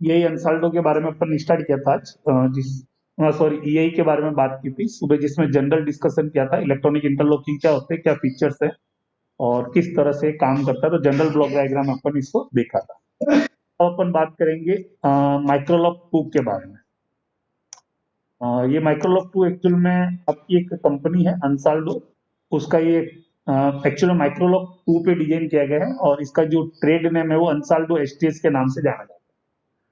यही अंसाल्डो के बारे में अपन स्टार्ट किया था आज, सॉरी ईआई के बारे में बात की थी सुबह, जिसमें जनरल डिस्कशन किया था इलेक्ट्रॉनिक इंटरलॉकिंग क्या होते हैं, क्या फीचर्स है और किस तरह से काम करता है। तो जनरल ब्लॉक डायग्राम अपन इसको देखा था। अब अपन बात करेंगे माइक्रोलॉक 2 के बारे में। ये माइक्रोलॉक 2 एक्चुअल में आपकी एक कंपनी है अंसाल्डो, उसका ये एक्चुअली माइक्रोलॉक 2 पे डिजाइन किया गया है और इसका जो ट्रेड नेम है वो अंसाल्डो एसटीएस के नाम से जाना जाता है।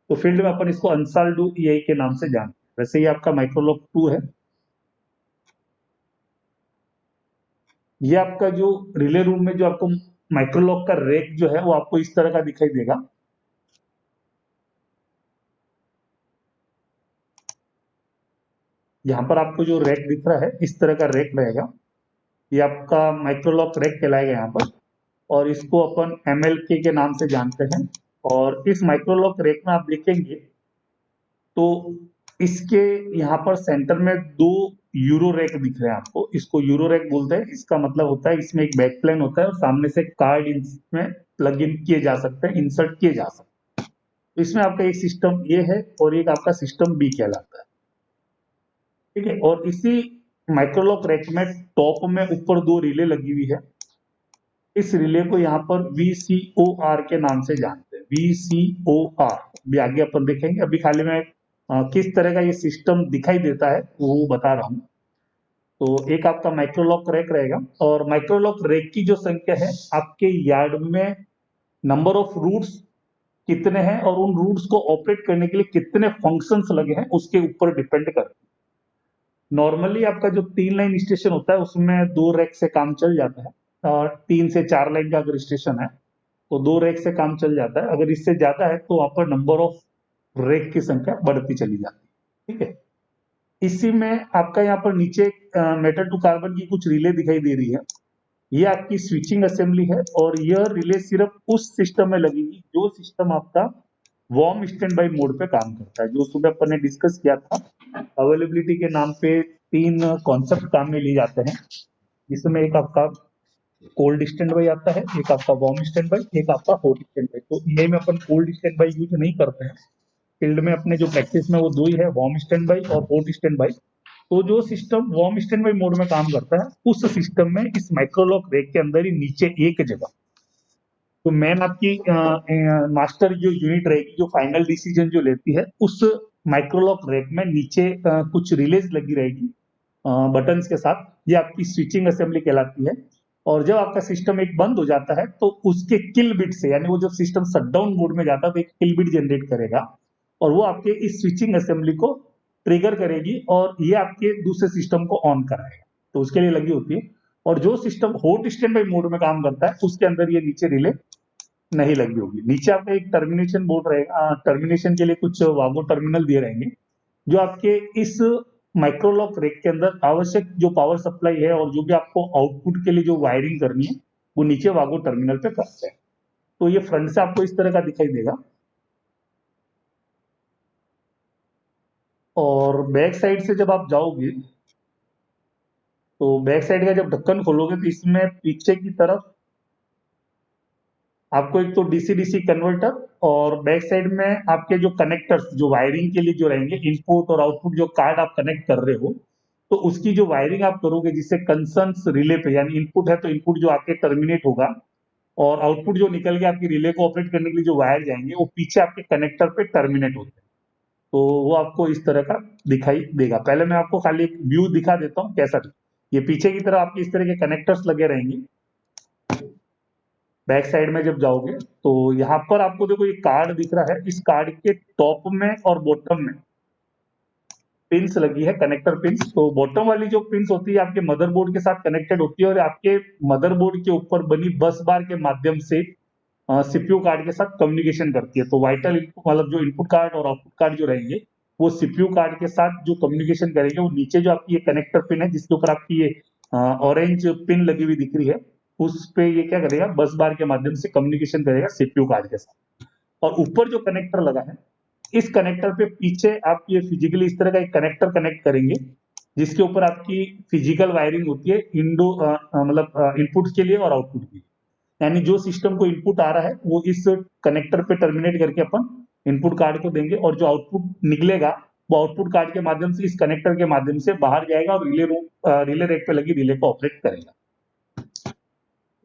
तो फील्ड में अपन इसको अंसाल्डो ईआई के नाम से जानते हैं। वैसे ये आपका माइक्रोलॉक 2 है। ये आपका जो रिले रूम में जो आपको माइक्रोलॉक का रैक जो है वो आपको इस तरह का दिखाई देगा। यहाँ पर आपको जो रैक दिख रहा है इस तरह का रैक रहेगा, ये आपका माइक्रोलॉक रैक कहलाएगा यहाँ पर, और इसको अपन एमएलके के नाम से जानते हैं। और इस माइक्रोलॉक रैक में आप देखेंगे तो इसके यहाँ पर सेंटर में दो यूरो रैक दिख रहे हैं आपको, इसको यूरो रैक बोलते हैं। इसका मतलब होता है इसमें एक बैक प्लेन होता है और सामने से कार्ड इसमें प्लग इन किए जा सकते हैं, इंसर्ट किए जा सकते हैं। तो इसमें आपका एक सिस्टम ये है और एक आपका सिस्टम बी कहलाता है, ठीक है। और इसी माइक्रोलॉक रैक में टॉप में ऊपर दो रिले लगी हुई है। इस रिले को यहाँ पर VCOR के नाम से जानते हैं, VCOR। भी आगे अपन देखेंगे, अभी खाली मैं किस तरह का ये सिस्टम दिखाई देता है वो बता रहा हूँ। तो एक आपका माइक्रोलॉक रैक रहेगा और माइक्रोलॉक रैक की जो संख्या है आपके यार्ड में नंबर ऑफ रूट्स कितने हैं और उन रूट्स को ऑपरेट करने के लिए कितने फंक्शंस लगे हैं उसके ऊपर डिपेंड करते हैं। नॉर्मली आपका जो 3 लाइन स्टेशन होता है उसमें 2 रैक से काम चल जाता है, और 3 से 4 लाइन का अगर स्टेशन है तो 2 रैक से काम चल जाता है। अगर इससे ज्यादा है तो वहां पर नंबर ऑफ रैक की संख्या बढ़ती चली जाती है, ठीक है। इसी में आपका यहाँ पर नीचे मेटल टू कार्बन की कुछ रिले दिखाई दे रही है, ये आपकी स्विचिंग असेंबली है। और यह रिले सिर्फ उस सिस्टम में लगेगी जो सिस्टम आपका वार्म स्टैंड बाई मोड पे काम करता है, जो सुबह अपन ने डिस्कस किया था। अवेलेबिलिटी के नाम पे 3 कॉन्सेप्ट काम में लिए जाते हैं, जिसमें एक आपका कोल्ड स्टैंड बाई आता है, एक आपका वार्म स्टैंड बाई, एक आपका हॉट स्टैंड बाई। तो ये में अपन कोल्ड स्टैंड बाई यूज नहीं करते हैं फील्ड में, अपने जो प्रैक्टिस में वो दो ही है, वार्म स्टैंड बाई और हॉट स्टैंड बाई। तो जो system warm stand by mode में काम करता है उस सिस्टम में इस माइक्रोलॉक रैक के अंदर ही नीचे एक जगह, तो मैन आपकी मास्टर जो यूनिट रहेगी जो फाइनल डिसीजन जो लेती है, उस माइक्रोलॉक रैक में नीचे कुछ रिलेज लगी रहेगी बटन्स के साथ। ये आपकी स्विचिंग असेंबली कहलाती है। और जब आपका सिस्टम एक बंद हो जाता है तो उसके किल बिट से, यानी वो जब सिस्टम शटडाउन मोड में जाता है तो एक किल बिट जनरेट करेगा और वो आपके इस स्विचिंग असेंबली को ट्रिगर करेगी और ये आपके दूसरे सिस्टम को ऑन कराएगा, तो उसके लिए लगी होती है। और जो system hot stand by mode में काम करता है उसके अंदर ये नीचे रिले नहीं लगी होगी। नीचे आपका एक टर्मिनेशन बोर्ड रहेगा, टर्मिनेशन के लिए कुछ वागो टर्मिनल दिए रहेंगे जो आपके इस माइक्रोलॉक रैक के अंदर आवश्यक जो पावर सप्लाई है और जो भी आपको आउटपुट के लिए जो वायरिंग करनी है वो नीचे वागो टर्मिनल पे करते हैं। तो ये फ्रंट से आपको इस तरह का दिखाई देगा, और बैक साइड से जब आप जाओगे तो बैक साइड का जब ढक्कन खोलोगे तो इसमें पीछे की तरफ आपको एक तो डीसी डीसी कन्वर्टर और बैक साइड में आपके जो कनेक्टर्स जो वायरिंग के लिए जो रहेंगे, इनपुट और आउटपुट जो कार्ड आप कनेक्ट कर रहे हो तो उसकी जो वायरिंग आप करोगे जिससे कंसर्न्स रिले पे, यानी इनपुट है तो इनपुट जो आके टर्मिनेट होगा और आउटपुट जो निकल के आपकी रिले को ऑपरेट करने के लिए जो वायर जाएंगे वो पीछे आपके कनेक्टर पे टर्मिनेट होते हैं। तो वो आपको इस तरह का दिखाई देगा। पहले मैं आपको खाली एक व्यू दिखा देता हूँ कैसा। ये पीछे की तरफ आपके इस तरह के कनेक्टर्स लगे रहेंगे। बैक साइड में जब जाओगे तो यहाँ पर आपको देखो ये कार्ड दिख रहा है, इस कार्ड के टॉप में और बॉटम में पिंस लगी है, कनेक्टर पिंस। तो बॉटम वाली जो पिंस होती है आपके मदरबोर्ड के साथ कनेक्टेड होती है और आपके मदरबोर्ड के ऊपर बनी बस बार के माध्यम से सीपीयू कार्ड के साथ कम्युनिकेशन करती है। तो वाइटल मतलब जो इनपुट कार्ड और आउटपुट कार्ड जो रहेंगे वो सीपीयू कार्ड के साथ जो कम्युनिकेशन करेंगे, वो नीचे जो आपकी ये कनेक्टर पिन है जिसके ऊपर आपकी ये ऑरेंज पिन लगी हुई दिख रही है, उस पे ये क्या करेगा, बस बार के माध्यम से कम्युनिकेशन करेगा सीपीयू कार्ड के साथ। और ऊपर जो कनेक्टर लगा है इस कनेक्टर पे पीछे आप ये फिजिकली इस तरह का एक कनेक्टर कनेक्ट करेंगे जिसके ऊपर आपकी फिजिकल वायरिंग होती है इंडो मतलब इनपुट के लिए और आउटपुट के लिए। यानी जो सिस्टम को इनपुट आ रहा है वो इस कनेक्टर पे टर्मिनेट करके अपन इनपुट कार्ड को देंगे और जो आउटपुट निकलेगा वो आउटपुट कार्ड के माध्यम से इस कनेक्टर के माध्यम से बाहर जाएगा और रिले रेक पे लगी रिले को ऑपरेट करेगा।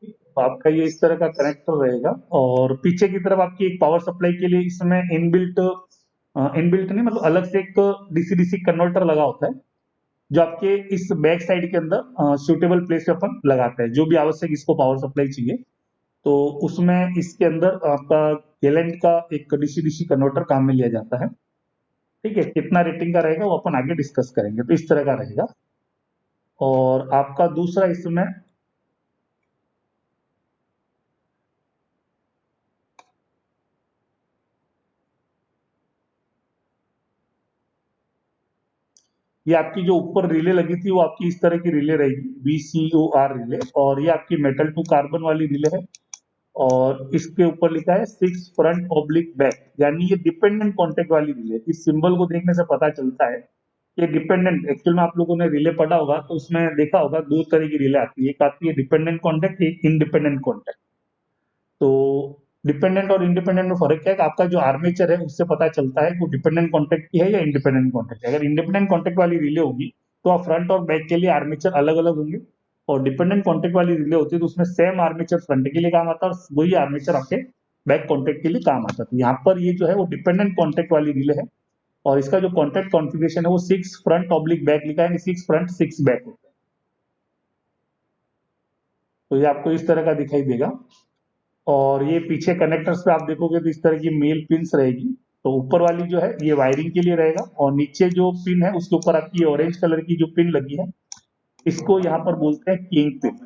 तो आपका ये इस तरह का कनेक्टर रहेगा और पीछे की तरफ आपकी एक पावर सप्लाई के लिए इसमें इनबिल्ट नहीं मतलब अलग से एक डीसी डीसी कन्वर्टर लगा होता है जो आपके इस बैक साइड के अंदर सुटेबल प्लेस पे अपन लगाते हैं। जो भी आवश्यक इसको पावर सप्लाई चाहिए तो उसमें इसके अंदर आपका गेलेंट का एक डीसी डीसी कन्वर्टर काम में लिया जाता है। ठीक है, कितना रेटिंग का रहेगा वो अपन आगे डिस्कस करेंगे। तो इस तरह का रहेगा और आपका दूसरा इसमें ये आपकी जो ऊपर रिले लगी थी वो आपकी इस तरह की रिले रहेगी, VCOR रिले, और ये आपकी मेटल टू कार्बन वाली रिले है और इसके ऊपर लिखा है 6 फ्रंट ऑब्लिक बैक, यानी ये डिपेंडेंट कॉन्टेक्ट वाली रिले। इस सिंबल को देखने से पता चलता है ये डिपेंडेंट। एक्चुअल में आप लोगों ने रिले पढ़ा होगा तो उसमें देखा होगा दो तरह की रिले आती है, एक आती है डिपेंडेंट कॉन्टेक्ट, एक इंडिपेंडेंट कॉन्टेक्ट। तो डिपेंडेंट और इंडिपेंडेंट में फर्क क्या है कि आपका जो आर्मेचर है उससे पता चलता है कि वो डिपेंडेंट कॉन्टेक्ट की है या इंडिपेंडेंट कॉन्टेक्ट है। अगर इंडिपेंडेंट कॉन्टेक्ट वाली रिले होगी तो आप फ्रंट और बैक के लिए आर्मेचर अलग अलग होंगे, और डिपेंडेंट कॉन्टेक्ट वाली रिले होती है तो उसमें सेम आर्मेचर फ्रंट के लिए काम आता है और वही आर्मेचर आपके बैक कॉन्टेक्ट के लिए काम आता है। तो यहाँ पर ये जो है वो डिपेंडेंट कॉन्टेक्ट वाली रिले है और इसका जो कॉन्टेक्ट कॉन्फ़िगरेशन है वो 6 फ्रंट ऑब्लिक बैक लिखा है, 6 फ्रंट 6 बैक होता है। तो ये आपको इस तरह का दिखाई देगा और ये पीछे कनेक्टर्स पे आप देखोगे तो इस तरह की मेल पिन्स रहेगी। तो ऊपर वाली जो है ये वायरिंग के लिए रहेगा और नीचे जो पिन है उसके ऊपर आपकी ऑरेंज कलर की जो पिन लगी है इसको यहाँ पर बोलते हैं किंग पिन।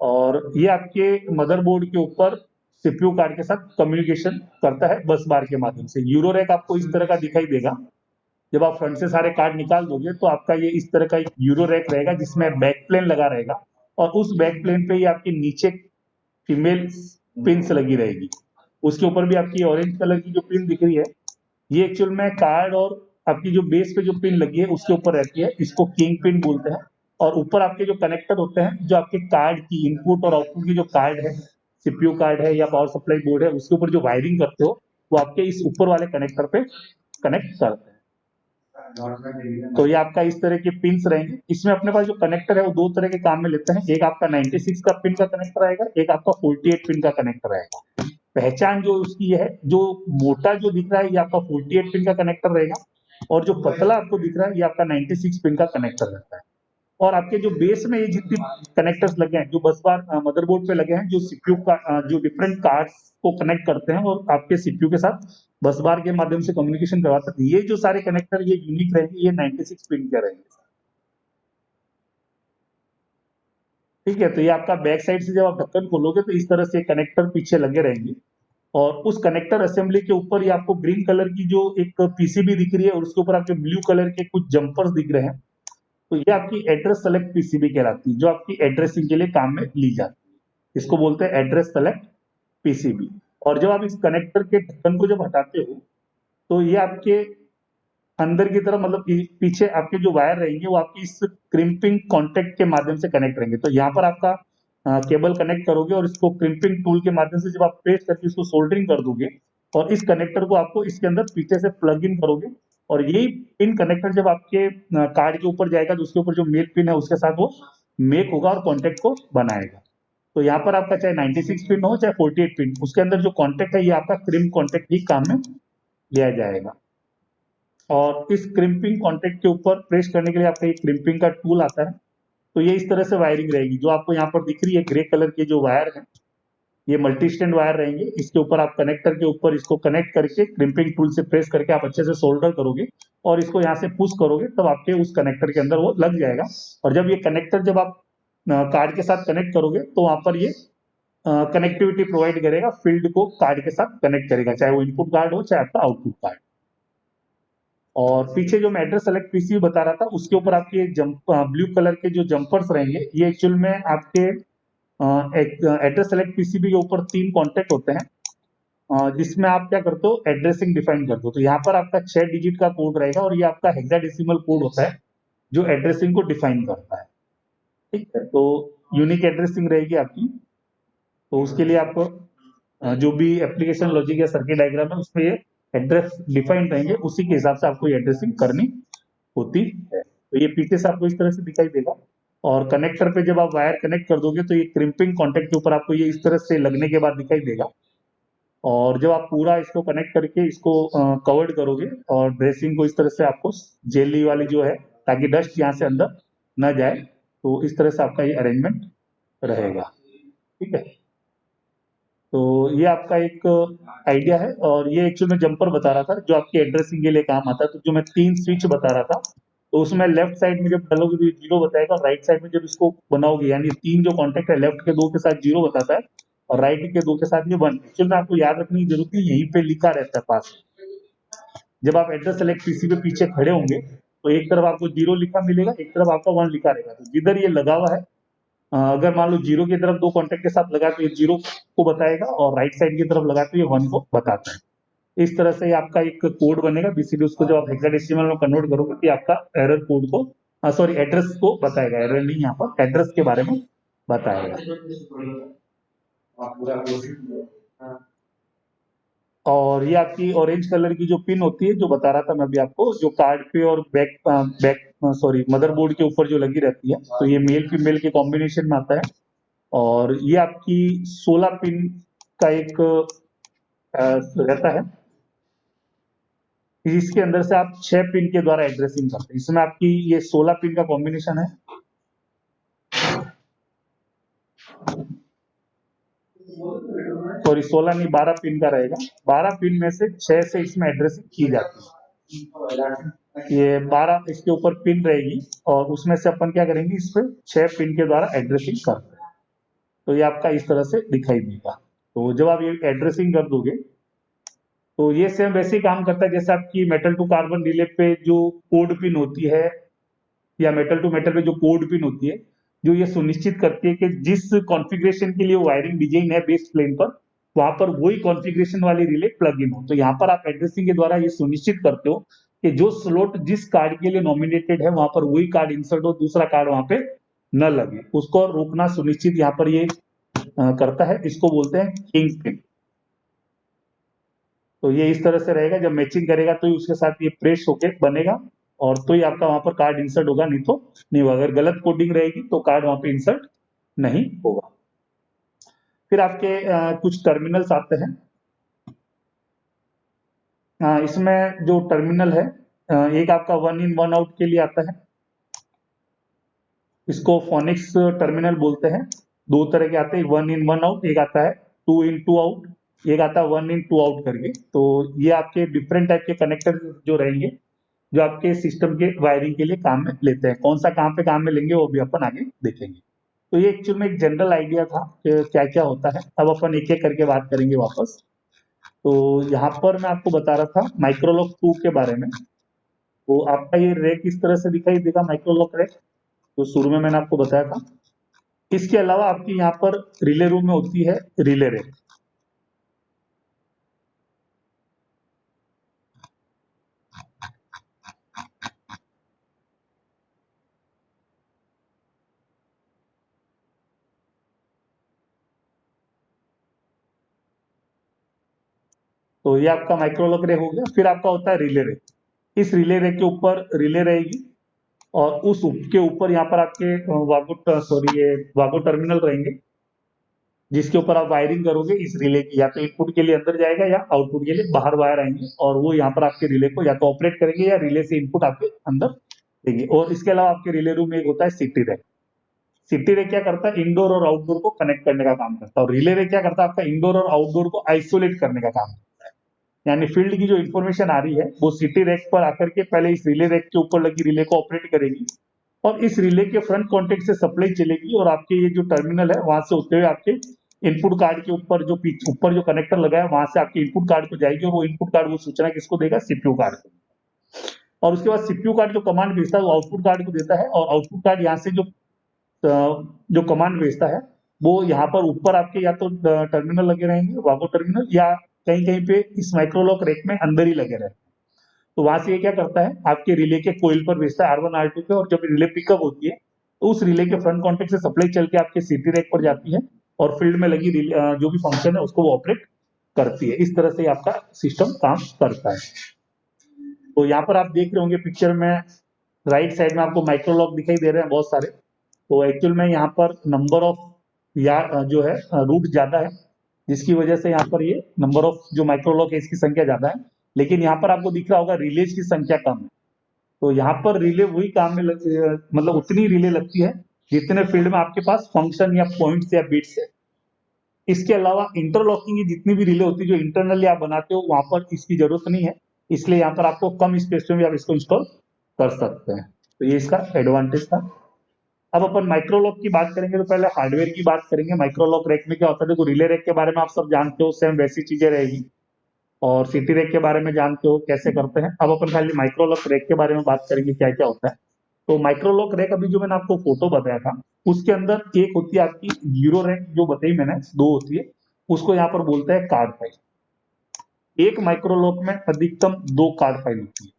और ये आपके मदरबोर्ड के ऊपर सीपीयू कार्ड के साथ कम्युनिकेशन करता है बस बार के माध्यम से। यूरो रैक आपको इस तरह का दिखाई देगा। जब आप फ्रंट से सारे कार्ड निकाल दोगे तो आपका ये इस तरह का एक यूरो रैक रहेगा जिसमें बैक प्लेन लगा रहेगा और उस बैक प्लेन पे ये आपके नीचे फीमेल पिन्स लगी रहेगी। उसके ऊपर भी आपकी ऑरेंज कलर की जो पिन दिख रही है ये एक्चुअल में कार्ड और आपकी जो बेस पे जो पिन लगी है उसके ऊपर रहती है, इसको किंग पिन बोलते हैं। और ऊपर आपके जो कनेक्टर होते हैं जो आपके कार्ड की इनपुट और आउटपुट की जो कार्ड है, सीपीयू कार्ड है या पावर सप्लाई बोर्ड है, उसके ऊपर जो वायरिंग करते हो वो आपके इस ऊपर वाले कनेक्टर पे कनेक्ट करते हैं। तो ये आपका इस तरह के पिंस रहेंगे। इसमें अपने पास जो कनेक्टर है वो दो तरह के काम में लेते हैं, एक आपका 96 का पिन का कनेक्टर आएगा, एक आपका 48 पिन का कनेक्टर आएगा। पहचान जो उसकी है, जो मोटा जो दिख रहा है ये आपका 48 पिन का कनेक्टर रहेगा और जो पतला आपको दिख रहा है ये आपका 96 पिन का कनेक्टर रहता है। और आपके जो बेस में ये जितने कनेक्टर्स लगे हैं जो बस बार मदरबोर्ड पे लगे हैं, जो सीपीयू का जो डिफरेंट कार्ड्स को कनेक्ट करते हैं और आपके सीपीयू के साथ बस बार के माध्यम से कम्युनिकेशन करवाते हैं, ये जो सारे कनेक्टर ये यूनिक रहेंगे, ये 96 पिन के रहेंगे। ठीक है, तो ये आपका बैक साइड से जब आप ढक्कन खोलोगे तो इस तरह से कनेक्टर पीछे लगे रहेंगे और उस कनेक्टर असेंबली के ऊपर ये आपको ग्रीन कलर की जो एक पीसीबी दिख रही है और उसके ऊपर आपके ब्लू कलर के कुछ जंपर्स दिख रहे हैं। तो ये आपकी एड्रेस सेलेक्ट पीसीबी कहलाती है जो आपकी एड्रेसिंग के लिए काम में ली जाती है। इसको बोलते हैं एड्रेस सेलेक्ट पीसीबी। और जब आप इस कनेक्टर के ढक्कन को जब हटाते हो तो ये आपके अंदर की तरफ मतलब पीछे आपके जो वायर रहेंगे वो आपकी इस क्रिम्पिंग कॉन्टेक्ट के माध्यम से कनेक्ट रहेंगे। तो यहाँ पर आपका केबल कनेक्ट करोगे और इसको क्रिम्पिंग टूल के माध्यम से जब आप प्रेस करके इसको सोल्डरिंग कर दोगे और इस कनेक्टर को आपको इसके अंदर पीछे से प्लग इन करोगे और यही पिन कनेक्टर जब आपके कार्ड के ऊपर जाएगा तो उसके ऊपर जो मेल पिन है उसके साथ वो मेक होगा और कॉन्टेक्ट को बनाएगा। तो यहाँ पर आपका चाहे 96 पिन हो चाहे 48 पिन, उसके अंदर जो कॉन्टेक्ट है ये आपका क्रिम कॉन्टेक्ट ही काम में लिया जाएगा। और इस क्रिम्पिंग कॉन्टेक्ट के ऊपर प्रेस करने के लिए आपका एक क्रिम्पिंग का टूल आता है। तो ये इस तरह से वायरिंग रहेगी जो आपको यहाँ पर दिख रही है ग्रे कलर के जो वायर है ये मल्टी स्टैंड वायर रहेंगे। इसके ऊपर आप कनेक्टर के ऊपर इसको कनेक्ट करके क्रिम्पिंग टूल से प्रेस करके आप अच्छे से सोल्डर करोगे और इसको यहाँ से पुश करोगे तब आपके उस कनेक्टर के अंदर वो लग जाएगा। और जब ये कनेक्टर जब आप कार्ड के साथ कनेक्ट करोगे तो वहां पर ये कनेक्टिविटी प्रोवाइड करेगा, फील्ड को कार्ड के साथ कनेक्ट करेगा, चाहे वो इनपुट कार्ड हो चाहे आपका आउटपुट कार्ड। और पीछे जो मैं एड्रेस सेलेक्ट पीसीबी बता रहा था उसके ऊपर आपके ब्लू कलर के जो जंपर्स रहेंगे ये एक्चुअल में आपके एड्रेस सेलेक्ट पीसीबी के ऊपर 3 कॉन्टेक्ट होते हैं जिसमें आप क्या करते हो एड्रेसिंग डिफाइन करते हो। तो यहाँ पर आपका 6 डिजिट का कोड रहेगा और ये आपका हेक्साडेसिमल कोड होता है जो एड्रेसिंग को डिफाइन करता है। ठीक है, तो यूनिक एड्रेसिंग रहेगी आपकी। तो उसके लिए आप जो भी एप्लीकेशन लॉजिक या सर्किट डायग्राम है उसमें ये एड्रेस डिफाइंड रहेंगे, उसी के हिसाब से आपको ये एड्रेसिंग करनी होती है। तो ये पीछे से आपको इस तरह से दिखाई देगा। और कनेक्टर पे जब आप वायर कनेक्ट कर दोगे तो ये क्रिम्पिंग कॉन्टेक्ट के ऊपर आपको ये इस तरह से लगने के बाद दिखाई देगा। और जब आप पूरा इसको कनेक्ट करके इसको कवर्ड करोगे और ड्रेसिंग को इस तरह से आपको जेली वाली जो है, ताकि डस्ट यहाँ से अंदर न जाए, तो इस तरह से आपका ये अरेंजमेंट रहेगा। ठीक है, तो ये आपका एक आइडिया है। और ये एक्चुअली मैं जंपर बता रहा था जो आपकी एड्रेसिंग के लिए काम आता है। तो जो मैं 3 स्विच बता रहा था, तो उसमें लेफ्ट साइड में जब डालोगे तो 0 बताएगा, राइट साइड में जब इसको बनाओगे, यानी 3 जो कॉन्टेक्ट है, लेफ्ट के 2 के साथ 0 बताता है और राइट के 2 के साथ ये 1। एक्चुअली में आपको याद रखने की जरूरत है, यहीं पे लिखा रहता है पास। जब आप एड्रेस सेलेक्ट पीसी पे पीछे खड़े होंगे तो एक तरफ आपको 0 लिखा मिलेगा, एक तरफ आपका 1 लिखा रहेगा। तो जिधर ये लगा हुआ है, अगर मान लो 0 की तरफ 2 कॉन्टेक्ट के साथ लगा तो ये 0 को बताएगा और राइट साइड की तरफ लगा तो ये 1 को बताता है। इस तरह से आपका एक कोड बनेगा बीसीडी। उसको जब आप हेक्साडेसिमल में कन्वर्ट करोगे तो आपका एरर कोड को, सॉरी, एड्रेस को बताएगा। एरर नहीं, यहाँ पर एड्रेस के बारे में बताएगा। और ये आपकी ऑरेंज कलर की जो पिन होती है, जो बता रहा था मैं अभी आपको, जो कार्ड पे और बैक सॉरी मदरबोर्ड के ऊपर जो लगी रहती है, तो ये मेल फीमेल के कॉम्बिनेशन में आता है। और ये आपकी 16 पिन का एक रहता है, इसके अंदर से आप 6 पिन के द्वारा एड्रेसिंग करते हैं। इसमें आपकी ये 16 पिन का कॉम्बिनेशन है। सॉरी, 16 नहीं, 12 पिन का रहेगा। 12 पिन में से 6 से इसमें एड्रेसिंग की जाती है। ये 12 इसके ऊपर पिन रहेगी और उसमें से अपन क्या करेंगे, इस पे 6 पिन के द्वारा एड्रेसिंग करते हैं। तो ये आपका इस तरह से दिखाई देगा। तो जब आप ये एड्रेसिंग कर दोगे तो ये सेम वैसे ही काम करता है जैसे आपकी मेटल टू कार्बन रिले पे जो कोड पिन होती है, या मेटल टू मेटल पे जो कोड पिन होती है, जो ये सुनिश्चित करती है कि जिस कॉन्फ़िगरेशन के लिए वायरिंग डिजाइन है बेस प्लेन पर, वहां पर वही कॉन्फ़िगरेशन वाली रिले प्लग इन हो। तो यहाँ पर आप एड्रेसिंग के द्वारा ये सुनिश्चित करते हो कि जो स्लॉट जिस कार्ड के लिए नॉमिनेटेड है वहां पर वही कार्ड इंसर्ट हो, दूसरा कार्ड वहां पे न लगे, उसको रोकना सुनिश्चित यहाँ पर ये करता है। इसको बोलते हैं किंग पिन। तो ये इस तरह से रहेगा, जब मैचिंग करेगा तो उसके साथ ये प्रेस होके बनेगा और तो ही आपका वहां पर कार्ड इंसर्ट होगा, नहीं तो नहीं होगा। अगर गलत कोडिंग रहेगी तो कार्ड वहां पे इंसर्ट नहीं होगा। फिर आपके कुछ टर्मिनल्स आते हैं। इसमें जो टर्मिनल है, एक आपका 1 इन 1 आउट के लिए आता है, इसको फोनिक्स टर्मिनल बोलते हैं। 2 तरह के आते हैं, 1 इन 1 आउट, एक आता है 2 इन 2 आउट, एक आता है 1 इन 2 आउट करके। तो ये आपके डिफरेंट टाइप के कनेक्टर जो रहेंगे, जो आपके सिस्टम के वायरिंग के लिए काम में लेते हैं। कौन सा काम पे काम में लेंगे वो भी अपन आगे देखेंगे। तो ये एक्चुअल में एक जनरल आइडिया था कि क्या क्या होता है। अब अपन एक एक करके बात करेंगे वापस। तो यहाँ पर मैं आपको बता रहा था माइक्रोलॉक 2 के बारे में। तो आपका ये रैक इस तरह से दिखाई देगा, माइक्रोलॉक रैक, जो शुरू में मैंने आपको बताया था। इसके अलावा आपकी यहाँ पर रिले रूम में होती है रिले रैक। तो ये आपका माइक्रोलॉक रैक हो गया। फिर आपका होता है रिले रैक। इस रिले रैक के ऊपर रिले रहेगी और उस के ऊपर यहाँ पर आपके वागो टर्मिनल रहेंगे, जिसके ऊपर आप वायरिंग करोगे इस रिले की। या तो इनपुट के लिए अंदर जाएगा या आउटपुट के लिए बाहर वायर आएंगे और वो यहाँ पर आपके रिले को या तो ऑपरेट करेंगे या रिले से इनपुट आपके अंदर देंगे। और इसके अलावा आपके रिले रूम में एक होता है सिटी रैक। सिटी रैक क्या करता है, इंडोर और आउटडोर को कनेक्ट करने का काम करता है। और रिले रैक क्या करता है, आपका इंडोर और आउटडोर को आइसोलेट करने का काम। यानी फील्ड की जो इन्फॉर्मेशन आ रही है वो सिटी रैक पर आकर के पहले इस रिले रैक के ऊपर लगी रिले को ऑपरेट करेगी और इस रिले के फ्रंट कॉन्टेक्ट से सप्लाई चलेगी और आपके ये जो टर्मिनल है वहां से होते हुए आपके इनपुट कार्ड के ऊपर जो ऊपर जो कनेक्टर लगा है वहां से आपके इनपुट कार्ड को जाएगी और वो इनपुट कार्ड वो सूचना किसको देगा, सीपीयू कार्ड को। और उसके बाद सीपीयू कार्ड जो कमांड भेजता है वो आउटपुट कार्ड को देता है और आउटपुट कार्ड यहाँ से जो कमांड भेजता है वो यहाँ पर ऊपर आपके या तो टर्मिनल लगे रहेंगे, वागो टर्मिनल, या कहीं कहीं पे इस माइक्रोलॉक रैक में अंदर ही लगे रहते हैं। तो वहां से ये क्या करता है, आपके रिले के कोइल पर भेजता है R1 R2 पे, और जब रिले पिकअप होती है तो उस रिले के फ्रंट कॉन्टेक्ट से सप्लाई चल के आपके सीटी रैक पर जाती है और फील्ड में लगी जो भी फंक्शन है उसको वो ऑपरेट करती है। इस तरह से आपका सिस्टम काम करता है। तो यहाँ पर आप देख रहे होंगे पिक्चर में राइट साइड में आपको माइक्रो लॉक दिखाई दे रहे हैं बहुत सारे। तो एक्चुअल में यहाँ पर नंबर ऑफ या जो है रूट ज्यादा है, जिसकी वजह से यहाँ पर ये नंबर ऑफ जो माइक्रो लॉक है इसकी संख्या ज्यादा है। लेकिन यहाँ पर आपको दिख रहा होगा रिलेज की संख्या कम है। तो यहाँ पर रिले वही काम में मतलब उतनी रिले लगती है जितने फील्ड में आपके पास फंक्शन या पॉइंट्स या बिट्स है। इसके अलावा इंटरलॉकिंग की जितनी भी रिले होती है जो इंटरनली आप बनाते हो वहां पर इसकी जरूरत नहीं है, इसलिए यहाँ पर आपको कम स्पेस में भी आप इसको इंस्टॉल कर सकते हैं। तो ये इसका एडवांटेज था। अब अपन माइक्रोलॉक की बात करेंगे तो पहले हार्डवेयर की बात करेंगे। माइक्रोलॉक रैक में क्या होता है, देखो रिले रैक के बारे में आप सब जानते हो, सेम वैसी चीजें रहेगी। और सिटी रैक के बारे में जानते हो कैसे करते हैं। अब अपन खाली माइक्रोलॉक रैक के बारे में बात करेंगे क्या क्या होता है। तो माइक्रोलॉक रैक अभी जो मैंने आपको फोटो बताया था उसके अंदर एक होती है आपकी जीरो रैक जो बताई मैंने, दो होती है, उसको यहाँ पर बोलते हैं कार्ड फाइल। एक माइक्रोलॉक में अधिकतम दो कार्ड फाइल होती है,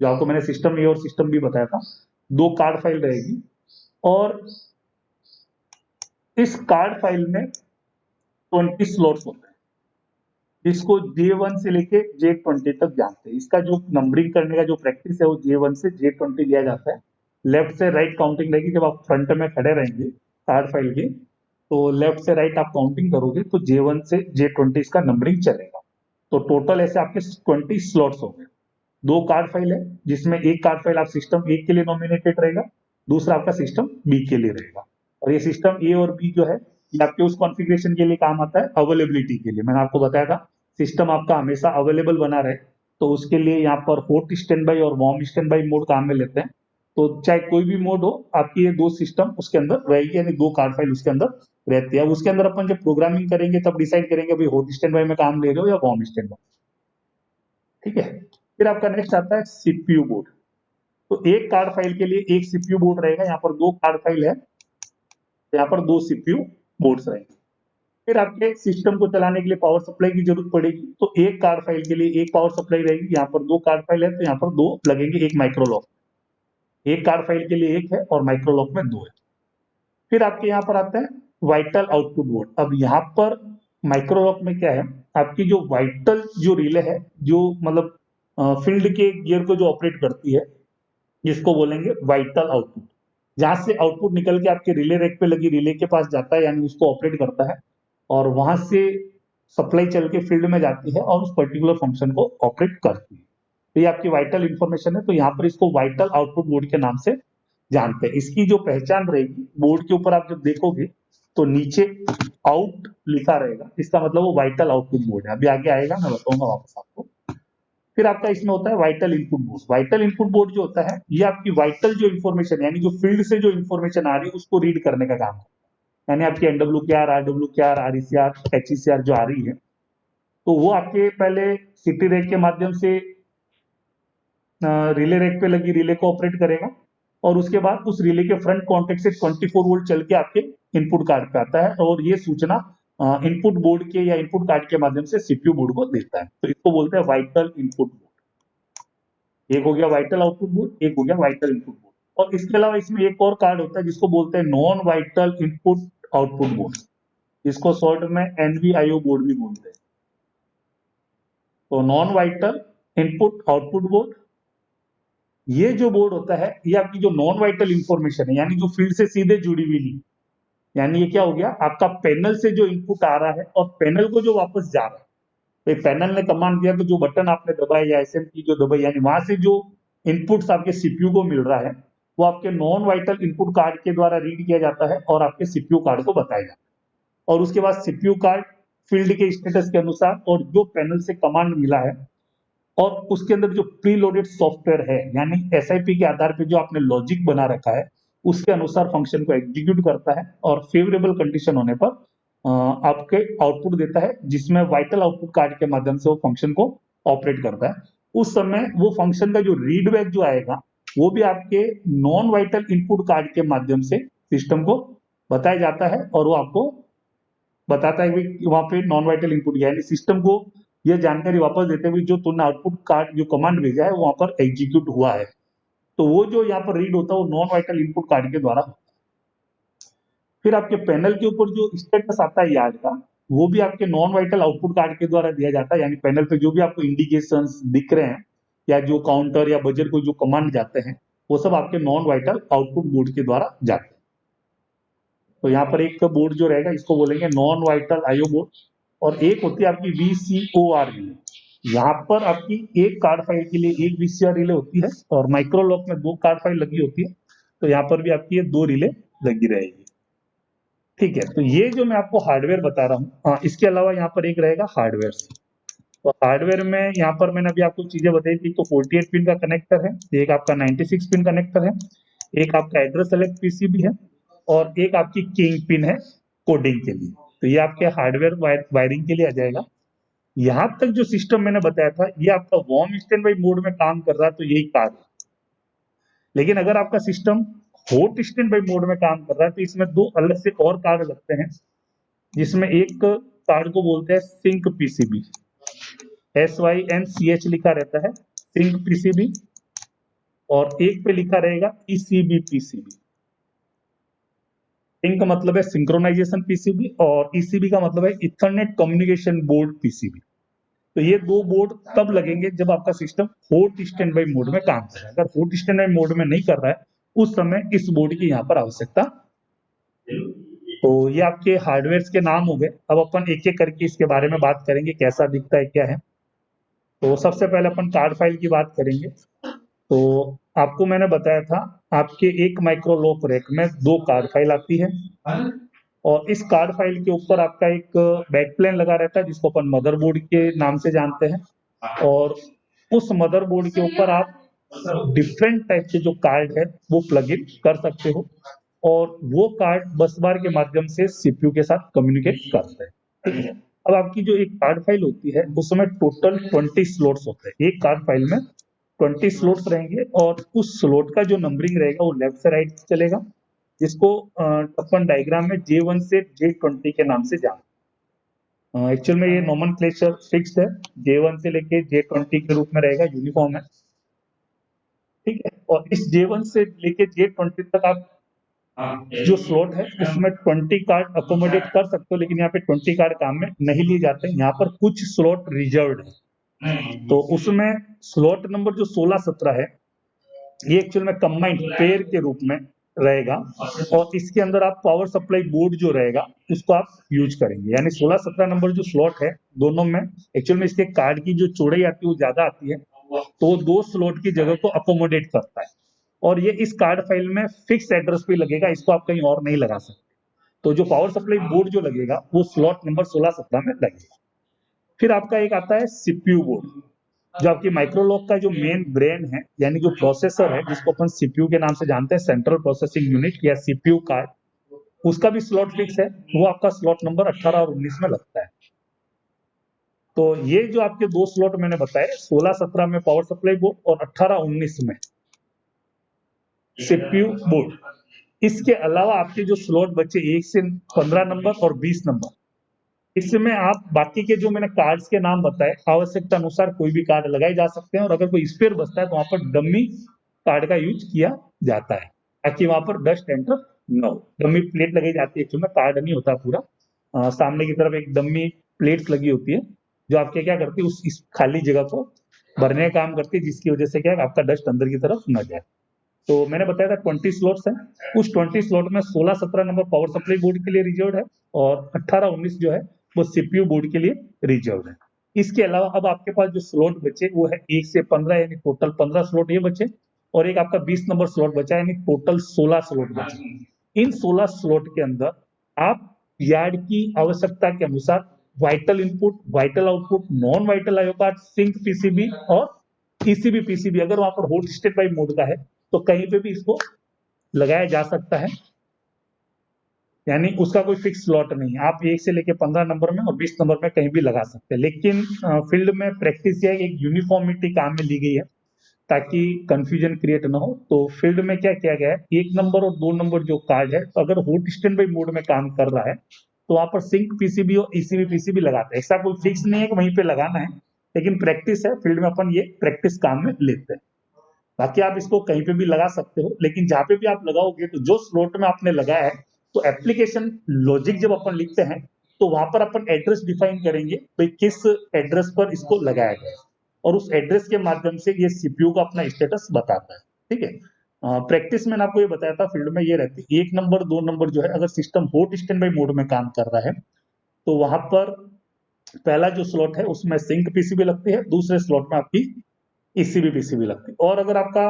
जो आपको मैंने सिस्टम ए और सिस्टम बी बताया था, दो कार्ड फाइल रहेगी। और इस कार्ड फाइल में 20 स्लॉट्स होते हैं, जिसको J1 से लेके J20 तक जानते हैं। इसका जो नंबरिंग करने का जो प्रैक्टिस है वो J1 से J20 लिया जाता है। लेफ्ट से राइट काउंटिंग रहेगी। जब आप फ्रंट में खड़े रहेंगे कार्ड फाइल के, तो लेफ्ट से राइट आप काउंटिंग करोगे तो J1 से J20 इसका नंबरिंग चलेगा। तो टोटल ऐसे आपके 20 स्लॉट्स हो गए। दो कार्ड फाइल है जिसमें एक कार्ड फाइल आप सिस्टम ए के लिए नॉमिनेटेड रहेगा, दूसरा आपका सिस्टम बी के लिए रहेगा। और ये सिस्टम ए और बी जो है ये आपके उस कॉन्फ़िगरेशन के लिए काम आता है अवेलेबिलिटी के लिए। मैंने आपको बताया था सिस्टम आपका हमेशा अवेलेबल बना रहे, तो उसके लिए यहाँ पर हॉट स्टैंड बाई और वार्म स्टैंड बाई मोड काम में लेते हैं। तो चाहे कोई भी मोड हो आपकी ये दो सिस्टम उसके अंदर रहेगी, यानी दो कार्ड फाइल उसके अंदर रहती है। उसके अंदर अपन जब प्रोग्रामिंग करेंगे तब डिसाइड करेंगे भाई हॉट स्टैंड बाई में काम ले रहे हो या वार्म स्टैंड बाई। ठीक है। फिर आपका नेक्स्ट आता है सीपीयू बोर्ड। तो एक कार्ड फाइल के लिए एक सीपीयू बोर्ड रहेगा। यहाँ पर दो कार्ड फाइल है, यहाँ पर दो सीपीयू बोर्ड्स रहेंगे। फिर आपके सिस्टम को चलाने के लिए पावर सप्लाई की जरूरत पड़ेगी, तो एक कार्ड फाइल के लिए एक पावर सप्लाई रहेगी। यहाँ पर दो कार्ड फाइल है तो यहाँ पर दो लगेंगे, एक माइक्रोलॉक। एक कार्ड फाइल के लिए एक है और माइक्रोलॉक में दो है। फिर आपके यहाँ पर आता है वाइटल आउटपुट बोर्ड। अब यहाँ पर माइक्रोलॉक में क्या है, आपकी जो वाइटल जो रिले है, जो मतलब फील्ड के गियर को जो ऑपरेट करती है, जिसको बोलेंगे वाइटल आउटपुट। जहां से आउटपुट निकल के आपके रिले रैक पे लगी रिले के पास जाता है, यानी उसको ऑपरेट करता है, और वहां से सप्लाई चल के फील्ड में जाती है और उस पर्टिकुलर फंक्शन को ऑपरेट करती है। तो ये आपकी वाइटल इंफॉर्मेशन है। तो यहाँ पर इसको वाइटल आउटपुट बोर्ड के नाम से जानते हैं। इसकी जो पहचान रहेगी, बोर्ड के ऊपर आप जब देखोगे तो नीचे आउट लिखा रहेगा, इसका मतलब वो वाइटल आउटपुट बोर्ड है। अभी आगे आएगा, मैं बताऊंगा वापस आपको। फिर आपका इसमें होता है vital input board. Vital input board जो होता है ये आपकी वाइटल जो इन्फॉर्मेशन यानी जो फील्ड से जो इन्फॉर्मेशन आ रही है उसको रीड करने का काम है। यानी आपकी एनडब्ल्यू के आर, आरडब्ल्यू के आर, आरईसीआर, एचईसीआर जो आ रही है, तो वो आपके पहले सिटी रैक के माध्यम से रिले रैक पे लगी रिले को ऑपरेट करेगा, और उसके बाद उस रिले के फ्रंट कॉन्टेक्ट से 24 वोल्ट चल के आपके इनपुट कार्ड पे आता है, और ये सूचना इनपुट बोर्ड के या इनपुट कार्ड के माध्यम से सीपीयू बोर्ड को देता है। तो इसको बोलते हैं वाइटल इनपुट बोर्ड। एक हो गया वाइटल आउटपुट बोर्ड, एक हो गया वाइटल इनपुट बोर्ड। और इसके अलावा इसमें एक और कार्ड होता है जिसको बोलते हैं non vital input output board, जिसको शॉर्ट में एनवीआईओ बोर्ड भी बोलते हैं। तो non vital input output board, ये जो बोर्ड होता है ये आपकी जो नॉन वाइटल इंफॉर्मेशन है, यानी जो फील्ड से सीधे जुड़ी हुई नहीं, यानी ये क्या हो गया, आपका पैनल से जो इनपुट आ रहा है और पैनल को जो वापस जा रहा है, तो पैनल ने कमांड दिया तो जो बटन आपने दबाया या एसएम की जो दबाई, यानी वहां से जो इनपुट्स आपके सीपीयू को मिल रहा है वो आपके नॉन वाइटल इनपुट कार्ड के द्वारा रीड किया जाता है और आपके सीपीयू कार्ड को बताया जाता है। और उसके बाद सीपीयू कार्ड फील्ड के स्टेटस के अनुसार और जो पैनल से कमांड मिला है और उसके अंदर जो प्री लोडेड सॉफ्टवेयर है, यानी एसआईपी के आधार पे जो आपने लॉजिक बना रखा है, उसके अनुसार फंक्शन को एग्जीक्यूट करता है और फेवरेबल कंडीशन होने पर आपके आउटपुट देता है, जिसमें वाइटल आउटपुट कार्ड के माध्यम से वो फंक्शन को ऑपरेट करता है। उस समय वो फंक्शन का जो रीड बैक जो आएगा वो भी आपके नॉन वाइटल इनपुट कार्ड के माध्यम से सिस्टम को बताया जाता है, और वो आपको बताता है कि वहां पे नॉन वाइटल इनपुट यानी सिस्टम को यह जानकारी वापस देते हुए जो तुमने आउटपुट कार्ड जो कमांड भेजा है वहां पर एग्जीक्यूट हुआ है। तो वो जो यहाँ पर रीड होता है वो नॉन वाइटल इनपुट कार्ड के द्वारा होता है। फिर आपके पैनल के ऊपर जो स्टेटस आता है यार्ड का, वो भी आपके नॉन वाइटल आउटपुट कार्ड के द्वारा दिया जाता है। यानी पैनल पे जो भी आपको इंडिकेशंस दिख रहे हैं या जो काउंटर या बजर को जो कमांड जाते हैं, वो सब आपके नॉन वाइटल आउटपुट बोर्ड के द्वारा जाते हैं। तो यहाँ पर एक बोर्ड जो रहेगा इसको बोलेंगे नॉन वाइटल आईओ बोर्ड, और एक होती है आपकी VCOR रिले। यहाँ पर आपकी एक कार्ड फाइल के लिए एक VCR रिले होती है, और माइक्रोलॉक में 2 कार्ड फाइल लगी होती है, तो यहाँ पर भी आपकी ये 2 रिले लगी रहेगी। ठीक है, तो ये जो मैं आपको हार्डवेयर बता रहा हूँ, हाँ, इसके अलावा यहाँ पर एक रहेगा हार्डवेयर। तो हार्डवेयर में यहाँ पर मैंने अभी आपको चीजें बताई थी, तो 48 पिन का कनेक्टर है, एक आपका 96 पिन कनेक्टर है, एक आपका एड्रेस सेलेक्ट पीसीबी है, और एक आपकी किंग पिन है कोडिंग के लिए। तो ये आपके हार्डवेयर वायरिंग के लिए आ जाएगा। यहाँ तक जो सिस्टम मैंने बताया था, ये आपका वार्म स्टैंड बाई मोड में काम कर रहा है, तो यही कार्ड। लेकिन अगर आपका system hot stand by mode में काम कर रहा है, तो इसमें 2 अलग से और कार्ड लगते हैं, जिसमें एक कार्ड को बोलते हैं सिंक पीसीबी, SYNCH लिखा रहता है, सिंक पीसीबी, और एक पे लिखा रहेगा ECB पीसीबी। सिंक का मतलब है सिंक्रोनाइजेशन पीसीबी, और ECB का मतलब है इथरनेट कम्युनिकेशन बोर्ड पीसीबी। तो ये 2 बोर्ड तब लगेंगे जब आपका system hot stand by mode में काम कर रहा है। अगर हॉट स्टैंड बाई मोड में नहीं कर रहा है, उस समय इस बोर्ड की यहाँ पर आवश्यकता। तो ये आपके हार्डवेयर के नाम हो गए। अब अपन एक एक करके इसके बारे में बात करेंगे, कैसा दिखता है, क्या है। तो सबसे पहले अपन कार्ड फाइल की बात करेंगे। तो आपको मैंने बताया था, आपके एक माइक्रोलॉक रैक में 2 कार्ड फाइल आती है, और इस कार्ड फाइल के ऊपर आपका एक बैकप्लेन लगा रहता है, जिसको अपन मदरबोर्ड के नाम से जानते हैं। और उस मदरबोर्ड के ऊपर आप डिफरेंट टाइप के जो कार्ड है वो प्लग इन कर सकते हो, और वो कार्ड बस बार के माध्यम से सीपीयू के साथ कम्युनिकेट करते हैं। ठीक है, अब आपकी जो एक कार्ड फाइल होती है, उसमें टोटल 20 स्लॉट्स होते हैं। एक कार्ड फाइल में 20 स्लॉट्स रहेंगे, और उस स्लॉट का जो नंबरिंग रहेगा वो लेफ्ट से राइट चलेगा, जिसको अपन डायग्राम में J1 से J20 के नाम से जानते हैं। एक्चुअल में ये नोमेनक्लेचर फिक्स्ड है, J1 से लेके J20 के रूप में रहेगा, यूनिफॉर्म है। ठीक है, और इस J1 से लेके J20 तक आप जो स्लॉट है उसमें 20 कार्ड अकोमोडेट कर सकते हो, लेकिन यहाँ पे 20 कार्ड काम में नहीं लिए जाते हैं। यहाँ पर कुछ स्लॉट रिजर्व्ड है, तो उसमें स्लॉट नंबर जो 16-17 है, ये एक्चुअल में कंबाइंड पेयर के रूप में रहेगा, और इसके अंदर आप पावर सप्लाई बोर्ड जो रहेगा उसको आप यूज करेंगे। यानी 16-17 नंबर जो स्लॉट है, दोनों में एक्चुअल में इसके कार्ड की जो चौड़ाई आती है वो ज्यादा आती है, तो वो 2 स्लॉट की जगह को अकोमोडेट करता है, और ये इस कार्ड फाइल में फिक्स एड्रेस पे लगेगा, इसको आप कहीं और नहीं लगा सकते। तो जो पावर सप्लाई बोर्ड जो लगेगा वो स्लॉट नंबर 16-17 में लगेगा। फिर आपका एक आता है सीपीयू बोर्ड, जो आपकी माइक्रोलॉक का जो मेन ब्रेन है, यानी जो प्रोसेसर है, जिसको अपन सीपीयू के नाम से जानते हैं, सेंट्रल प्रोसेसिंग यूनिट या सीपीयू कार्ड, उसका भी स्लॉट फिक्स है, वो आपका स्लॉट नंबर 18 और 19 में लगता है। तो ये जो आपके 2 स्लॉट मैंने बताए, 16-17 में पावर सप्लाई बोर्ड और 18-19 में सीपीयू बोर्ड। इसके अलावा आपके जो स्लॉट बचे 1 से 15 नंबर और 20 नंबर, इसमें आप बाकी के जो मैंने कार्ड्स के नाम बताए, आवश्यकता अनुसार कोई भी कार्ड लगाए जा सकते हैं, और अगर कोई स्पेयर बचता है तो वहां पर डमी कार्ड का यूज किया जाता है, ताकि वहां पर डस्ट एंटर न हो। डमी प्लेट लगाई जाती है, एक्चुअली में कार्ड नहीं होता पूरा, सामने की तरफ एक डमी प्लेट्स लगी होती है, जो आपके क्या करती है, उस इस खाली जगह को भरने का काम करती है, जिसकी वजह से क्या है, आपका डस्ट अंदर की तरफ न जाए। तो मैंने बताया था 20 स्लॉट्स हैं, उस 20 स्लॉट में 16-17 नंबर पावर सप्लाई बोर्ड के लिए रिजर्व है, और 18-19 जो है वो सीपीयू बोर्ड के लिए रिजर्व है। इसके अलावा अब आपके पास जो स्लॉट बचे वो है 1 से 15, यानी टोटल 15 स्लॉट ये बचे, और एक आपका 20 नंबर स्लॉट बचा, यानी टोटल 16 स्लॉट बचे। इन 16 स्लॉट के अंदर आप यार्ड की आवश्यकता के अनुसार vital input, vital output, non vital IO card, sync PCB और ईसीबी पीसीबी, अगर वहां पर हॉट स्टेट बाई मोड का है तो कहीं पे भी इसको लगाया जा सकता है, यानी उसका कोई फिक्स स्लॉट नहीं है। आप 1 से लेके 15 नंबर में और 20 नंबर में कहीं भी लगा सकते हैं, लेकिन फील्ड में प्रैक्टिस यह एक यूनिफॉर्मिटी काम में ली गई है, ताकि कंफ्यूजन क्रिएट ना हो। तो फील्ड में क्या किया गया है, 1 नंबर और 2 नंबर जो कार्ड है, तो अगर हॉट स्टैंड बाई मोड में काम कर रहा है तो वहां पर सिंक पीसीबी और ईसीबी पीसीबी लगाते हैं। ऐसा कोई फिक्स नहीं है कि वहीं पे लगाना है, लेकिन प्रैक्टिस है, फील्ड में अपन ये प्रैक्टिस काम में लेते हैं। बाकी आप इसको कहीं पे भी लगा सकते हो, लेकिन जहां पे भी आप लगाओगे तो जो स्लॉट में आपने लगाया है तो एप्लीकेशन लॉजिक जब अपन लिखते हैं तो वहां पर अपन एड्रेस डिफाइन करेंगे भाई किस एड्रेस पर इसको लगाया गया है, और उस एड्रेस के माध्यम से ये सीपीयू का अपना स्टेटस बताता है। ठीक है, प्रैक्टिस में आपको ये बताया था फील्ड में ये रहती है 1 नंबर 2 नंबर जो है, अगर system hot stand by mode में काम कर रहा है तो वहां पर पहला जो स्लॉट है उसमें सिंक पीसीबी लगती है, दूसरे स्लॉट में आपकी ईसीबी पीसीबी लगती है। और अगर आपका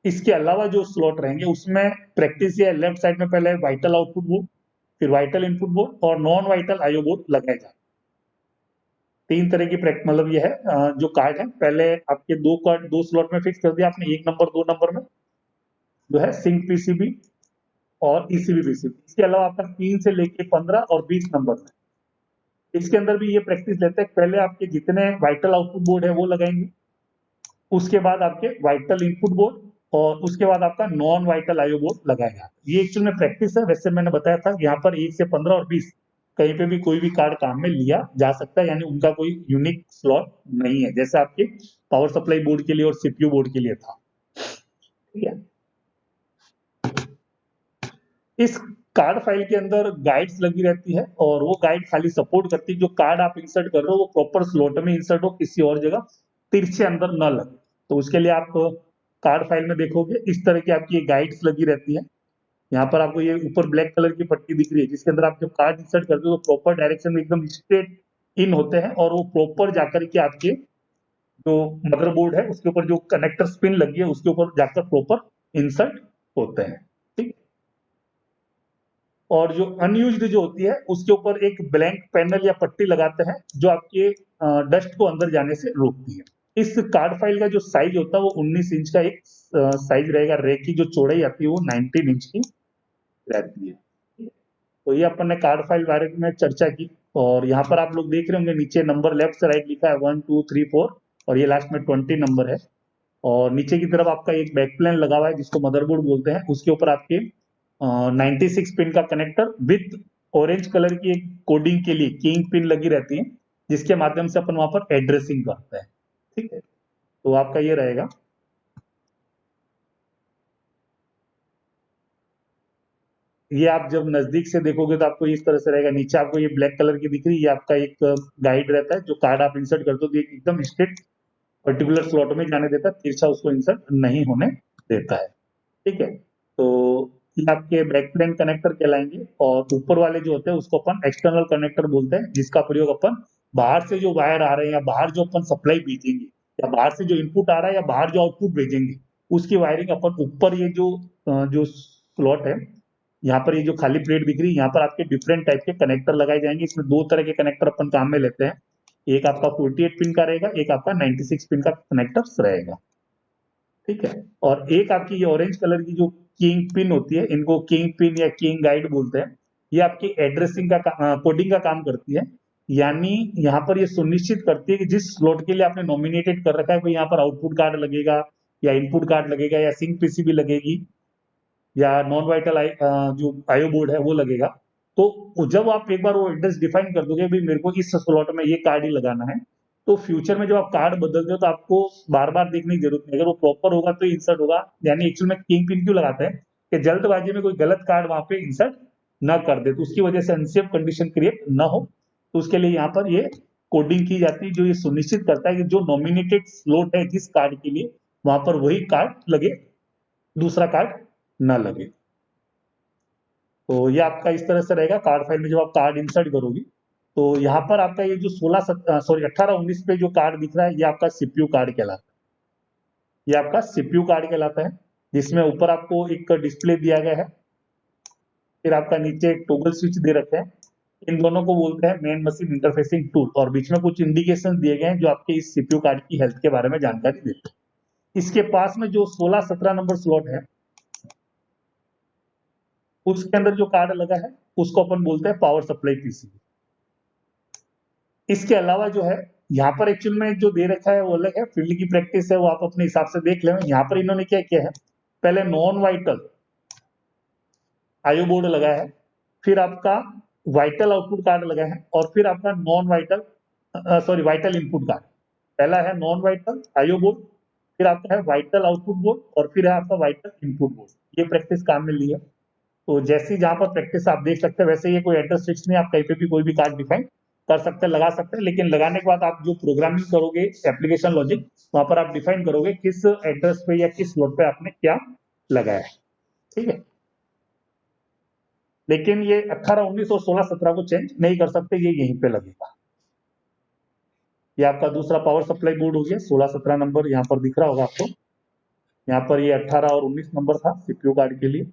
इसके अलावा जो स्लॉट रहेंगे उसमें प्रैक्टिस या लेफ्ट साइड में पहले वाइटल आउटपुट बोर्ड, फिर वाइटल इनपुट बोर्ड और नॉन वाइटल आईओ बोर्ड लगाए जाते हैं। 3 तरह की मतलब ये है जो कार्ड है, पहले आपके दो कार्ड दो स्लॉट में फिक्स कर दिया आपने, 1 नंबर 2 नंबर में जो है सिंक पीसीबी और ईसीबी पीसीबी। इसके अलावा आपका 3 से लेके 15 और 20 नंबर में, इसके अंदर भी ये प्रैक्टिस लेते हैं, पहले आपके जितने वाइटल आउटपुट बोर्ड है वो लगाएंगे, उसके बाद आपके वाइटल इनपुट बोर्ड और उसके बाद आपका नॉन वाइटल आईओ बोर्ड लगाएगा। ये एक्चुअल में प्रैक्टिस है, वैसे मैंने बताया था यहाँ पर 1 से 15 और 20 कहीं पे भी कोई भी कार्ड काम में लिया जा सकता है, यानी उनका कोई यूनिक स्लॉट नहीं है, जैसे आपके पावर सप्लाई बोर्ड के लिए और सीपीयू बोर्ड के लिए था। ठीक है, इस कार्ड फाइल के अंदर गाइड्स लगी रहती है और वो गाइड खाली सपोर्ट करती है जो कार्ड आप इंसर्ट कर रहे हो वो प्रॉपर स्लॉट में इंसर्ट हो, किसी और जगह तिरछे अंदर न लगे। तो उसके लिए आप कार्ड फाइल में देखोगे इस तरह की आपकी गाइड्स लगी रहती है। यहाँ पर आपको ये ऊपर ब्लैक कलर की पट्टी दिख रही है जिसके अंदर आप जब कार्ड इंसर्ट करते हो तो प्रॉपर डायरेक्शन में एकदम स्ट्रेट इन होते हैं और वो प्रॉपर जाकर के आपके जो मदरबोर्ड है उसके ऊपर जो कनेक्टर पिन लगी है उसके ऊपर जाकर प्रॉपर इंसर्ट होते हैं। ठीक, और जो अनयूज्ड जो होती है उसके ऊपर एक ब्लैंक पैनल या पट्टी लगाते हैं जो आपके डस्ट को अंदर जाने से रोकती है। इस कार्ड फाइल का जो साइज होता है वो 19 इंच का एक साइज रहेगा, रे की जो चौड़ाई आती है वो 19 इंच की रहती है। तो ये अपन ने कार्ड फाइल बारे में चर्चा की, और यहाँ पर आप लोग देख रहे होंगे नीचे नंबर लेफ्ट से राइट लिखा है 1 2 3 4 और ये लास्ट में 20 नंबर है, और नीचे की तरफ आपका एक बैक प्लेन लगा हुआ है जिसको मदरबोर्ड बोलते हैं, उसके ऊपर आपके 96 पिन का कनेक्टर विथ ऑरेंज कलर की एक कोडिंग के लिए किंग पिन लगी रहती है जिसके माध्यम से अपन वहां पर एड्रेसिंग करते हैं। ठीक है, तो आपका ये रहेगा। ये आप जब नजदीक से देखोगे तो आपको इस तरह से रहेगा, नीचे आपको ये ब्लैक कलर की दिख रही है, ये आपका एक गाइड रहता है जो कार्ड आप इंसर्ट करते हो तो एकदम स्ट्रिक्ट पर्टिकुलर स्लॉट में जाने देता है, तिरछा उसको इंसर्ट नहीं होने देता है। ठीक है, तो ये आपके बैक प्लेन कनेक्टर कहलाएंगे, और ऊपर वाले जो होते हैं उसको अपन एक्सटर्नल कनेक्टर बोलते हैं जिसका प्रयोग अपन बाहर से जो वायर आ रहे हैं या बाहर जो अपन सप्लाई भेजेंगे या बाहर से जो इनपुट आ रहा है या बाहर जो आउटपुट भेजेंगे उसकी वायरिंग अपन ऊपर ये जो स्लॉट है यहाँ पर ये जो खाली प्लेट दिख रही है यहाँ पर आपके डिफरेंट टाइप के कनेक्टर लगाए जाएंगे। इसमें 2 तरह के कनेक्टर अपन काम में लेते हैं, एक आपका 48 पिन का रहेगा, एक आपका 96 पिन का कनेक्टर रहेगा। ठीक है, और एक आपकी ये ऑरेंज कलर की जो किंग पिन होती है, इनको किंग पिन या किंग गाइड बोलते हैं, ये आपकी एड्रेसिंग का कोडिंग का काम करती है, यानी यहाँ पर ये सुनिश्चित करती है कि जिस स्लॉट के लिए आपने नॉमिनेटेड कर रखा है कोई यहाँ पर आउटपुट कार्ड लगेगा या इनपुट कार्ड लगेगा या सिंक पीसीबी लगेगी या नॉन वाइटल जो आईओ बोर्ड है वो लगेगा, तो जब आप एक बार वो एड्रेस डिफाइन कर दोगे भाई मेरे को इस स्लॉट में ये कार्ड ही लगाना है, तो फ्यूचर में जब आप कार्ड बदलते हो तो आपको बार बार देखने की जरूरत नहीं, अगर वो प्रॉपर होगा तो इंसर्ट होगा। यानी एक्चुअल में किंग पिन क्यों लगाते हैं कि जल्दबाजी में कोई गलत कार्ड वहां पे इंसर्ट ना कर दे तो उसकी वजह से अनसेफ कंडीशन क्रिएट ना हो, तो उसके लिए यहाँ पर ये कोडिंग की जाती है जो ये सुनिश्चित करता है कि जो नॉमिनेटेड स्लॉट है जिस कार्ड के लिए वहां पर वही कार्ड लगे, दूसरा कार्ड ना लगे। तो ये आपका इस तरह से रहेगा कार्ड फाइल में जब आप कार्ड इंसर्ट करोगी, तो यहाँ पर आपका ये जो 18 19 पे जो कार्ड दिख रहा है ये आपका सीपीयू कार्ड कहलाता है, ये आपका सीपीयू कार्ड कहलाता है जिसमें ऊपर आपको एक डिस्प्ले दिया गया है, फिर आपका नीचे एक टॉगल स्विच दे रखे हैं, इन दोनों को बोलते हैं मेन मशीन इंटरफेसिंग टूल, और बीच में कुछ इंडिकेशन दिए गए हैं जो आपके इस सीपीयू कार्ड की हेल्थ के बारे में जानकारी देते हैं। इसके पास में जो 16 17 नंबर स्लॉट है उसके अंदर जो कार्ड लगा है उसको अपन बोलते हैं पावर सप्लाई पीसीबी। इसके अलावा जो है यहाँ पर एक्चुअल में जो दे रखा है वो अलग है, फील्ड की प्रैक्टिस है वो आप अपने हिसाब से देख लें। यहाँ पर इन्होंने क्या किया है, पहले नॉन वाइटल आईओ बोर्ड लगा है, फिर आपका वाइटल आउटपुट कार्ड लगा है, और फिर आपका non vital vital input card. पहला है नॉन वाइटल आईओ बोर्ड, फिर आपका है वाइटल आउटपुट बोर्ड, और फिर है आपका वाइटल इनपुट बोर्ड। ये प्रैक्टिस काम में ली है। तो जैसे जहां पर प्रैक्टिस आप देख सकते हैं वैसे ये कोई एड्रेस फिक्स नहीं, आप कहीं पे भी कोई भी कार्ड डिफाइन कर सकते हैं, लगा सकते हैं, लेकिन लगाने के बाद आप जो प्रोग्रामिंग करोगे एप्लीकेशन लॉजिक वहां पर आप डिफाइन करोगे किस एड्रेस पे या किस स्लॉट पे आपने क्या लगाया है। ठीक है, लेकिन ये 18, 19 और 16, 17 को चेंज नहीं कर सकते, ये यहीं पे लगेगा। ये आपका दूसरा पावर सप्लाई बोर्ड हो गया, 16, 17 नंबर यहाँ पर दिख रहा होगा आपको। यहाँ पर ये 18 और 19 नंबर था सीपीयू कार्ड के लिए।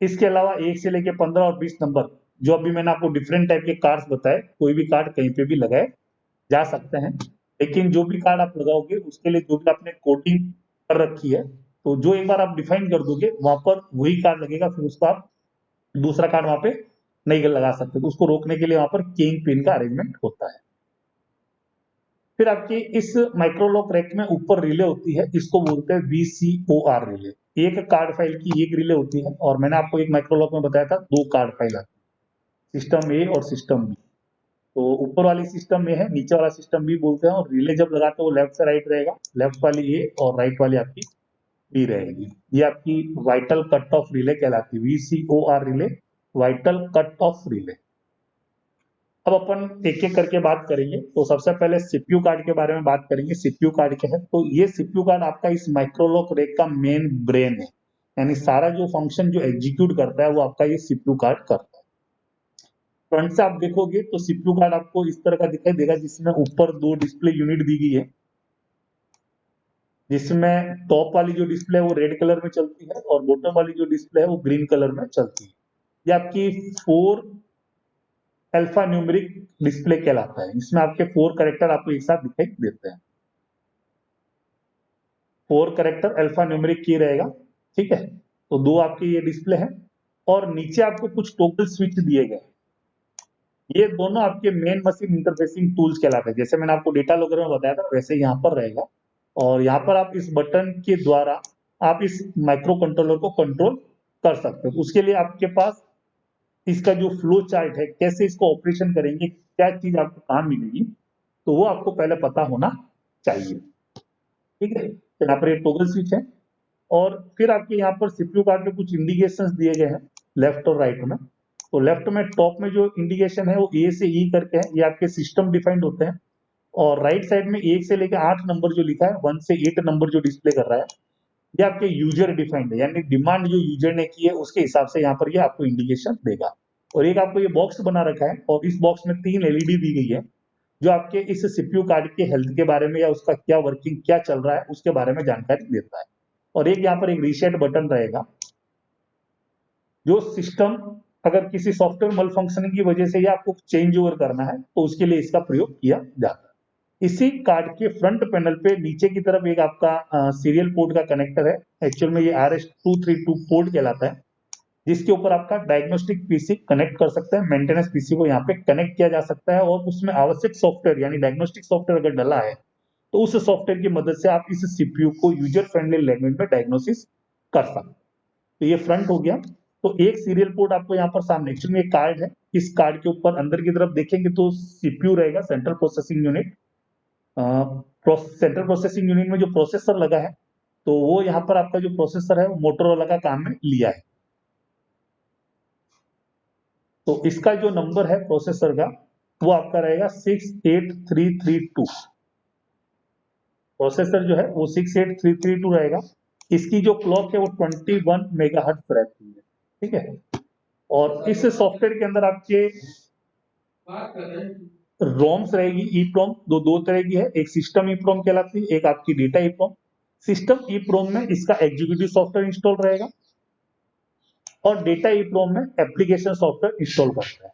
इसके अलावा 1 से लेके 15 और 20 नंबर, जो अभी मैंने आपको डिफरेंट टाइप के कार्ड्स बताए, कोई भी कार्ड कहीं पे भी लगाए जा सकते हैं, लेकिन जो भी कार्ड आप लगाओगे उसके लिए जो भी आपने कोडिंग कर रखी है, तो जो एक बार आप डिफाइन कर दोगे वहां पर वही कार्ड लगेगा, फिर उसको आप दूसरा कार्ड वहां पे नहीं लगा सकते, तो उसको रोकने के लिए वहां पर किंग पिन का अरेंजमेंट होता है। फिर आपकी इस माइक्रोलॉक रैक में ऊपर रिले होती है, इसको बोलते हैं VCOR रिले। एक कार्ड फाइल की एक रिले होती है, और मैंने आपको एक माइक्रोलॉक में बताया था 2 कार्ड फाइल आती है, सिस्टम ए और सिस्टम बी। तो ऊपर वाली सिस्टम में है, नीचे वाला सिस्टम बी बोलते हैं, और रिले जब लगाते हो लेफ्ट से राइट रहेगा, लेफ्ट वाली ए और राइट वाली आपकी बी रहेगी। ये आपकी वाइटल कट ऑफ रिले कहलाती है, VCOR relay, vital cut off relay. अब अपन एक एक करके बात करेंगे, तो सबसे पहले सीपीयू कार्ड के बारे में बात करेंगे। सीपीयू कार्ड क्या है, तो ये सीपीयू कार्ड आपका इस माइक्रोलॉक रैक का मेन ब्रेन है, यानी सारा जो फंक्शन जो एग्जीक्यूट करता है वो आपका ये सीपीयू कार्ड करता है। फ्रंट से आप देखोगे तो सीपीयू कार्ड आपको इस तरह का दिखाई देगा, जिसमें ऊपर 2 डिस्प्ले यूनिट दी गई है, जिसमें टॉप वाली जो डिस्प्ले है वो रेड कलर में चलती है और बॉटम वाली जो डिस्प्ले है वो ग्रीन कलर में चलती है। ये आपकी 4 अल्फा न्यूमेरिक डिस्प्ले कहलाता है, इसमें आपके 4 कैरेक्टर आपको एक साथ दिखाई देते हैं। 4 कैरेक्टर अल्फा न्यूमेरिक की रहेगा, ठीक है। तो 2 आपके ये डिस्प्ले है, और नीचे आपको कुछ टॉगल स्विच दिए गए, ये दोनों आपके मेन मशीन इंटरफेसिंग टूल्स कहलाते हैं। जैसे मैंने आपको डेटा लॉगर में बताया था वैसे यहाँ पर रहेगा, और यहाँ पर आप इस बटन के द्वारा आप इस माइक्रो कंट्रोलर को कंट्रोल कर सकते हो। उसके लिए आपके पास इसका जो फ्लो चार्ट है, कैसे इसको ऑपरेशन करेंगे, क्या चीज आपको कहाँ मिलेगी, तो वो आपको पहले पता होना चाहिए। ठीक है, तो यहाँ पर ये टॉगल स्विच है, और फिर आपके यहाँ पर सीपीयू कार्ड में कुछ इंडिकेशंस दिए गए हैं लेफ्ट और राइट में। तो लेफ्ट में टॉप में जो इंडिकेशन है वो ए से ई करके है, ये आपके सिस्टम डिफाइंड होते हैं, और राइट साइड में 1 से लेकर 8 नंबर जो लिखा है, 1 से 8 नंबर जो डिस्प्ले कर रहा है, ये आपके यूजर डिफाइंड है, यानी डिमांड जो यूजर ने की है उसके हिसाब से यहाँ पर ये आपको इंडिकेशन देगा। और एक आपको ये बॉक्स बना रखा है, और इस बॉक्स में 3 एलईडी दी गई है, जो आपके इस सीपीयू कार्ड के हेल्थ के बारे में या उसका क्या वर्किंग क्या चल रहा है उसके बारे में जानकारी देता है। और एक यहाँ पर एक रीसेट बटन रहेगा, जो सिस्टम अगर किसी सॉफ्टवेयर मल फंक्शनिंग की वजह से या आपको चेंज ओवर करना है तो उसके लिए इसका प्रयोग किया जाता है। इसी कार्ड के फ्रंट पैनल पे नीचे की तरफ एक आपका सीरियल पोर्ट का कनेक्टर है, एक्चुअल में ये RS-232 पोर्ट कहलाता है, जिसके ऊपर आपका डायग्नोस्टिक पीसी कनेक्ट कर सकते हैं, मेंटेनेंस पीसी को यहाँ पे कनेक्ट किया जा सकता है, और उसमें आवश्यक सॉफ्टवेयर यानी डायग्नोस्टिक सॉफ्टवेयर अगर डला है तो उस सॉफ्टवेयर की मदद से आप इस सीपीयू को यूजर फ्रेंडली लैंग्वेज में डायग्नोसिस कर सकते हैं। तो ये फ्रंट हो गया। तो एक सीरियल पोर्ट आपको यहाँ पर सामने, एक्चुअली एक कार्ड है, इस कार्ड के ऊपर अंदर की तरफ देखेंगे तो सीपीयू रहेगा, central processing unit. Central processing unit में जो प्रोसेसर लगा है, तो वो यहाँ पर आपका जो प्रोसेसर है वो मोटोरोला का काम में लिया है। तो इसका जो नंबर है प्रोसेसर का वो आपका रहेगा 68332। प्रोसेसर जो है वो 68332 रहेगा। इसकी जो क्लॉक है वो 21 मेगाहर्ट्ज रहती है, ठीक है। और इस सॉफ्टवेयर के अंदर आपके रोम्स रहेगी, ईप्रोम, दो तरह की है, एक सिस्टम ईप्रोम कहलाती है, एक आपकी डेटा ईप्रोम। सिस्टम ईप्रोम में इसका एग्जीक्यूटिव सॉफ्टवेयर इंस्टॉल रहेगा, और डेटा ईप्रोम में एप्लीकेशन सॉफ्टवेयर इंस्टॉल करता है।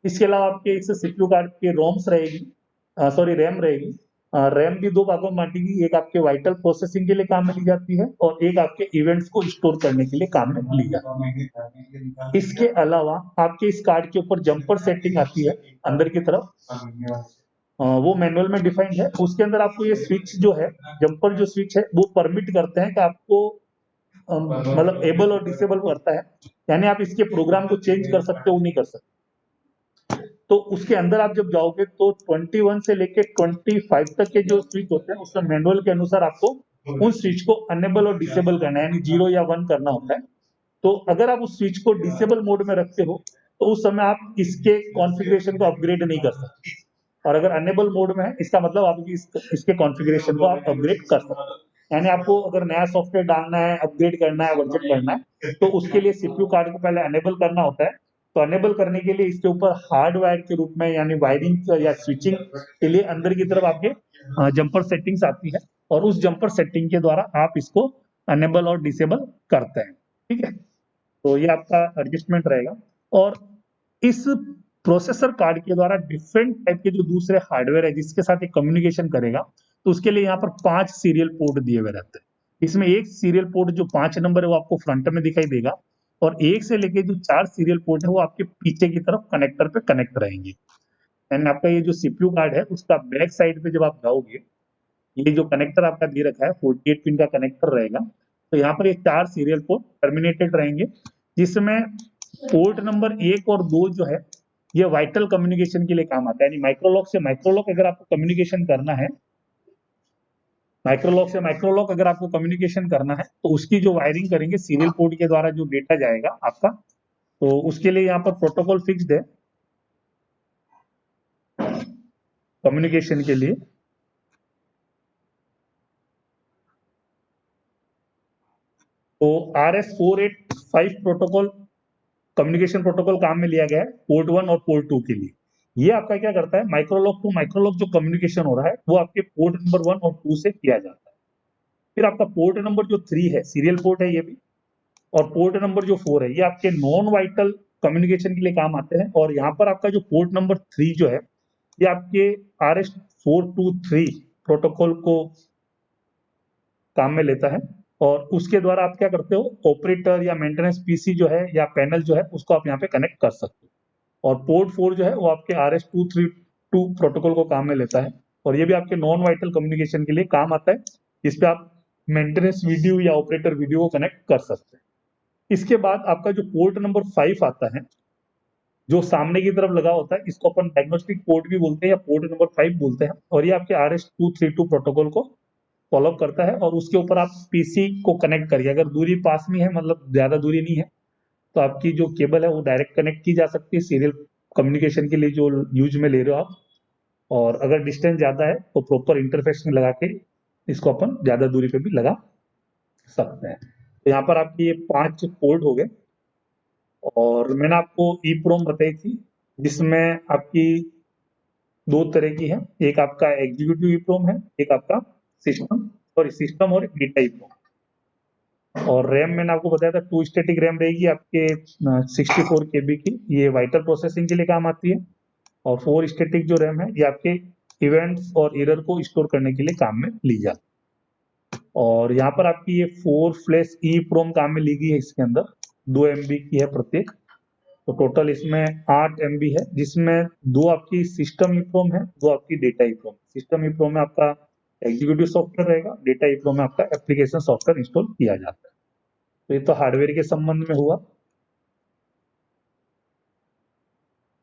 इसके अलावा आपके इस सीपीयू कार्ड के रोम्स रहेगी, सॉरी रैम रहेगी। रैम भी 2 भागों में बांटेगी, एक आपके वाइटल प्रोसेसिंग के लिए काम में ली जाती है, और एक आपके इवेंट्स को स्टोर करने के लिए काम में ली जाती है। इसके अलावा आपके इस कार्ड के ऊपर जंपर सेटिंग आती है अंदर की तरफ, वो मैनुअल में डिफाइंड है। उसके अंदर आपको ये स्विच जो है, जंपर जो स्विच है वो परमिट करते हैं कि आपको मतलब एबल और डिसेबल करता है, यानी आप इसके प्रोग्राम को चेंज कर सकते हो, नहीं कर सकते। तो उसके अंदर आप जब जाओगे तो 21 से लेके 25 तक के जो स्विच होते हैं उसमें मैनुअल के अनुसार आपको उन स्विच को अनेबल और डिसेबल करना है, यानी 0 या 1 करना होता है। तो अगर आप उस स्विच को डिसेबल मोड में रखते हो तो उस समय आप इसके कॉन्फ़िगरेशन को अपग्रेड नहीं कर सकते, और अगर अनेबल मोड में है इसका मतलब आप इसके कॉन्फ़िगरेशन को आप अपग्रेड कर सकते हो। यानी आपको अगर नया सॉफ्टवेयर डालना है, अपग्रेड करना है, वर्जन करना है, तो उसके लिए सीपीयू कार्ड को पहले अनेबल करना होता है। तो अनेबल करने के लिए इसके ऊपर हार्डवायर के रूप में यानी वायरिंग या स्विचिंग के लिए अंदर की तरफ आपके जंपर सेटिंग्स आती है, और उस जंपर सेटिंग के द्वारा आप इसको अनेबल और डिसेबल करते हैं। ठीक है, तो ये आपका एडजस्टमेंट रहेगा। और इस प्रोसेसर कार्ड के द्वारा डिफरेंट टाइप के जो दूसरे हार्डवेयर है जिसके साथ ये कम्युनिकेशन करेगा, तो उसके लिए यहाँ पर 5 सीरियल पोर्ट दिए हुए रहते हैं। इसमें एक सीरियल पोर्ट जो 5 नंबर है वो आपको फ्रंट में दिखाई देगा, और 1 से लेके जो 4 सीरियल पोर्ट है वो आपके पीछे की तरफ कनेक्टर पे कनेक्ट रहेंगे। एंड आपका ये जो सीपीयू कार्ड है उसका बैक साइड पे जब आप जाओगे, ये जो कनेक्टर आपका दे रखा है 48 पिन का कनेक्टर रहेगा। तो यहाँ पर ये 4 सीरियल पोर्ट टर्मिनेटेड रहेंगे, जिसमें पोर्ट नंबर 1 और 2 जो है ये वाइटल कम्युनिकेशन के लिए काम आता है। यानी माइक्रोलॉक से माइक्रोलॉक अगर आपको कम्युनिकेशन करना है, माइक्रोलॉक से माइक्रोलॉक अगर आपको कम्युनिकेशन करना है, तो उसकी जो वायरिंग करेंगे सीरियल पोर्ट के द्वारा जो डेटा जाएगा आपका, तो उसके लिए यहाँ पर प्रोटोकॉल फिक्स्ड है कम्युनिकेशन के लिए। तो RS485 प्रोटोकॉल कम्युनिकेशन प्रोटोकॉल काम में लिया गया है पोर्ट 1 और पोर्ट 2 के लिए। ये आपका क्या करता है, माइक्रोलॉक टू माइक्रोलॉक जो कम्युनिकेशन हो रहा है वो आपके पोर्ट नंबर 1 और 2 से किया जाता है। फिर आपका पोर्ट नंबर जो 3 है, सीरियल पोर्ट है ये भी, और पोर्ट नंबर जो 4 है ये आपके नॉन वाइटल कम्युनिकेशन के लिए काम आते हैं। और यहाँ पर आपका जो पोर्ट नंबर 3 जो है ये आपके RS423 प्रोटोकॉल को काम में लेता है, और उसके द्वारा आप क्या करते हो, ऑपरेटर या मेंटेनेंस पीसी जो है या पैनल जो है उसको आप यहाँ पे कनेक्ट कर सकते हो। और पोर्ट 4 जो है वो आपके RS232 प्रोटोकॉल को काम में लेता है, और ये भी आपके नॉन वाइटल कम्युनिकेशन के लिए काम आता है। इस पे आप मेंटेनेंस वीडियो या ऑपरेटर वीडियो को कनेक्ट कर सकते हैं। इसके बाद आपका जो पोर्ट नंबर 5 आता है जो सामने की तरफ लगा होता है, इसको अपन डायग्नोस्टिक पोर्ट भी बोलते हैं या पोर्ट नंबर 5 बोलते हैं, और ये आपके RS232 प्रोटोकॉल को फॉलो करता है। और उसके ऊपर आप पीसी को कनेक्ट करिए, अगर दूरी पास में है, मतलब ज्यादा दूरी नहीं है, तो आपकी जो केबल है वो डायरेक्ट कनेक्ट की जा सकती है सीरियल कम्युनिकेशन के लिए जो यूज में ले रहे हो आप। और अगर डिस्टेंस ज्यादा है तो प्रॉपर इंटरफेस में लगा के इसको अपन ज्यादा दूरी पे भी लगा सकते हैं। तो यहाँ पर आपकी ये 5 पोर्ट हो गए। और मैंने आपको EEPROM बताई थी जिसमें आपकी 2 तरह की है, एक आपका एग्जीक्यूटिव EEPROM है, एक आपका सिस्टम और डेटा EEPROM। और रैम मैंने आपको बताया था 2 स्टैटिक रैम रहेगी आपके 64 KB की, ये वाइटल प्रोसेसिंग के लिए काम आती है। और 4 स्टैटिक जो रैम है ये आपके इवेंट्स और एरर को स्टोर करने के लिए काम में ली जाती है। और यहाँ पर आपकी ये 4 फ्लैश EEPROM काम में ली गई है, इसके अंदर 2 MB की है प्रत्येक। तो टोटल इसमें 8 MB है, जिसमें 2 आपकी सिस्टम EEPROM है, 2 आपकी डेटा EEPROM। सिस्टम EEPROM में आपका एग्जीक्यूटिव सॉफ्टवेयर रहेगा, डेटा EEPROM में आपका एप्लीकेशन सॉफ्टवेयर इंस्टॉल किया जाता है। तो ये तो हार्डवेयर के संबंध में हुआ।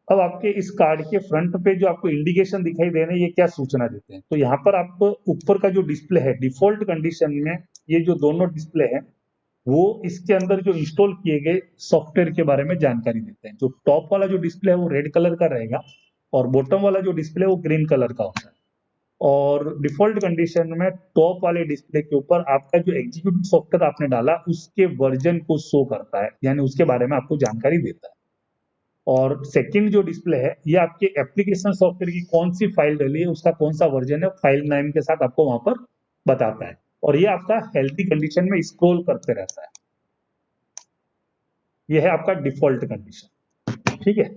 अब आपके इस कार्ड के फ्रंट पे जो आपको इंडिकेशन दिखाई दे रहे हैं ये क्या सूचना देते हैं, तो यहाँ पर आपको ऊपर का जो डिस्प्ले है डिफॉल्ट कंडीशन में ये जो दोनों डिस्प्ले है वो इसके अंदर जो इंस्टॉल किए गए सॉफ्टवेयर के बारे में जानकारी देते हैं। जो टॉप वाला जो डिस्प्ले है वो रेड कलर का रहेगा, और बॉटम वाला जो डिस्प्ले है वो ग्रीन कलर का होता है। और डिफॉल्ट कंडीशन में टॉप वाले डिस्प्ले के ऊपर आपका जो एग्जीक्यूटिव सॉफ्टवेयर आपने डाला उसके वर्जन को शो करता है, यानी उसके बारे में आपको जानकारी देता है। और सेकंड जो डिस्प्ले है ये आपके एप्लीकेशन सॉफ्टवेयर की कौन सी फाइल डली है, उसका कौन सा वर्जन है, फाइल नेम के साथ आपको वहां पर बताता है। और ये आपका हेल्थी कंडीशन में स्क्रॉल करते रहता है। ये है आपका डिफॉल्ट कंडीशन। ठीक है,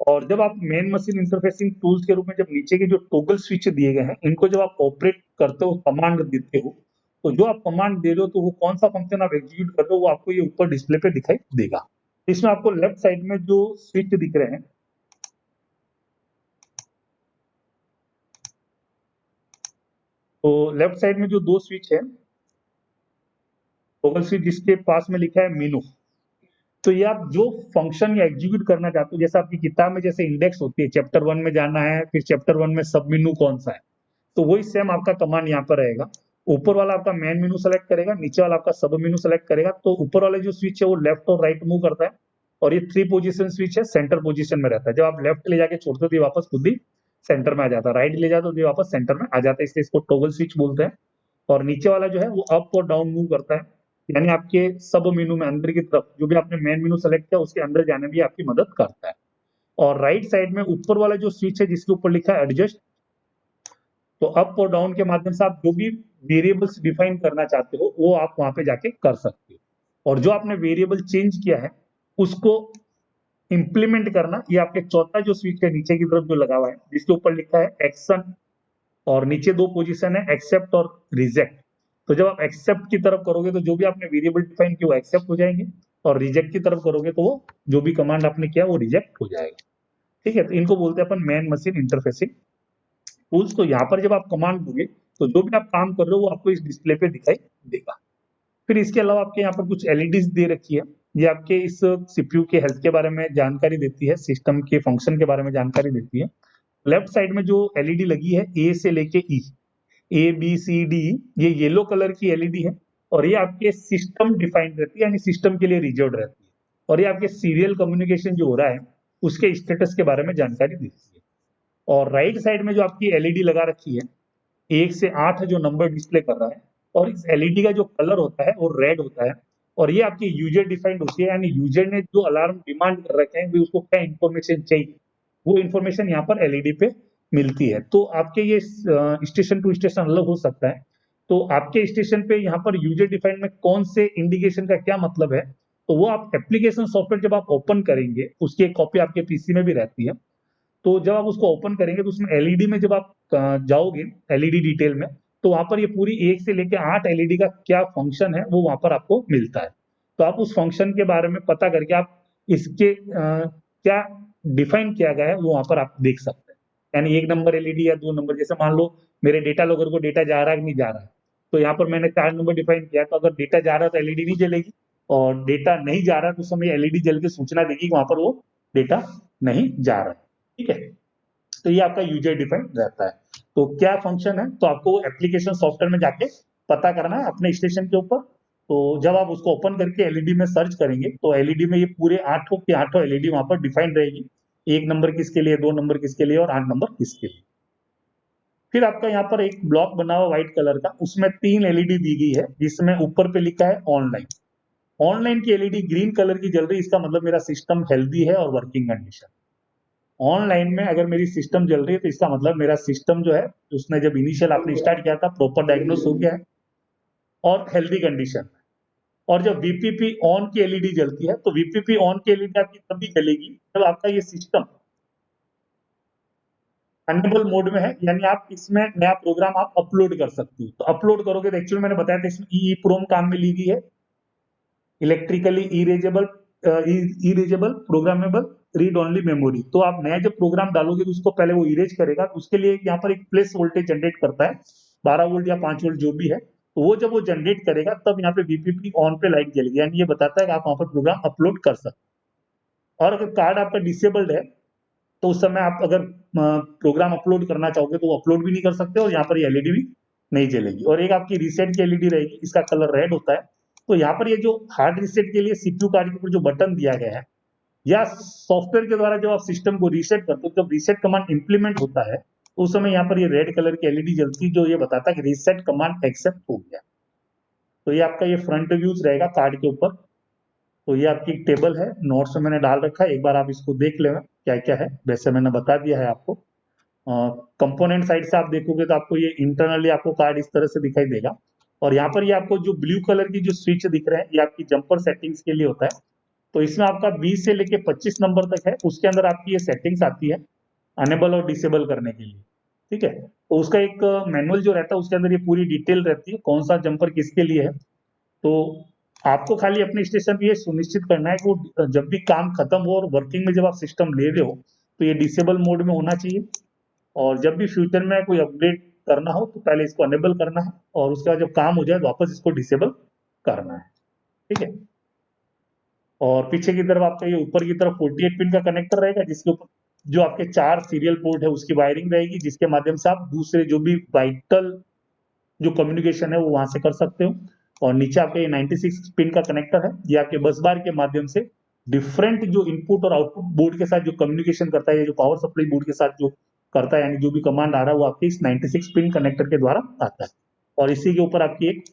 और जब आप मेन मशीन इंटरफेसिंग टूल्स के रूप में जब नीचे के जो टॉगल स्विच दिए गए हैं इनको जब आप ऑपरेट करते हो, कमांड देते हो, तो जो आप कमांड दे रहे हो तो वो कौन सा फंक्शन आप एग्जीक्यूट कर रहे हो वो आपको ये ऊपर डिस्प्ले पे दिखाई देगा। इसमें आपको लेफ्ट साइड में जो स्विच दिख रहे हैं, तो लेफ्ट साइड में जो 2 स्विच है, टॉगल स्विच जिसके पास में लिखा है मेनू, तो ये आप जो फंक्शन या एग्जीक्यूट करना चाहते हो, जैसे आपकी किताब में जैसे इंडेक्स होती है, चैप्टर 1 में जाना है, फिर चैप्टर 1 में सब मेनू कौन सा है, तो वही सेम आपका कमांड यहाँ पर रहेगा। ऊपर वाला आपका मेन मेनू सेलेक्ट करेगा, नीचे वाला आपका सब मेनू सेलेक्ट करेगा। तो ऊपर वाला जो स्विच है वो लेफ्ट और राइट मूव करता है, और ये 3 पोजीशन स्विच है, सेंटर पोजीशन में रहता है। जब आप लेफ्ट ले जाके छोड़ते हो तो ये वापस खुद ही सेंटर में आ जाता है, राइट ले जाते हो तो ये वापस सेंटर में आ जाता है, इसलिए इसको टॉगल स्विच बोलते हैं। और नीचे वाला जो है वो अप और डाउन मूव करता है, यानी आपके सब मेनू में अंदर की तरफ जो भी आपने मेन मेनू सेलेक्ट किया उसके अंदर जाने में भी आपकी मदद करता है। और राइट साइड में ऊपर वाला जो स्विच है जिसके ऊपर लिखा है एडजस्ट, तो अप और डाउन के माध्यम से आप जो भी वेरिएबल्स डिफाइन करना चाहते हो वो आप वहां पे जाके कर सकते हो। और जो आपने वेरिएबल चेंज किया है उसको इंप्लीमेंट करना, ये आपके चौथा जो स्विच है नीचे की तरफ जो लगा हुआ है जिसके ऊपर लिखा है एक्शन, और नीचे 2 पोजीशन है एक्सेप्ट और रिजेक्ट। तो जब आप एक्सेप्ट की तरफ करोगे तो जो भी आपने वेरिएबल डिफाइन किया वो एक्सेप्ट हो जाएंगे, और रिजेक्ट की तरफ करोगे तो वो जो भी कमांड आपने किया वो रिजेक्ट हो जाएगा। ठीक है, तो इनको बोलते हैं अपन मैन मशीन इंटरफेसिंग टूल्स। तो यहाँ पर जब आप कमांड दोगे तो जो भी आप काम कर रहे हो वो आपको इस डिस्प्ले पे दिखाई देगा। फिर इसके अलावा आपके यहाँ पर कुछ एलईडीज दे रखी है, ये आपके इस सीपीयू के हेल्थ के बारे में जानकारी देती है, सिस्टम के फंक्शन के बारे में जानकारी देती है। लेफ्ट साइड में जो एलईडी लगी है ए से लेके ई, ए बी सी डी, ये येलो कलर की एलईडी है, और ये आपके सिस्टम डिफाइंड रहती है, यानी सिस्टम के लिए रिजर्व रहती है। और ये आपके सीरियल कम्युनिकेशन जो हो रहा है उसके स्टेटस के बारे में जानकारी देती है। और राइट साइड में जो आपकी एलईडी लगा रखी है 1 से 8 जो नंबर डिस्प्ले कर रहा है, और इस एलईडी का जो कलर होता है वो रेड होता है, और ये आपकी यूजर डिफाइंड होती है, यानी यूजर ने जो अलार्म डिमांड कर रखे हैं भी उसको क्या इंफॉर्मेशन चाहिए वो इंफॉर्मेशन यहाँ पर एलईडी पे मिलती है। तो आपके ये स्टेशन टू स्टेशन अलग हो सकता है, तो आपके स्टेशन पे यहाँ पर यूजर डिफाइंड में कौन से इंडिकेशन का क्या मतलब है, तो वो आप एप्लीकेशन सॉफ्टवेयर जब आप ओपन करेंगे उसकी एक कॉपी आपके पीसी में भी रहती है। तो जब आप उसको ओपन करेंगे तो उसमें एलईडी में जब आप जाओगे एलईडी डिटेल में, तो वहां पर ये पूरी 1 से लेकर 8 एलईडी का क्या फंक्शन है वो वहां पर आपको मिलता है। तो आप उस फंक्शन के बारे में पता करके आप इसके क्या डिफाइन किया गया है वो वहां पर आप देख सकते हैं। यानी 1 नंबर एलईडी या 2 नंबर, जैसे मान लो मेरे डेटा लॉगर को डेटा जा रहा है कि नहीं जा रहा है, तो यहाँ पर मैंने 4 नंबर डिफाइन किया, तो अगर डेटा जा रहा है तो एलईडी नहीं जलेगी, और डेटा नहीं जा रहा है तो उस समय एलईडी जल के सूचना देगी कि वहां पर वो डेटा नहीं जा रहा है। ठीक है, तो ये आपका यूजर डिफाइंड रहता है। तो क्या फंक्शन है, तो आपको एप्लीकेशन सॉफ्टवेयर में जाके पता करना है अपने स्टेशन के ऊपर। तो जब आप उसको ओपन करके एलईडी में सर्च करेंगे तो एलईडी में ये पूरे 8 की 8 एलईडी वहां पर डिफाइंड रहेगी, 1 नंबर किसके लिए, 2 नंबर किसके लिए और 8 नंबर किसके लिए। फिर आपका यहाँ पर एक ब्लॉक बना हुआ व्हाइट कलर का, उसमें 3 एलईडी दी गई है जिसमें ऊपर पे लिखा है ऑनलाइन। ऑनलाइन की एलईडी ग्रीन कलर की जल रही है, इसका मतलब मेरा सिस्टम हेल्दी है और वर्किंग कंडीशन। ऑनलाइन में अगर मेरी सिस्टम जल रही है तो इसका मतलब मेरा सिस्टम जो है उसने जब इनिशियल आपने स्टार्ट किया था प्रॉपर डायग्नोस हो गया है और हेल्दी कंडीशन। और जब वीपीपी ऑन की एलईडी जलती है तो वीपीपी ऑन की एलईडी आपकी तभी जलेगी जब आपका ये सिस्टम अनेबल मोड में है, यानी आप इसमें नया प्रोग्राम आप अपलोड कर सकते हो। तो अपलोड करोगे तो एक्चुअली मैंने बताया था इसमें ई प्रोम काम में ली गई है, electrically erasable programmable read only memory. तो आप नया जब प्रोग्राम डालोगे तो उसको पहले वो इरेज करेगा, तो उसके लिए यहाँ पर एक प्लस वोल्टेज जनरेट करता है, 12 वोल्ट या 5 वोल्ट जो भी है। तो वो जब वो जनरेट करेगा तब यहाँ पे वीपीपी ऑन पे लाइट जलेगी, यानी ये बताता है कि आप वहां पर प्रोग्राम अपलोड कर सकते हैं। और अगर कार्ड आपका डिसेबल्ड है तो उस समय आप अगर प्रोग्राम अपलोड करना चाहोगे तो वो अपलोड भी नहीं कर सकते, और यहाँ पर ये एलईडी भी नहीं जलेगी। और एक आपकी रीसेट की एलईडी रहेगी, इसका कलर रेड होता है। तो यहाँ पर ये जो हार्ड रीसेट के लिए सीपीयू कार्ड के ऊपर जो बटन दिया गया है, या सॉफ्टवेयर के द्वारा जब आप सिस्टम को रीसेट करते हो, जब रीसेट कमांड इंप्लीमेंट होता है तो उस समय यहाँ पर ये रेड कलर की एलईडी जलती है जो ये बताता है कि रीसेट कमांड एक्सेप्ट हो गया। तो ये आपका ये फ्रंट व्यूज रहेगा कार्ड के ऊपर। तो ये आपकी टेबल है, नोट्स में मैंने डाल रखा है, एक बार आप इसको देख लेना क्या क्या है, वैसे मैंने बता दिया है आपको। कंपोनेंट साइड से आप देखोगे तो आपको ये इंटरनली आपको कार्ड इस तरह से दिखाई देगा। और यहाँ पर ये आपको जो ब्लू कलर की जो स्विच दिख रहे हैं ये आपकी जंपर सेटिंग्स के लिए होता है। तो इसमें आपका 20 से लेके 25 नंबर तक है, उसके अंदर आपकी ये सेटिंग्स आती है अनेबल और डिसेबल करने के लिए। ठीक है, तो उसका एक मैनुअल जो रहता है उसके अंदर ये पूरी डिटेल रहती है कौन सा जंपर किसके लिए है। तो आपको खाली अपने स्टेशन पे ये सुनिश्चित करना है कि वो जब भी काम खत्म हो और वर्किंग में जब आप सिस्टम ले रहे हो तो ये डिसेबल मोड में होना चाहिए। और जब भी फ्यूचर में कोई अपग्रेड करना हो तो पहले इसको अनेबल करना है, और उसके बाद जब काम हो जाए वापस इसको डिसेबल करना है। ठीक है, और पीछे की तरफ आपका ये ऊपर की तरफ 48 पिन का कनेक्टर रहेगा जिसके ऊपर जो आपके 4 सीरियल पोर्ट है उसकी वायरिंग रहेगी, जिसके माध्यम से आप दूसरे जो भी वाइटल जो कम्युनिकेशन है वो वहां से कर सकते हो। और नीचे आपके ये 96 पिन का कनेक्टर है, ये आपके बस बार के माध्यम से डिफरेंट जो इनपुट और आउटपुट बोर्ड के साथ जो कम्युनिकेशन करता है, जो पावर सप्लाई बोर्ड के साथ जो करता है, यानी जो भी कमांड आ रहा है वो आपके इस 96 पिन कनेक्टर के द्वारा आता है। और इसी के ऊपर आपकी एक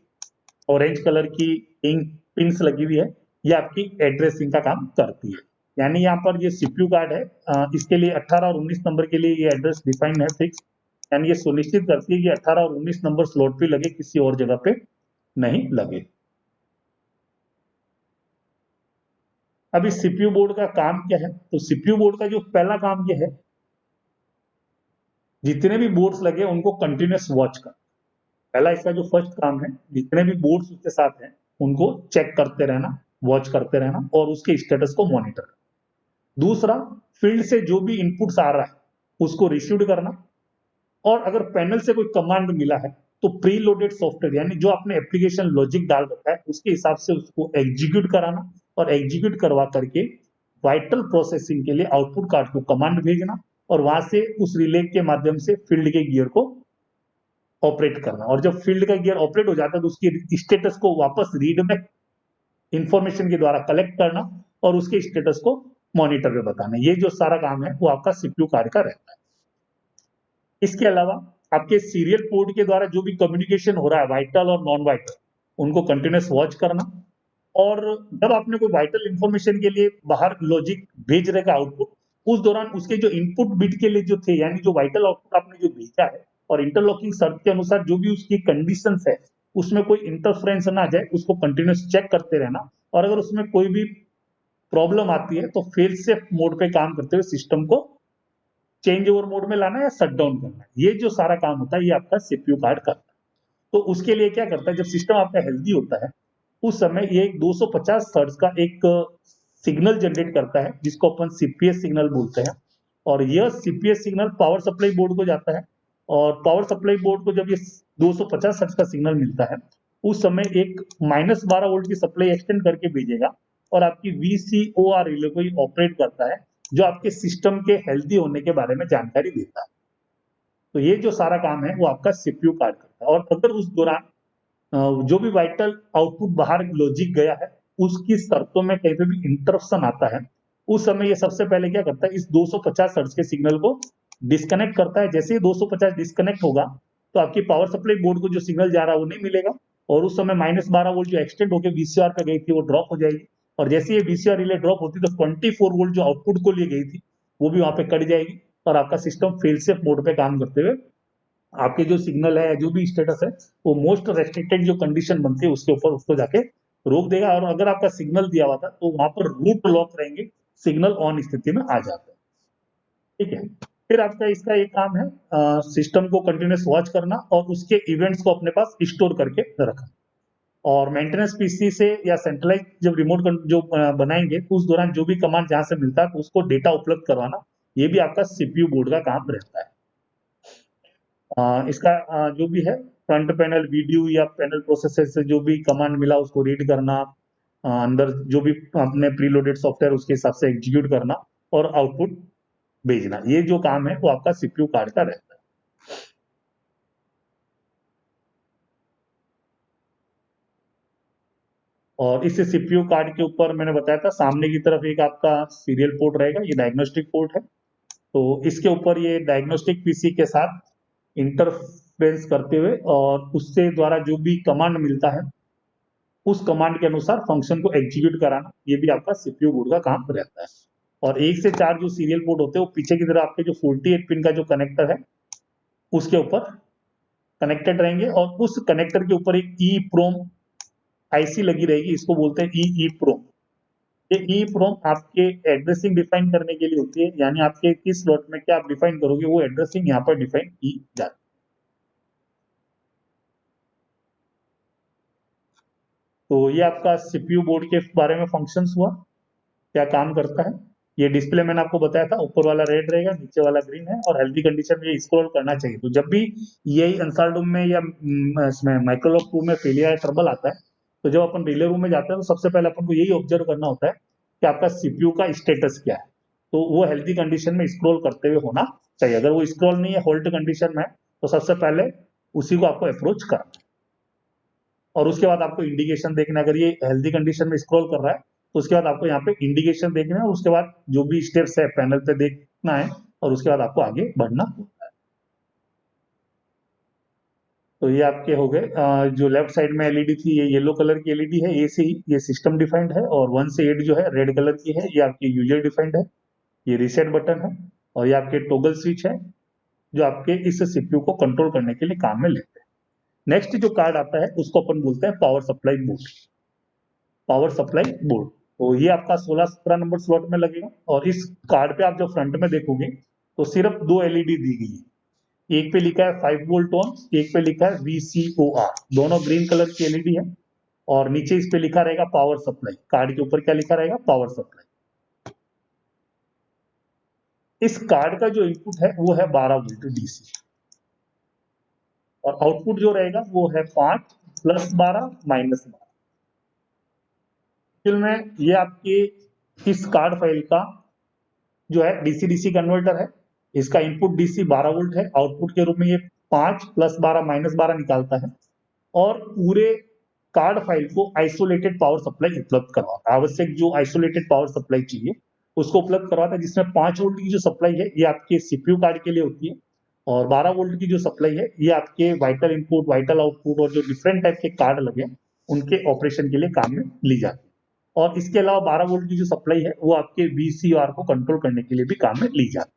ऑरेंज कलर की इंक पिंस लगी हुई है, ये आपकी एड्रेसिंग का काम करती है। यानी यहाँ पर ये सीपीयू कार्ड है, इसके लिए 18 और 19 नंबर के लिए ये एड्रेस डिफाइन है फिक्स, यानी ये सुनिश्चित करती है कि 18 और 19 नंबर स्लॉट पे लगे, किसी और जगह पे नहीं लगे। अब इस सीपीयू बोर्ड का काम क्या है, तो सीपीयू बोर्ड का जो पहला काम ये है, जितने भी बोर्ड्स लगे उनको कंटिन्यूस वॉच कर। पहला इसका जो फर्स्ट काम है, जितने भी बोर्ड्स उसके साथ हैं उनको चेक करते रहना, वॉच करते रहना और उसके स्टेटस को मॉनिटर करना। दूसरा, फील्ड से जो भी इनपुट्स आ रहा है उसको रिसीव करना, और अगर पैनल से कोई कमांड मिला है तो प्री लोडेड सॉफ्टवेयर यानी जो आपने एप्लीकेशन लॉजिक डाल रखा है उसके हिसाब से उसको एग्जीक्यूट कराना, और एग्जीक्यूट करवा करके वाइटल प्रोसेसिंग के लिए आउटपुट कार्ड को कमांड भेजना, और वहां से उस रिले के माध्यम से फील्ड के गियर को ऑपरेट करना। और जब फील्ड का गियर ऑपरेट हो जाता है तो उसकी स्टेटस को वापस रीड में इंफॉर्मेशन के द्वारा कलेक्ट करना और उसके स्टेटस को मॉनिटर पे बताना। ये जो सारा काम है वो आपका सीपीयू कार्ड का रहता है। इसके अलावा आपके सीरियल पोर्ट के द्वारा जो भी कम्युनिकेशन हो रहा है वाइटल और नॉन वाइटल, उनको कंटिन्यूस वॉच करना। और जब आपने कोई वाइटल इंफॉर्मेशन के लिए बाहर लॉजिक भेज रहेगा आउटपुट, उस दौरान उसके जो इनपुट बिट के लिए जो थे, यानी जो वाइटल आउटपुट आपने जो भेजा है और इंटरलॉकिंग शर्त के अनुसार जो भी उसकी कंडीशंस है उसमें कोई इंटरफ्रेंस ना आ जाए, उसको कंटिन्यूस चेक करते रहना। और अगर उसमें कोई भी प्रॉब्लम आती है तो फेल सेफ मोड पे काम करते हुए सिस्टम को चेंज ओवर मोड में लाना या शट डाउन करना। ये जो सारा काम होता है ये आपका सीपीयू कार्ड करता है। तो उसके लिए क्या करता है, जब सिस्टम आपका हेल्दी होता है उस समय ये 250 हर्ट्ज का एक सिग्नल जनरेट करता है जिसको अपन सीपीएस सिग्नल बोलते हैं। और यह CPS signal power supply board को जाता है, और पावर सप्लाई बोर्ड को जब ये 250 हर्ट्ज का सिग्नल मिलता है उस समय एक -12 वोल्ट की सप्लाई एक्सटेंड करके भेजेगा और आपकी VCOR रिले को ऑपरेट करता है, जो आपके सिस्टम के हेल्दी होने के बारे में जानकारी देता है। तो ये जो सारा काम है वो आपका सीपीयू कार्ड करता है। और अगर उस दौरान जो भी वाइटल आउटपुट बाहर लॉजिक गया है उसकी शर्तों में कहीं पे भी इंटरप्शन आता है, उस समय ये सबसे पहले क्या करता है, इस 250 हर्ट्ज के सिग्नल को डिस्कनेक्ट करता है। जैसे ही 250 डिस्कनेक्ट होगा तो आपकी पावर सप्लाई बोर्ड को जो सिग्नल जा रहा है वो नहीं मिलेगा, और उस समय -12 वोल्ट जो एक्सटेंड होकर VCR पे गई थी वो ड्रॉप हो जाएगी। और जैसे ये VCR रिले ड्रॉप होती तो 24 वोल्ट जो आउटपुट को लिए गई थी वो भी वहां पे कट जाएगी, और आपका सिस्टम फेल सेफ मोड पे काम करते हुए आपके जो सिग्नल है जो भी स्टेटस है वो मोस्ट रेस्ट्रिक्टेड जो कंडीशन बनती है उसके ऊपर उसको जाके रोक देगा। और अगर आपका सिग्नल दिया हुआ था तो वहां पर रूट लॉक रहेंगे, सिग्नल ऑन स्थिति में आ जाता है। ठीक है, फिर आपका इसका एक काम है सिस्टम को कंटिन्यूस वॉच करना और उसके इवेंट्स को अपने पास स्टोर करके रखना। और मेंटेनेंस पीसी से या सेंट्रलाइज जब रिमोट जो बनाएंगे तो उस दौरान जो भी कमांड जहां से मिलता है तो उसको डेटा उपलब्ध करवाना, ये भी आपका सीपीयू बोर्ड का काम रहता है। इसका जो भी है फ्रंट पैनल वीडियो या पैनल प्रोसेसर से जो भी कमांड मिला उसको रीड करना, अंदर जो भी अपने प्रीलोडेड सॉफ्टवेयर उसके हिसाब से एग्जीक्यूट करना और आउटपुट भेजना, ये जो काम है वो आपका सीपीयू कार्ड का रहता है। और इस सीपीयू कार्ड के ऊपर मैंने बताया था सामने की तरफ एक आपका सीरियल पोर्ट रहेगा, ये डायग्नोस्टिक पोर्ट है। तो इसके ऊपर ये डायग्नोस्टिक पीसी के साथ इंटरफेरेंस करते हुए और उससे द्वारा जो भी कमांड मिलता है उस कमांड के अनुसार फंक्शन को एग्जीक्यूट कराना, ये भी आपका सीपीयू बोर्ड का काम रहता है। और 1 से 4 जो सीरियल पोर्ट होते हैं वो पीछे की तरफ आपके जो 48 पिन का जो कनेक्टर है उसके ऊपर कनेक्टेड रहेंगे, और उस कनेक्टर के ऊपर एक ई प्रोम आईसी लगी रहेगी, इसको बोलते हैं ई प्रोम। ये ई प्रोम आपके एड्रेसिंग डिफाइन करने के लिए होती है, यानी आपके किस स्लॉट में क्या आप डिफाइन करोगे वो एड्रेसिंग यहाँ पर डिफाइन की जाती है। तो ये आपका सीपीयू बोर्ड के बारे में फंक्शंस हुआ, क्या काम करता है। ये डिस्प्ले मैंने आपको बताया था, ऊपर वाला रेड रहेगा नीचे वाला ग्रीन है, और हेल्दी कंडीशन में ये स्क्रॉल करना चाहिए। तो जब भी यही अंसार डूम में या इसमें माइक्रोलॉक 2 में फेलियर या ट्रबल आता है तो जब अपन रिले रूम में जाते हैं तो सबसे पहले अपन को यही ऑब्जर्व करना होता है कि आपका सीपीयू का स्टेटस क्या है। तो वो हेल्दी कंडीशन में स्क्रॉल करते हुए होना चाहिए। अगर वो स्क्रॉल नहीं है, होल्ड कंडीशन में है, तो सबसे पहले उसी को आपको अप्रोच करना है। और उसके बाद आपको इंडिकेशन देखना है। अगर ये हेल्दी कंडीशन में स्क्रॉल कर रहा है तो उसके बाद आपको यहाँ पे इंडिकेशन देखना है और उसके बाद जो भी स्टेप्स है पैनल पे देखना है और उसके बाद आपको आगे बढ़ना होता है। तो ये आपके हो गए। जो लेफ्ट साइड में एलईडी थी ये येलो कलर की एलईडी है, ये सिस्टम डिफाइंड है, और 1 से 8 जो है रेड कलर की है, ये आपकी यूजर डिफाइंड है। ये रीसेट बटन है और ये आपके टॉगल स्विच है जो आपके इस सीपीयू को कंट्रोल करने के लिए काम में लेते हैं। नेक्स्ट जो कार्ड आता है उसको अपन बोलते हैं power supply board. Power supply board तो ये आपका 16-17 नंबर स्लॉट में लगेगा। और इस कार्ड पे आप जो फ्रंट में देखोगे तो सिर्फ 2 एलईडी दी गई है। एक पे लिखा है 5 वोल्ट ऑन, एक पे लिखा है VCOR, दोनों ग्रीन कलर की एलईडी है। और नीचे इस पे लिखा रहेगा पावर सप्लाई। कार्ड के ऊपर क्या लिखा रहेगा? Power supply. इस कार्ड का जो इनपुट है वो है 12 वोल्ट डीसी और आउटपुट जो रहेगा वो है 5 + 12 - 12। एक्चुअल में ये आपके इस कार्ड फाइल का जो है डीसी डीसी कन्वर्टर है। इसका इनपुट डीसी 12 वोल्ट है, आउटपुट के रूप में ये 5 + 12 - 12 निकालता है और पूरे कार्ड फाइल को आइसोलेटेड पावर सप्लाई उपलब्ध करवाता है। आवश्यक जो आइसोलेटेड पावर सप्लाई चाहिए उसको उपलब्ध करवाता है, जिसमें 5 वोल्ट की जो सप्लाई है ये आपके सीपीयू कार्ड के लिए होती है और 12 वोल्ट की जो सप्लाई है ये आपके वाइटल इनपुट, वाइटल आउटपुट और जो डिफरेंट टाइप के कार्ड लगे उनके ऑपरेशन के लिए काम में ली जाती है। और इसके अलावा 12 वोल्ट की जो सप्लाई है वो आपके VCR को कंट्रोल करने के लिए भी काम में ली जाती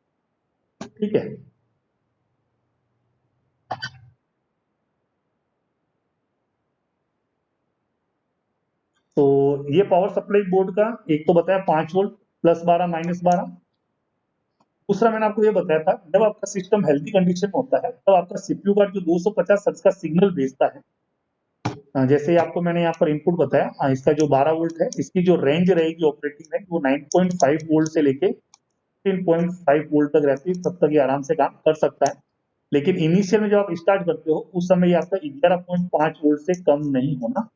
है। ठीक है। तो ये पावर सप्लाई बोर्ड का एक तो बताया 5 वोल्ट +12 - 12। दूसरा मैंने आपको ये बताया था जब आपका सिस्टम हेल्थी कंडीशन में होता है तब आपका सीपीयू कार्ड जो 250 हर्ट्ज का सिग्नल भेजता है, जैसे आपको मैंने यहाँ पर इनपुट बताया, इसका जो 12 वोल्ट है इसकी जो रेंज रहेगी ऑपरेटिंग रेंज वो 9.5 वोल्ट से लेके 15.5 वोल्ट तक रहती है। तब तक ये आराम से काम कर सकता है। लेकिन इनिशियल में जब आप स्टार्ट करते हो उस समय ये आपका 11.5 वोल्ट से कम नहीं होना।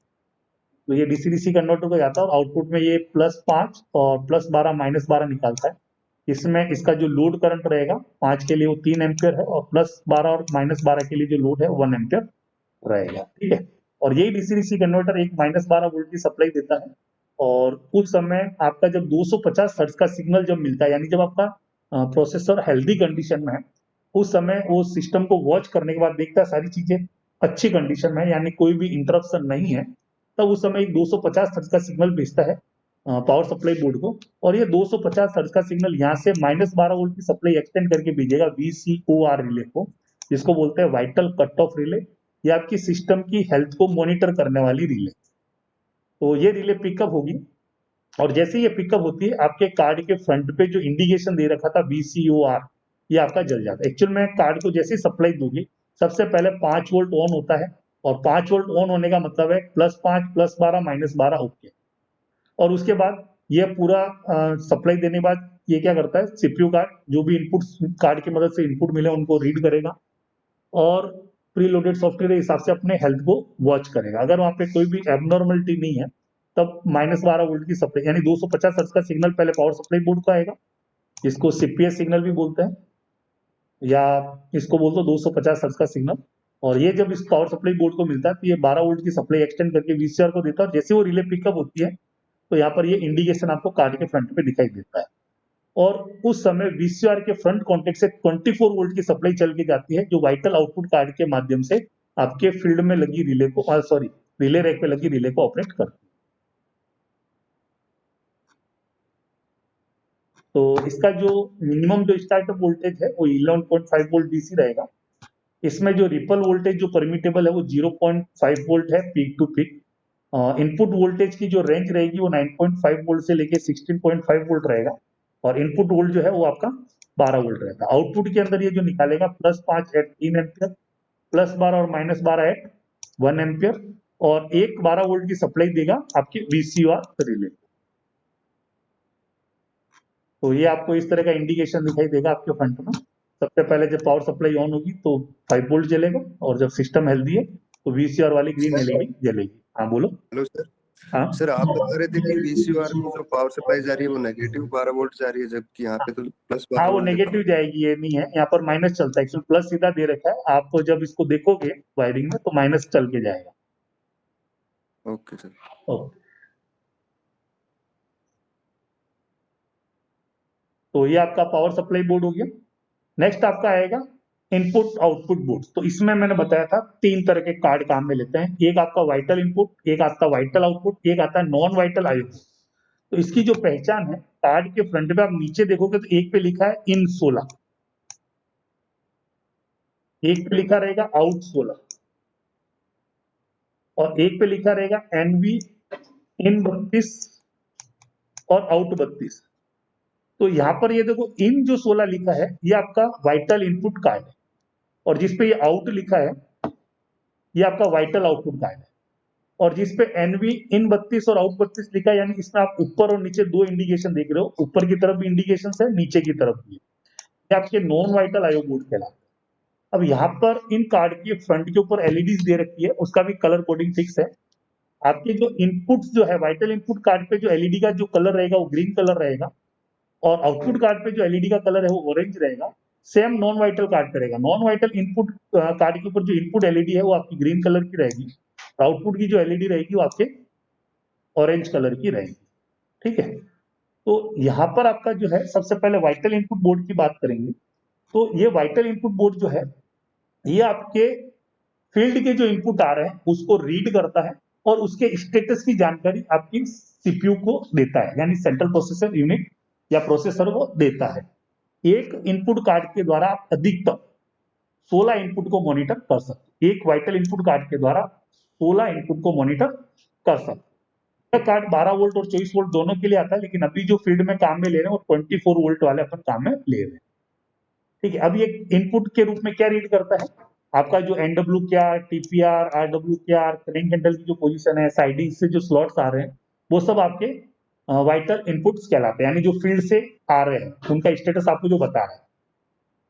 तो ये डीसी डीसी कन्वर्टर को जाता है और आउटपुट में ये +5 और +12 - 12 निकालता है। इसमें इसका जो लोड करंट रहेगा 5 के लिए वो 3 एम्पियर है और +12 और -12 के लिए जो लोड है 1 एम्पियर रहेगा। ठीक है। और यही डीसी डीसी कन्वर्टर एक -12 वोल्ट की सप्लाई देता है। और उस समय आपका जब 250 हर्ट्ज का सिग्नल जब मिलता है यानी जब आपका प्रोसेसर हेल्दी कंडीशन में है उस समय वो सिस्टम को वॉच करने के बाद देखता है सारी चीजें अच्छी कंडीशन में है यानी कोई भी इंटरप्शन नहीं है, तब उस समय एक 250 हर्ट्ज का सिग्नल भेजता है पावर सप्लाई बोर्ड को। और ये 250 हर्ट्ज का सिग्नल यहाँ से -12 वोल्ट की सप्लाई एक्सटेंड करके भेजेगा VCOR रिले को, जिसको बोलते हैं वाइटल कट ऑफ रिले। ये आपकी सिस्टम की हेल्थ को मॉनिटर करने वाली रिले। तो ये रिले पिकअप होगी और जैसे ये पिकअप होती है आपके कार्ड के फ्रंट पे जो इंडिकेशन दे रखा था VCOR ये आपका जल जाता है। एक्चुअल में कार्ड को जैसे सप्लाई दोगे सबसे पहले 5 वोल्ट ऑन होता है और 5 वोल्ट ऑन होने का मतलब है +5 +12 -12 ओके। और उसके बाद ये पूरा सप्लाई देने के बाद ये क्या करता है सीपीयू कार्ड जो भी इनपुट कार्ड की मदद से इनपुट मिले उनको रीड करेगा और प्री लोडेड सॉफ्टवेयर के हिसाब से अपने हेल्थ को वॉच करेगा। अगर वहां पे कोई भी एबनॉर्मलिटी नहीं है तब -12 वोल्ट की सप्लाई यानी 250 हर्ट्ज का सिग्नल पहले पावर सप्लाई बोर्ड को आएगा, जिसको सीपीएस सिग्नल भी बोलते हैं या इसको बोल दो 250 हर्ट्ज का सिग्नल। और ये जब इस पावर सप्लाई बोर्ड को मिलता है तो ये 12 वोल्ट की सप्लाई एक्सटेंड करके VCR को देता है और जैसे वो रिले पिकअप होती है तो यहाँ पर ये इंडिकेशन आपको कार्ड के फ्रंट पे दिखाई देता है। और उस समय VCR के फ्रंट कॉन्टेक्ट से 24 वोल्ट की सप्लाई चल के जाती है जो वाइटल आउटपुट कार्ड के माध्यम से आपके फील्ड में लगी रिले को सॉरी रिले रैक पे लगी रिले को ऑपरेट करती है। तो इसका जो मिनिमम जो स्टार्टअप वोल्टेज है वो 11.5 वोल्ट डीसी रहेगा। इसमें जो रिपल वोल्टेज जो परमिटेबल है वो 0.5 वोल्ट है peak to peak. Input voltage की जो रेंज रहेगी वो 9.5 वोल्ट से लेके 16.5 वोल्ट रहेगा और इनपुट वोल्ट जो है वो आपका 12 वोल्ट रहता है। आउटपुट के अंदर ये जो निकालेगा +5 एट 3 एम्पियर, +12 और -12 एट 1 एम्पियर और एक 12 वोल्ट की सप्लाई देगा आपके VCR रिले। तो ये आपको इस तरह का इंडिकेशन दिखाई देगा आपके फ्रंट में। सबसे पहले जब पावर सप्लाई ऑन होगी तो 5 वोल्ट जलेगा और जब सिस्टम हेल्दी है तो VCR वाली ग्रीन एलईडी जलेगी। हाँ बोलो। Hello sir. हाँ सर आप बता रहे थे कि VCR में जो पावर सप्लाई जा रही है वो नेगेटिव 12 वोल्ट जा रही है, जबकि यहाँ पे तो प्लस हाँ, 12 वो वोल्ट दिखा नेगेटिव हुआ जाएगी, ये नहीं है, यहाँ पर माइनस चलता है, एक्चुअली प्लस सीधा दे रखा है, आप जब इसको देखोगे वायरिंग में तो माइनस चल के जाएगा। है। Okay sir. ओके, तो ये आपका पावर सप्लाई बोर्ड हो गया। नेक्स्ट आपका आएगा इनपुट आउटपुट बोर्ड। तो इसमें मैंने बताया था 3 तरह के कार्ड काम में लेते हैं, एक आपका वाइटल इनपुट, एक आपका वाइटल आउटपुट, एक आता है नॉन वाइटल आईओ। तो इसकी जो पहचान है, कार्ड के फ्रंट पे आप नीचे देखोगे तो एक पे लिखा है इन 16, एक पे लिखा रहेगा आउट 16, और एक पे लिखा रहेगा एनवी इन 32 और आउट 32। तो यहां पर ये देखो इन जो 16 लिखा है ये आपका वाइटल इनपुट कार्ड है, और जिसपे ये आउट लिखा है ये आपका वाइटल आउटपुट कार्ड है, और जिसपे एनवी इन 32 और आउट 32 लिखा है, यानी इसमें आप ऊपर और नीचे 2 इंडिकेशन देख रहे हो, ऊपर की तरफ भी इंडिकेशन है, नीचे की तरफ भी। ये आपके नॉन वाइटल आईओ बोर्ड कहलाते हैं। अब यहाँ पर इन कार्ड के फ्रंट के ऊपर एलईडी दे रखी है, उसका भी कलर कोडिंग फिक्स है। आपके जो इनपुट जो है वाइटल इनपुट कार्ड पे जो एलईडी का जो कलर रहेगा वो ग्रीन कलर रहेगा, और आउटपुट कार्ड पे जो एलईडी का कलर है वो ऑरेंज रहेगा। सेम नॉन वाइटल कार्ड पे रहेगा, नॉन वाइटल इनपुट कार्ड के ऊपर जो इनपुट एलईडी है वो आपकी ग्रीन कलर की रहेगी, और आउटपुट की जो एलईडी रहेगी वो आपके ऑरेंज कलर की रहेगी। ठीक है, तो यहाँ पर आपका जो है सबसे पहले वाइटल इनपुट बोर्ड की बात करेंगे। तो ये वाइटल इनपुट बोर्ड जो है ये आपके फील्ड के जो इनपुट आ रहे हैं उसको रीड करता है, और उसके स्टेटस की जानकारी आपकी सीपीयू को देता है, यानी सेंट्रल प्रोसेसर यूनिट या प्रोसेसर को देता है। एक इनपुट कार्ड के द्वारा आप अधिकतम 16 इनपुट को मॉनिटर कर सकते, एक वाइटल इनपुट कार्ड के द्वारा 16 इनपुट को मॉनिटर कर सकते। यह कार्ड 12 वोल्ट और 24 वोल्ट दोनों के लिए आता है, लेकिन अभी जो फील्ड में काम में ले रहे हैं वो 24 वोल्ट वाले अपन काम में ले रहे हैं। ठीक है, अब ये इनपुट के रूप में क्या रीड करता है, आपका जो एनडब्ल्यू क्या टीपीआर आरडब्ल्यू क्या क्रैंक हैंडल की जो पोजीशन है, साइडिंग से जो स्लॉट्स आ रहे हैं वो सब आपके वाइटल इनपुट्स कहलाते हैं, यानी जो फील्ड से आ रहे हैं उनका स्टेटस आपको जो बता रहा है।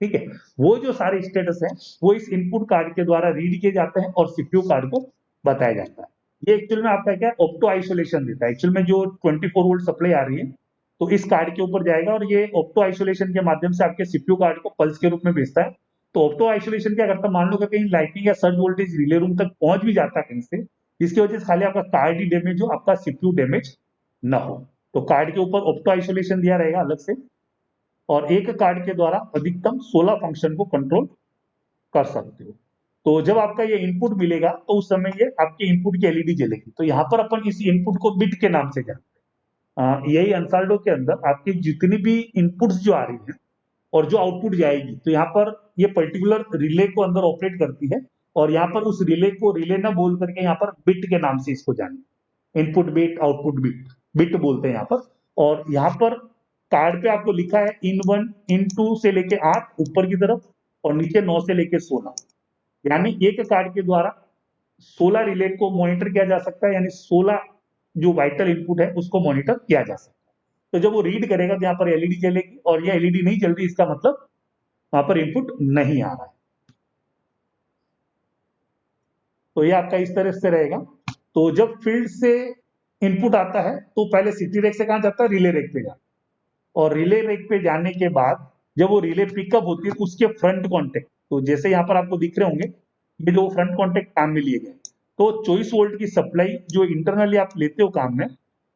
ठीक है, वो जो सारे स्टेटस हैं वो इस इनपुट कार्ड के द्वारा रीड किए जाते हैं और सीपीयू कार्ड को बताया जाता है। ये एक्चुअल में आपका क्या है, ऑप्टो आइसोलेशन देता है। एक्चुअल में जो 24 वोल्ट सप्लाई आ रही है तो इस कार्ड के ऊपर जाएगा, और ये ऑप्टो आइसोलेशन के माध्यम से आपके सीपीयू कार्ड को पल्स के रूप में भेजता है। तो ऑप्टो आइसोलेशन क्या करता है, मान लो कि कहीं लाइटिंग या सर्ज वोल्टेज रिले रूम तक पहुंच भी जाता है कहीं से, जिसकी वजह से खाली आपका कार्ड ही डैमेज हो, आपका सीपीयू डैमेज ना हो। तो कार्ड के ऊपर ऑप्टो आइसोलेशन दिया रहेगा अलग से, और एक कार्ड के द्वारा अधिकतम 16 फंक्शन को कंट्रोल कर सकते हो। तो जब आपका ये इनपुट मिलेगा तो उस समय ये आपके इनपुट की एलईडी जलेगी। तो यहाँ पर अपन इस इनपुट को बिट के नाम से जानते हैं। यही अंसाल्डो के अंदर आपकी जितनी भी इनपुट्स जो आ रही है और जो आउटपुट जाएगी, तो यहाँ पर ये पर्टिकुलर रिले को अंदर ऑपरेट करती है, और यहाँ पर उस रिले को रिले ना बोल करके यहाँ पर बिट के नाम से इसको जाने, input bit output bit bit बोलते हैं यहाँ पर। और यहाँ पर कार्ड पे आपको लिखा है इन 1 इन 2 से लेके 8 ऊपर की तरफ, और नीचे 9 से लेके 16, यानी एक कार्ड के द्वारा 16 रिले को मॉनिटर किया जा सकता है, यानी 16 जो वाइटल इनपुट है उसको मॉनिटर किया जा सकता है। तो जब वो रीड करेगा तो यहाँ पर एलईडी जलेगी, और ये एलईडी नहीं जल रही इसका मतलब वहां पर इनपुट नहीं आ रहा है। तो ये आपका इस तरह से रहेगा। तो जब फील्ड से इनपुट आता है तो पहले सिटी रेक से कहां जाता है, रिले रेक पे जाता है, और रिले रेक पे जाने के बाद जब वो रिले पिकअप होती है तो उसके फ्रंट कॉन्टेक्ट, तो जैसे यहाँ पर आपको दिख रहे होंगे ये जो फ्रंट कॉन्टेक्ट काम में लिए गए, तो 24 वोल्ट की सप्लाई जो इंटरनली आप लेते हो काम में,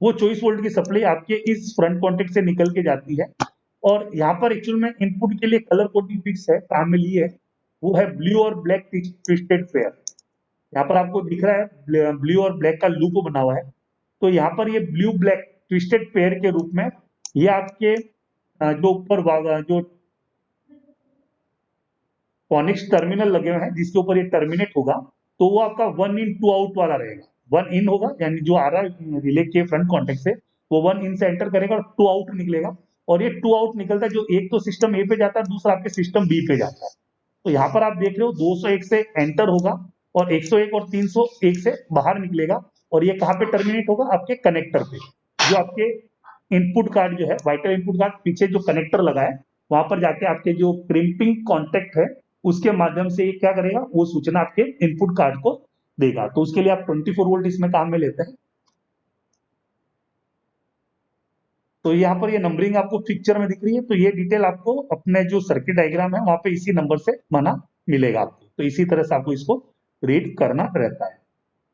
वो 24 वोल्ट की सप्लाई आपके इस फ्रंट कॉन्टेक्ट से निकल के जाती है। और यहाँ पर एक्चुअल में इनपुट के लिए कलर कोडिंग फिक्स है, काम में लिए है, वो है ब्लू और ब्लैक ट्विस्टेड पेयर। यहाँ पर आपको दिख रहा है ब्लू और ब्लैक का लूप बना हुआ है। तो यहाँ पर ये ब्लू ब्लैक ट्विस्टेड पेयर के रूप में ये आपके जो ऊपर जो फोनिक्स टर्मिनल लगे हुए हैं जिसके ऊपर ये टर्मिनेट होगा, तो वो आपका 1 इन 2 आउट वाला रहेगा। 1 इन होगा यानी जो आ रहा है रिले के फ्रंट कॉन्टेक्ट से, वो 1 इन से एंटर करेगा और 2 आउट निकलेगा, और ये 2 आउट निकलता है जो एक तो सिस्टम ए पे जाता है, दूसरा आपके सिस्टम बी पे जाता है। तो यहाँ पर आप देख रहे हो 201 से एंटर होगा, और 101 और 301 से बाहर निकलेगा, और ये कहाँ पे टर्मिनेट होगा, आपके कनेक्टर पे, जो आपके इनपुट कार्ड जो है वाइटल इनपुट कार्ड पीछे जो कनेक्टर लगा है वहां पर जाके आपके जो क्रिम्पिंग कॉन्टेक्ट है उसके माध्यम से ये क्या करेगा, वो सूचना आपके इनपुट कार्ड को देगा। तो उसके लिए आप 24 वोल्ट इसमें काम में लेते हैं। तो यहाँ पर ये नंबरिंग आपको पिक्चर में दिख रही है, तो ये डिटेल आपको अपने जो सर्किट डायग्राम है वहां पे इसी नंबर से बना मिलेगा आपको। तो इसी तरह से आपको इसको रीड करना रहता है,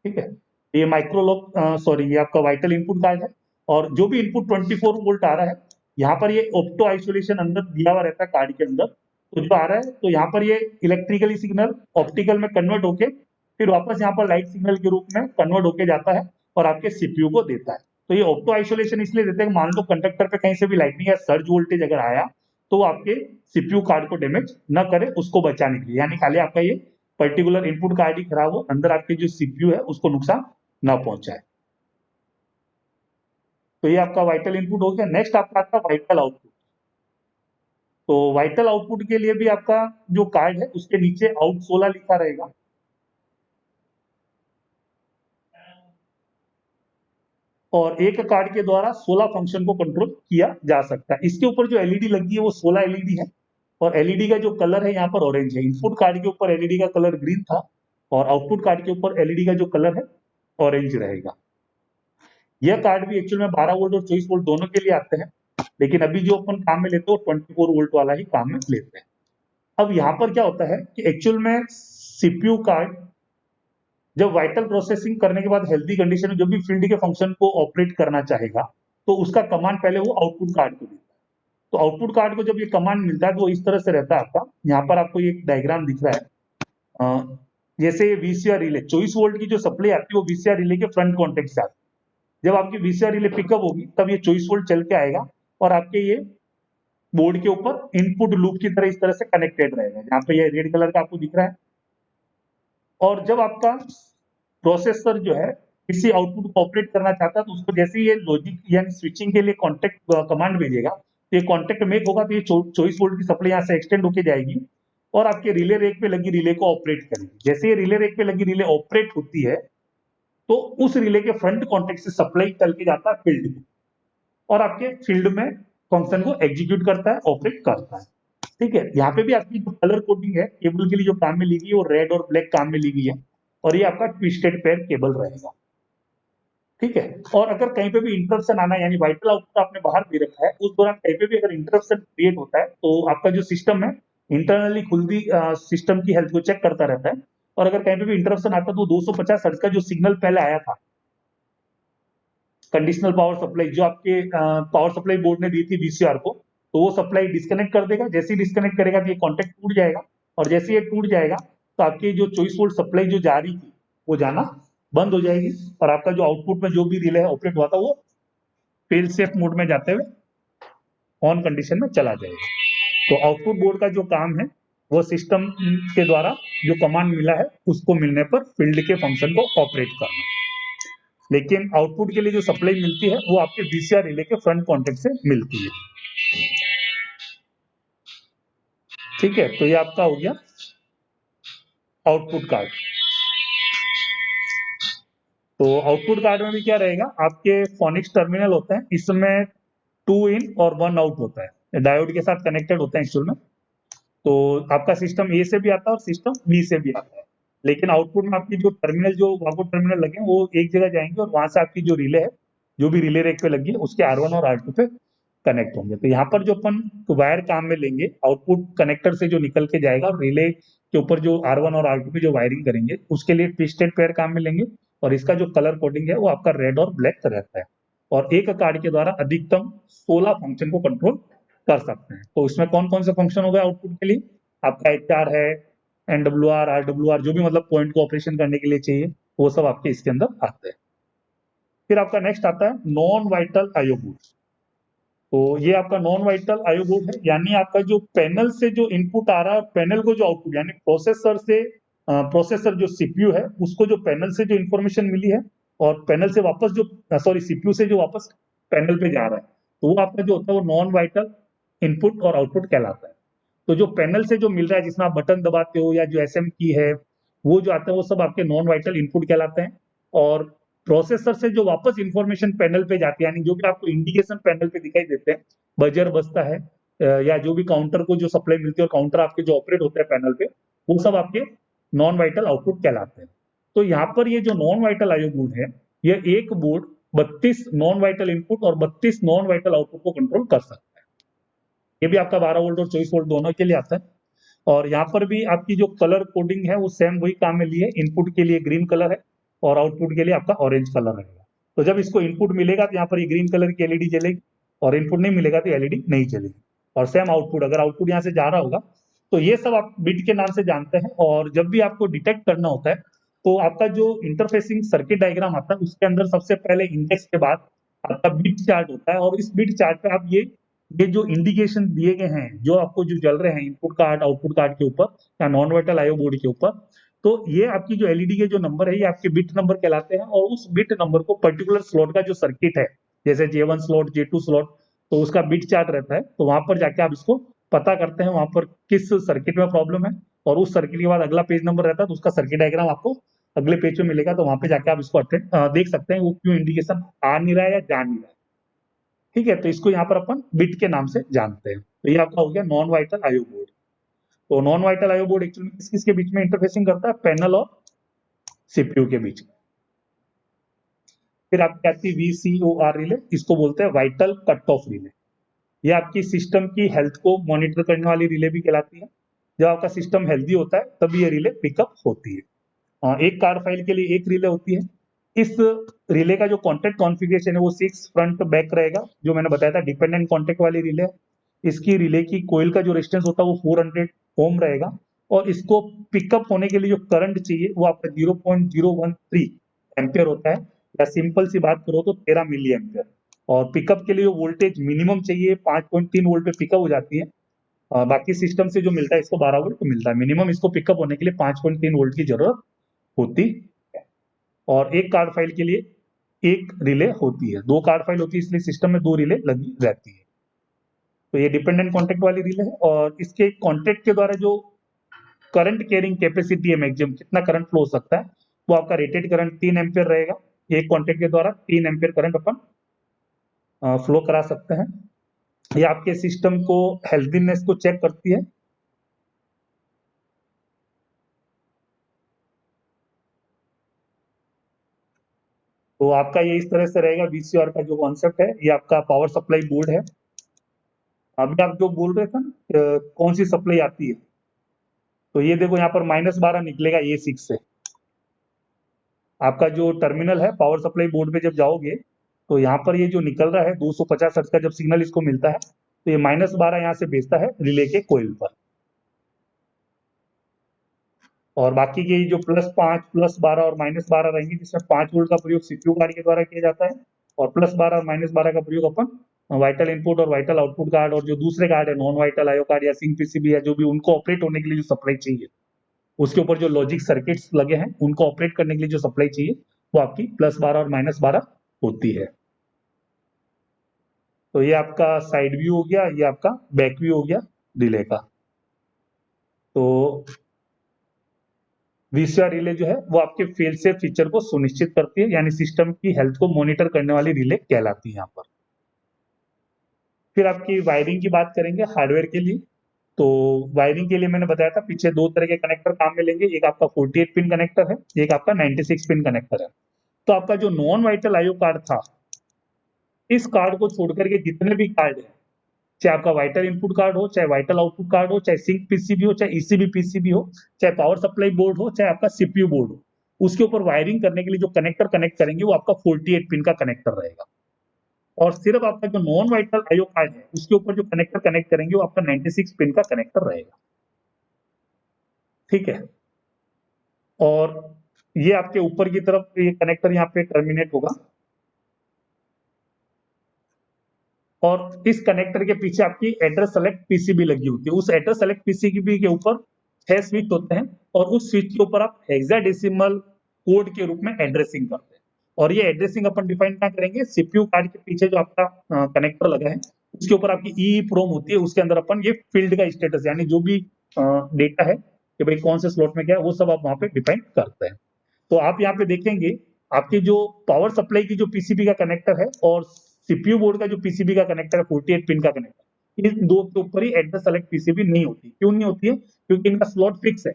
ठीक है। ये माइक्रोलॉक सॉरी ये आपका वाइटल इनपुट कार्ड है, और जो भी इनपुट 24 वोल्ट आ रहा है, यहाँ पर ये ऑप्टो आइसोलेशन अंदर दिया हुआ रहता है कार्ड के अंदर। तो जो आ रहा है, तो यहाँ पर ये इलेक्ट्रिकली सिग्नल ऑप्टिकल में कन्वर्ट होके फिर वापस यहाँ पर लाइट सिग्नल के रूप में कन्वर्ट होके जाता है और आपके सीपीयू को देता है। तो ये ऑप्टो आइसोलेशन इसलिए देते हैं, मान लो कंडक्टर पे कहीं से भी लाइटनिंग या सर्ज वोल्टेज अगर आया तो आपके सीपीयू कार्ड को डैमेज न करे, उसको बचाने के लिए, यानी खाली आपका ये पर्टिकुलर इनपुट कार्ड ही खराब हो, अंदर आपके जो सीपीयू है उसको नुकसान ना पहुंचाए। तो ये आपका वाइटल इनपुट हो गया। नेक्स्ट आपका आता है वाइटल आउटपुट। तो वाइटल आउटपुट के लिए भी आपका जो कार्ड है उसके नीचे आउट 16 लिखा रहेगा, और एक कार्ड के द्वारा 16 फंक्शन को कंट्रोल किया जा सकता है। इसके ऊपर जो एलईडी लगी है वो 16 एलईडी है, और एलईडी का जो कलर है यहाँ पर ऑरेंज है। इनपुट कार्ड के ऊपर एलईडी का कलर ग्रीन था, और आउटपुट कार्ड के ऊपर एलईडी का जो कलर है ऑरेंज रहेगा। यह कार्ड भी एक्चुअल में 12 वोल्ट और 24 वोल्ट दोनों के लिए आते हैं, लेकिन अभी जो अपन काम में लेते हैं वो 24 वोल्ट वाला ही काम में लेते हैं। अब यहाँ पर क्या होता है कि एक्चुअल में सीपीयू कार्ड जब वाइटल प्रोसेसिंग करने के बाद हेल्दी कंडीशन में जब भी फील्ड के फंक्शन को ऑपरेट करना चाहेगा, तो उसका कमांड पहले वो आउटपुट कार्ड को देता है। तो आउटपुट कार्ड को जब ये कमांड मिलता है तो इस तरह से रहता है आपका। यहाँ पर आपको ये डायग्राम दिख रहा है, जैसे वीसीआर रिले 24 वोल्ट की जो सप्लाई आती है वो वीसीआर रिले के फ्रंट कॉन्टेक्ट से आती है। जब आपकी वीसीआर रिले पिकअप होगी तब ये 24 वोल्ट चल के आएगा, और आपके ये बोर्ड के ऊपर इनपुट लूप की तरह इस तरह से कनेक्टेड रहेगा। यहाँ पे ये रेड कलर का आपको दिख रहा है। और जब आपका प्रोसेसर जो है किसी आउटपुट को ऑपरेट करना चाहता है, तो उसको जैसे ये लॉजिक यानी स्विचिंग के लिए कॉन्टेक्ट कमांड भेजेगा, तो ये कॉन्टेक्ट मेक होगा, तो ये 24 वोल्ट की सप्लाई यहाँ से एक्सटेंड होके जाएगी और आपके रिले रेक पे लगी रिले को ऑपरेट करेगी। जैसे ये रिले रेक पे लगी रिले ऑपरेट होती है, तो उस रिले के फ्रंट कॉन्टेक्ट से सप्लाई चल के जाता है फील्ड में, और आपके फील्ड में फंक्शन को एग्जीक्यूट करता है, ऑपरेट करता है। ठीक है, यहाँ पे भी आपकी जो कलर कोडिंग है केबल के लिए जो काम में ली गई है वो रेड और ब्लैक काम में ली गई है, और ये आपका ट्विस्टेड पेयर केबल रहेगा। ठीक है, और अगर कहीं पे भी इंटरप्शन आना, यानी वाइटल आउटपुट आपने बाहर दे रखा है, उस दौरान कहीं पे भी अगर इंटरप्शन क्रिएट होता है, तो आपका जो सिस्टम है इंटरनली खुद ही सिस्टम की हेल्थ को चेक करता रहता है, और अगर कहीं पे भी इंटरप्शन आता है तो 250 हर्ट्ज का जो सिग्नल पहले आया था, कंडीशनल पावर सप्लाई जो आपके पावर सप्लाई बोर्ड ने दी थी वीसीआर को, तो वो सप्लाई डिस्कनेक्ट कर देगा। जैसे ही डिस्कनेक्ट करेगा तो ये कॉन्टेक्ट टूट जाएगा, और जैसे ये टूट जाएगा तो आपकी जो 24 वोल्ट सप्लाई जो जा रही थी वो जाना बंद हो जाएगी, और आपका जो आउटपुट में जो भी रिले है ऑपरेट हुआ था वो फेल सेफ मोड में जाते हुए ऑन कंडीशन में चला जाएगा। तो आउटपुट बोर्ड का जो काम है वो सिस्टम के द्वारा जो कमांड मिला है उसको मिलने पर फील्ड के फंक्शन को ऑपरेट करना, लेकिन आउटपुट के लिए जो सप्लाई मिलती है वो आपके वीसीआर रिले के फ्रंट कॉन्टेक्ट से मिलती है। ठीक है, तो ये आपका हो गया आउटपुट कार्ड। तो आउटपुट कार्ड में भी क्या रहेगा, आपके फोनिक्स टर्मिनल होते हैं, इसमें 2 इन और 1 आउट होता है, डायोड के साथ कनेक्टेड होते हैं एक्चुअल में। तो आपका सिस्टम ए से भी आता है और सिस्टम बी से भी आता है, लेकिन आउटपुट में आपकी जो टर्मिनल जो आउटपुट टर्मिनल लगे हैं वो एक जगह जाएंगे, और वहां से आपकी जो रिले है जो भी रिले रेक पे लगी है उसके R1 और R2 पे कनेक्ट होंगे। तो यहाँ पर जो अपन वायर काम में लेंगे, आउटपुट कनेक्टर से जो निकल के जाएगा और रिले के ऊपर जो R1 और R2 पे जो वायरिंग करेंगे उसके लिए ट्विस्टेड पेयर काम में लेंगे, और इसका जो कलर कोडिंग है वो आपका रेड और ब्लैक रहता है, और एक कार्ड के द्वारा अधिकतम 16 फंक्शन को कंट्रोल कर सकते हैं। तो इसमें कौन कौन से फंक्शन हो गए आउटपुट के लिए, आपका HR है, NWR, RWR, जो भी मतलब पॉइंट को ऑपरेशन करने के लिए चाहिए वो सब आपके इसके अंदर आते हैं। फिर आपका नेक्स्ट आता है नॉन वाइटल आईओ बोर्ड। तो ये आपका नॉन वाइटल आईओ बोर्ड है, यानी आपका जो पैनल से जो इनपुट आ रहा है, पैनल को जो आउटपुट, यानी प्रोसेसर जो सीपीयू है उसको जो पैनल से जो इंफॉर्मेशन मिली है, और पैनल से वापस जो सॉरी सीपीयू से जो वापस पैनल पे जा रहा है, तो वो आपका जो होता है वो नॉन वाइटल इनपुट और आउटपुट कहलाता है। तो जो पैनल से जो मिल रहा है जिसमें आप बटन दबाते हो या जो एसएम की है वो जो आता है वो सब आपके नॉन वाइटल इनपुट कहलाते हैं, और प्रोसेसर से जो वापस इंफॉर्मेशन पैनल पे जाती है, यानी जो भी आपको इंडिकेशन पैनल पे दिखाई देते हैं, बजर बजता है या जो भी काउंटर को जो सप्लाई मिलती है और काउंटर आपके जो ऑपरेट होते हैं पैनल पे, वो सब आपके नॉन वाइटल आउटपुट कहलाते हैं। तो यहाँ पर ये जो नॉन वाइटल आईओ बोर्ड है, ये एक बोर्ड 32 नॉन वाइटल इनपुट और 32 नॉन वाइटल आउटपुट को कंट्रोल कर सकता है। ये भी आपका 12 वोल्ट और 24 वोल्ट दोनों के लिए आता है। और यहाँ पर भी आपकी जो कलर कोडिंग है वो सेम वही काम में लिए, इनपुट के लिए ग्रीन कलर है और आउटपुट के लिए आपका ऑरेंज कलर रहेगा। तो जब इसको इनपुट मिलेगा तो यहाँ पर ये ग्रीन कलर की एलईडी जलेगी और इनपुट नहीं मिलेगा तो एलईडी नहीं जलेगी। और सेम आउटपुट, अगर आउटपुट यहाँ से जा रहा होगा तो ये सब आप बिट के नाम से जानते हैं। और जब भी आपको डिटेक्ट करना होता है तो आपका जो इंटरफेसिंग सर्किट डायग्राम आता है उसके अंदर सबसे पहले इंडेक्स के बाद आपका बिट चार्ट होता है। और इस बिट चार्ट पे आप ये जो इंडिकेशन दिए गए हैं, जो आपको जो जल रहे हैं इनपुट कार्ड आउटपुट कार्ड के ऊपर या नॉन वाइटल आईओ बोर्ड के ऊपर, तो ये आपकी जो एलईडी के जो नंबर है ये आपके बिट नंबर कहलाते हैं। और उस बिट नंबर को पर्टिकुलर स्लॉट का जो सर्किट है, जैसे J1 स्लॉट, J2 स्लॉट, तो उसका बिट चार्ट रहता है। तो वहां पर जाके आप इसको पता करते हैं वहां पर किस सर्किट में प्रॉब्लम है, और उस सर्किट के बाद अगला पेज नंबर रहता है तो उसका सर्किट डायग्राम आपको अगले पेज में मिलेगा। तो वहां पे जाके आप इसको देख सकते हैं वो क्यों इंडिकेशन आ नहीं रहा है या जा नहीं रहा है। ठीक है, तो इसको यहाँ पर अपन बिट के नाम से जानते हैं। तो ये आपका हो गया नॉन वाइटल आईओ बोर्ड। तो non vital IO board actually किस किस के बीच में इंटरफेसिंग करता है? पैनल और सीपीयू के बीच में। फिर आपकी आती है VCOR रिले, इसको बोलते हैं वाइटल कट ऑफ रिले। ये आपकी सिस्टम की हेल्थ को मॉनिटर करने वाली रिले भी कहलाती है। जब आपका सिस्टम हेल्दी होता है तभी ये रिले पिकअप होती है। एक कार्ड फाइल के लिए एक रिले होती है। इस रिले का जो कॉन्टेक्ट कॉन्फ़िगरेशन है वो 6 फ्रंट बैक रहेगा, जो मैंने बताया था डिपेंडेंट कॉन्टेक्ट वाली रिले है। इसकी रिले की कोयल का जो रेजिस्टेंस होता है वो 400 ओम रहेगा। और इसको पिकअप होने के लिए जो करंट चाहिए वो आपका 0.013 एम्पियर होता है, या सिंपल सी बात करो तो 13 मिली एम्पियर। और पिकअप के लिए वोल्टेज मिनिमम चाहिए 5.3 वोल्ट पे पिकअप हो जाती है। बाकी सिस्टम से जो मिलता है इसको 12 वोल्ट पे मिलता है। मिनिमम इसको पिकअप होने के लिए 5.3 वोल्ट की जरूरत होती है। और एक कार्ड फाइल के लिए एक रिले होती है। 2 कार्ड फाइल होती है इसलिए सिस्टम में 2 रिले लगी रहती है। तो ये डिपेंडेंट कॉन्टेक्ट वाली रिले है। और इसके कॉन्टेक्ट के द्वारा जो करंट कैरिंग कैपेसिटी है, मैक्सिमम कितना करंट फ्लो हो सकता है, वो आपका रेटेड करंट 3 एम्पियर रहेगा। एक कॉन्टेक्ट के द्वारा 3 एम्पियर करंट अपन फ्लो करा सकते हैं। ये आपके सिस्टम को हेल्थीनेस को चेक करती है। तो आपका ये इस तरह से रहेगा। VCR का जो कॉन्सेप्ट है, ये आपका पावर सप्लाई बोर्ड है। अभी आप जो बोल रहे थे ना कौन सी सप्लाई आती है, तो ये देखो यहाँ पर -12 निकलेगा A6 से। आपका जो टर्मिनल है पावर सप्लाई बोर्ड पे जब जाओगे तो यहाँ पर ये जो निकल रहा है 250 हर्ट्ज का जब सिग्नल इसको मिलता है तो ये -12 यहाँ से भेजता है रिले के कोयल पर। और बाकी के जो +5, +12 और -12 रहेंगे, जिसमें 5 वोल्ट का प्रयोग सीपीयू कार्ड के द्वारा किया जाता है, और +12 और -12 का प्रयोग अपन वाइटल इनपुट और वाइटल आउटपुट कार्ड और जो दूसरे कार्ड है नॉन वाइटल आईओ कार्ड या सिंक पीसीबी या जो भी उनको ऑपरेट होने के लिए जो सप्लाई चाहिए, उसके ऊपर जो लॉजिक सर्किट्स लगे हैं उनको ऑपरेट करने के लिए जो सप्लाई चाहिए वो आपकी +12 और -12 होती है। तो ये आपका साइड व्यू हो गया, ये आपका बैक व्यू हो गया रिले का। तो VCR रिले जो है वो आपके फेल सेफ फीचर को सुनिश्चित करती है, यानी सिस्टम की हेल्थ को मॉनिटर करने वाली रिले कहलाती है यहाँ पर। फिर आपकी वायरिंग की बात करेंगे हार्डवेयर के लिए। तो वायरिंग के लिए मैंने बताया था पीछे 2 तरह के कनेक्टर काम में लेंगे, एक आपका 48 पिन कनेक्टर है, एक आपका 96 पिन कनेक्टर है। तो आपका जो नॉन वाइटल आईओ कार्ड था, इस कार्ड को छोड़ करके जितने भी कार्ड है, चाहे आपका वाइटल इनपुट कार्ड हो, चाहे वाइटल आउटपुट कार्ड हो, चाहे सिंक पीसीबी हो, चाहे ईसीबी पीसीबी हो, चाहे पावर सप्लाई बोर्ड हो, चाहे आपका सीपीयू बोर्ड हो, उसके ऊपर वायरिंग करने के लिए जो कनेक्टर कनेक्ट करेंगे वो आपका 48 पिन का कनेक्टर रहेगा। और सिर्फ आपका जो नॉन वाइटल आईओ कार्ड है उसके ऊपर जो कनेक्टर कनेक्ट करेंगे वो आपका 96 पिन का कनेक्टर रहेगा। ठीक है, और ये आपके ऊपर की तरफ ये कनेक्टर यहाँ पे टर्मिनेट होगा, और इस कनेक्टर के पीछे आपकी एड्रेस सेलेक्ट पीसीबी लगी होती है। उस एड्रेस सेलेक्ट पीसीबी के ऊपर 6 स्विच होते हैं, और उस स्विच के ऊपर आप हेक्साडेसिमल कोड के रूप में एड्रेसिंग करते हैं। और ये एड्रेसिंग अपन डिफाइन क्या करेंगे, सीपीयू कार्ड के पीछे जो आपका कनेक्टर लगा है उसके ऊपर आपकी EEPROM होती है, उसके अंदर अपन ये फील्ड का स्टेटस यानी जो भी डेटा है कि भाई कौन से स्लॉट में क्या है वो सब आप वहां पे डिफाइन करते हैं। तो आप यहाँ पे देखेंगे आपकी जो पावर सप्लाई की जो पीसीबी का कनेक्टर है और सीपीयू बोर्ड का जो पीसीबी का कनेक्टर है 48 पिन का कनेक्टर, इन दो के ऊपर ही एड्रेस सेलेक्ट पीसीबी नहीं होती। क्यों नहीं होती है? क्योंकि इनका स्लॉट फिक्स है,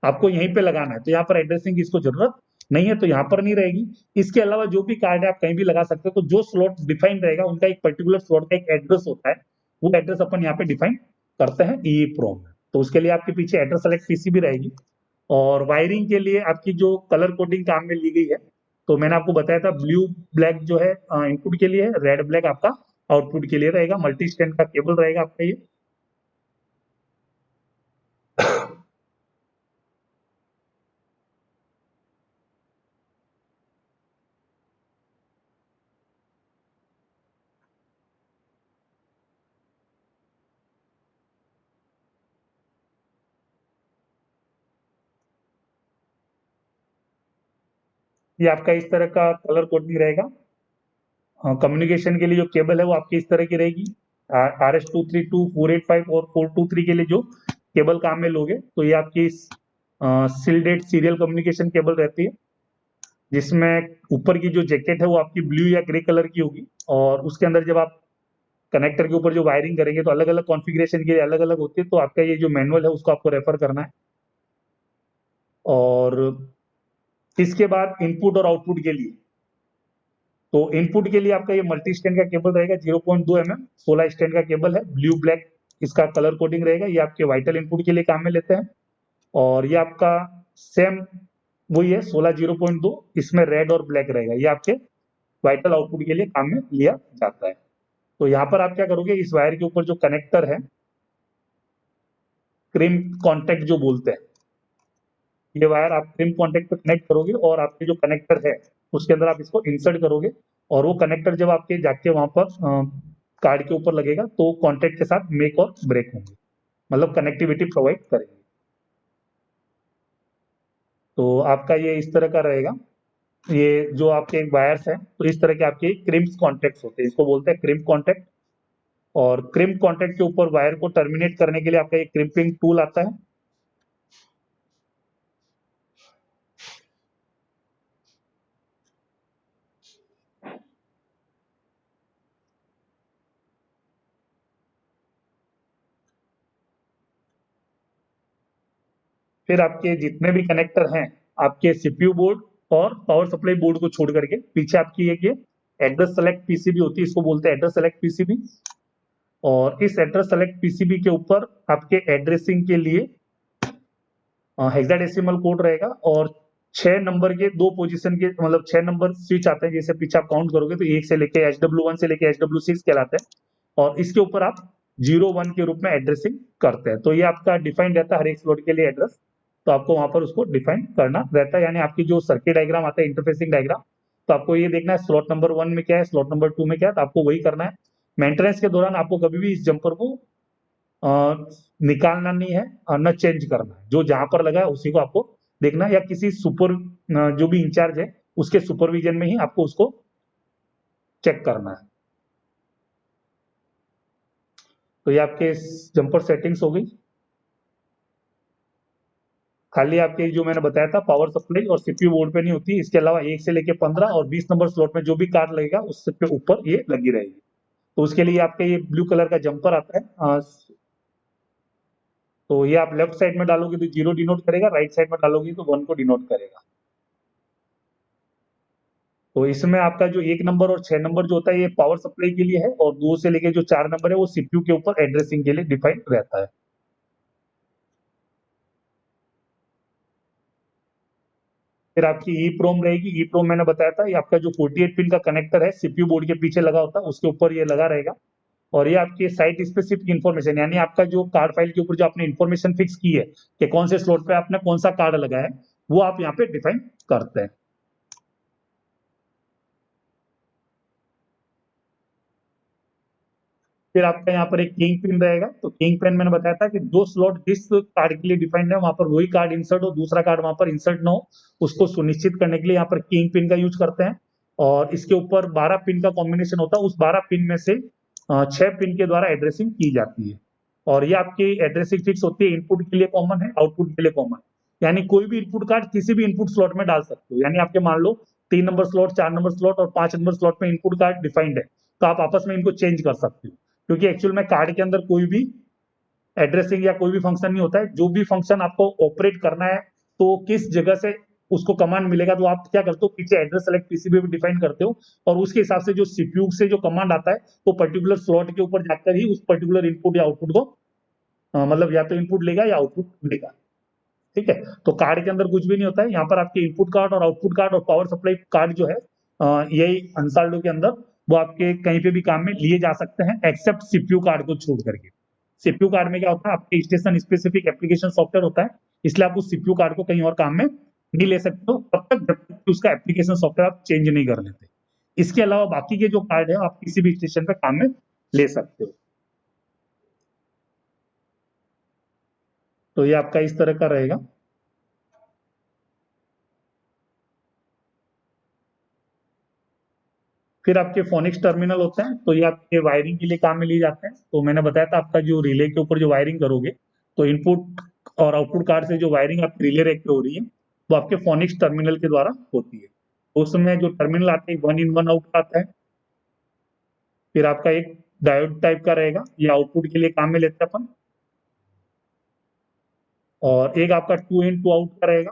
आपको यहीं पे लगाना है, तो यहाँ पर एड्रेसिंग की इसको जरूरत नहीं है तो यहाँ पर नहीं रहेगी। इसके अलावा जो भी कार्ड है आप कहीं भी लगा सकते हो। तो जो स्लॉट डिफाइन रहेगा उनका एक पर्टिकुलर स्लॉट का एक एड्रेस होता है, वो एड्रेस अपन यहाँ पे डिफाइन करते हैं EEPROM में। तो उसके लिए आपके पीछे एड्रेस सेलेक्ट पीसीबी रहेगी। और वायरिंग के लिए आपकी जो कलर कोडिंग काम में ली गई है, तो मैंने आपको बताया था ब्लू ब्लैक जो है इनपुट के लिए है, रेड ब्लैक आपका आउटपुट के लिए रहेगा। मल्टी स्टैंड का केबल रहेगा आपका ये। ये आपका इस तरह का कलर कोडिंग रहेगा। कम्युनिकेशन के लिए जो केबल है वो आपकी इस तरह की रहेगी। RS232 485 और 423 के लिए जो केबल काम में लोगे तो ये आपकी सिल्डेड सीरियल कम्युनिकेशन केबल रहती है, जिसमें ऊपर की जो जैकेट है वो आपकी ब्लू या ग्रे कलर की होगी। और उसके अंदर जब आप कनेक्टर के ऊपर जो वायरिंग करेंगे तो अलग अलग कॉन्फ़िगरेशन के लिए अलग अलग होती है। तो आपका ये जो मैनुअल है उसको आपको रेफर करना है। और इसके बाद इनपुट और आउटपुट के लिए, तो इनपुट के लिए आपका ये मल्टी स्टैंड का केबल रहेगा 0.2 mm 16 स्टैंड का केबल है, ब्लू ब्लैक इसका कलर कोडिंग रहेगा। ये आपके वाइटल इनपुट के लिए काम में लेते हैं। और ये आपका सेम वही है 16 0.2, इसमें रेड और ब्लैक रहेगा। ये आपके वाइटल आउटपुट के लिए काम में लिया जाता है। तो यहाँ पर आप क्या करोगे, इस वायर के ऊपर जो कनेक्टर है, क्रिम कॉन्टेक्ट जो बोलते हैं, ये वायर आप क्रिम कॉन्टेक्ट पे कनेक्ट करोगे और आपके जो कनेक्टर है उसके अंदर आप इसको इंसर्ट करोगे। और वो कनेक्टर जब आपके जाके वहां पर कार्ड के ऊपर लगेगा तो कॉन्टेक्ट के साथ मेक और ब्रेक होंगे, मतलब कनेक्टिविटी प्रोवाइड करेंगे। तो आपका ये इस तरह का रहेगा। ये जो आपके वायर्स हैं तो इस तरह के आपके क्रिम्स कॉन्टेक्ट होते हैं, इसको बोलते हैं क्रिम कॉन्टेक्ट। और क्रिम कॉन्टेक्ट के ऊपर वायर को टर्मिनेट करने के लिए आपका एक क्रिम्पिंग टूल आता है। फिर आपके जितने भी कनेक्टर हैं आपके सीपीयू बोर्ड और पावर सप्लाई बोर्ड को छोड़ करके पीछे आपकी एक ये एड्रेस सेलेक्ट पीसीबी होती है, इसको बोलते हैं एड्रेस सेलेक्ट पीसीबी। और इस एड्रेस सेलेक्ट पीसीबी के ऊपर आपके एड्रेसिंग के लिए हेक्साडेसिमल कोड रहेगा। और 6 नंबर के 2 पोजीशन के, मतलब 6 नंबर स्विच आते हैं। जैसे पीछे आप काउंट करोगे तो 1 से लेके HW1 से लेके HW6 कहलाते हैं। और इसके ऊपर आप 01 के रूप में एड्रेसिंग करते हैं। तो ये आपका डिफाइन रहता है हर एक स्लॉट के लिए एड्रेस। तो आपको वहां पर उसको डिफाइन करना रहता है। यानी आपकी जो सर्किट डायग्राम आता है, इंटरफेसिंग डायग्राम, तो आपको ये देखना है स्लॉट नंबर 1 में क्या है, स्लॉट नंबर 2 में क्या है, तो आपको वही करना है। मेंटेनेंस के दौरान आपको कभी भी इस जंपर को निकालना नहीं है और न चेंज करना है। जो जहां पर लगा है उसी को आपको देखना है, या किसी सुपर जो भी इंचार्ज है उसके सुपरविजन में ही आपको उसको चेक करना है। तो ये आपके जंपर सेटिंग्स हो गई। खाली आपके जो मैंने बताया था पावर सप्लाई और सीपीयू बोर्ड पे नहीं होती, इसके अलावा 1 से लेके 15 और 20 नंबर स्लॉट में जो भी कार्ड लगेगा उससे पे ऊपर ये लगी रहेगी। तो उसके लिए आपके ये ब्लू कलर का जंपर आता है। तो ये आप लेफ्ट साइड में डालोगे तो 0 डिनोट करेगा, राइट साइड में डालोगे तो 1 को डिनोट करेगा। तो इसमें आपका जो 1 नंबर और 6 नंबर जो होता है ये पावर सप्लाई के लिए है, और 2 से लेके जो 4 नंबर है वो सीपीयू के ऊपर एड्रेसिंग के लिए डिफाइन रहता है। फिर आपकी EEPROM रहेगी। EEPROM मैंने बताया था, ये आपका जो 48 पिन का कनेक्टर है सीपीयू बोर्ड के पीछे लगा होता है उसके ऊपर ये लगा रहेगा। और ये आपके साइट स्पेसिफिक इन्फॉर्मेशन, यानी आपका जो कार्ड फाइल के ऊपर जो आपने इन्फॉर्मेशन फिक्स की है कि कौन से स्लॉट पे आपने कौन सा कार्ड लगाया है, वो आप यहाँ पे डिफाइन करते हैं। फिर आपका यहाँ पर एक किंग पिन रहेगा। तो किंग पिन मैंने बताया था कि जो स्लॉट जिस कार्ड के लिए डिफाइंड है वहां पर वही कार्ड इंसर्ट हो, दूसरा कार्ड वहां पर इंसर्ट ना हो, उसको सुनिश्चित करने के लिए यहाँ पर किंग पिन का यूज करते हैं। और इसके ऊपर 12 पिन का कॉम्बिनेशन होता है, उस 12 पिन में से 6 पिन के द्वारा एड्रेसिंग की जाती है। और ये आपकी एड्रेसिंग फिक्स होती है, इनपुट के लिए कॉमन है, आउटपुट के लिए कॉमन। यानी कोई भी इनपुट कार्ड किसी भी इनपुट स्लॉट में डाल सकते हो। यानी आपके मान लो 3 नंबर स्लॉट, 4 नंबर स्लॉट और 5 नंबर स्लॉट में इनपुट कार्ड डिफाइंड है, तो आप आपस में इनको चेंज कर सकते हो। क्योंकि एक्चुअल में कार्ड के अंदर कोई भी एड्रेसिंग या कोई भी फंक्शन नहीं होता है। जो भी फंक्शन आपको ऑपरेट करना है तो किस जगह से उसको कमांड मिलेगा तो आप क्या करते हो, पीछे एड्रेस सेलेक्ट पीसीबी भी डिफाइन करते हो और उसके हिसाब से जो सीपीयू से जो कमांड आता है वो पर्टिकुलर स्लॉट के ऊपर जाकर ही उस पर्टिकुलर इनपुट या आउटपुट को मतलब या तो इनपुट लेगा या आउटपुट देगा। ठीक है, तो कार्ड के अंदर कुछ भी नहीं होता है, यहाँ पर आपके इनपुट कार्ड और आउटपुट कार्ड और पावर सप्लाई कार्ड जो है यही अंसाल्डो के अंदर वो आपके कहीं पे भी काम में लिए जा सकते हैं एक्सेप्ट सीपीयू कार्ड को छोड़ करके। सीपीयू कार्ड में क्या होता है, आपके स्टेशन स्पेसिफिक एप्लीकेशन सॉफ्टवेयर होता है, इसलिए आप उस सीपीयू कार्ड को कहीं और काम में नहीं ले सकते हो तब तक जब तक कि उसका एप्लीकेशन सॉफ्टवेयर आप चेंज नहीं कर लेते। इसके अलावा बाकी के जो कार्ड है आप किसी भी स्टेशन पे काम में ले सकते हो। तो ये आपका इस तरह का रहेगा। फिर आपके फोनिक्स टर्मिनल होते हैं, तो ये आपके वायरिंग के लिए काम में लिए जाते हैं। तो मैंने बताया था आपका जो रिले के ऊपर जो वायरिंग करोगे तो इनपुट और आउटपुट कार्ड से जो वायरिंग आपकी रिले रैक पे हो रही है वो आपके फोनिक्स टर्मिनल के द्वारा होती है। तो उसमें जो टर्मिनल आते हैं 1 इन 1 आउट आता है। फिर आपका एक डायोड टाइप का रहेगा, ये आउटपुट के लिए काम में लेते हैं अपन। और एक आपका 2 इन 2 आउट का रहेगा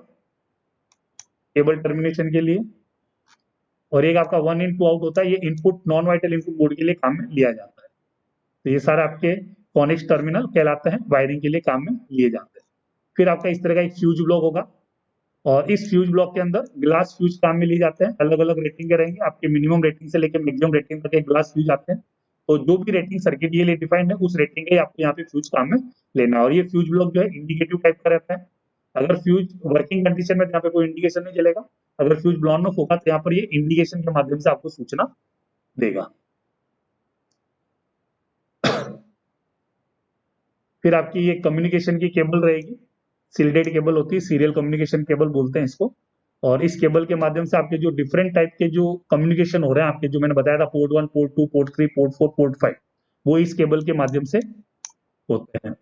केबल टर्मिनेशन के लिए। और एक आपका 1 इन 2 आउट होता है, ये input non vital input board के लिए काम में लिया जाता है। तो ये सारे आपके फोनिक्स टर्मिनल कहलाते हैं, वायरिंग के लिए काम में लिए जाते हैं। फिर आपका इस तरह का एक फ्यूज ब्लॉक होगा और इस फ्यूज ब्लॉक के अंदर ग्लास फ्यूज काम में लिए जाते हैं। अलग अलग रेटिंग के रहेंगे, आपके मिनिमम रेटिंग से लेकर मैक्सिमम रेटिंग तक एक ग्लास फ्यूज आते हैं। तो जो भी रेटिंग सर्किट ये लिए डिफाइंड है उस रेटिंग के आपको यहाँ पे फ्यूज काम में लेना है। और ये फ्यूज ब्लॉक जो है इंडिकेटिव टाइप का रहता है। अगर फ्यूज वर्किंग कंडीशन में यहाँ पे कोई इंडिकेशन नहीं चलेगा, अगर फ्यूज ब्लॉन ऑफ होगा तो यहाँ पर ये इंडिकेशन के माध्यम से आपको सूचना देगा। फिर आपकी ये कम्युनिकेशन की केबल रहेगी, सील्डेड केबल होती है, सीरियल कम्युनिकेशन केबल बोलते हैं इसको। और इस केबल के माध्यम से आपके जो डिफरेंट टाइप के जो कम्युनिकेशन हो रहे हैं आपके, जो मैंने बताया था port 1 port 2 port 3 port 4 port 5, वो इस केबल के माध्यम से होते हैं।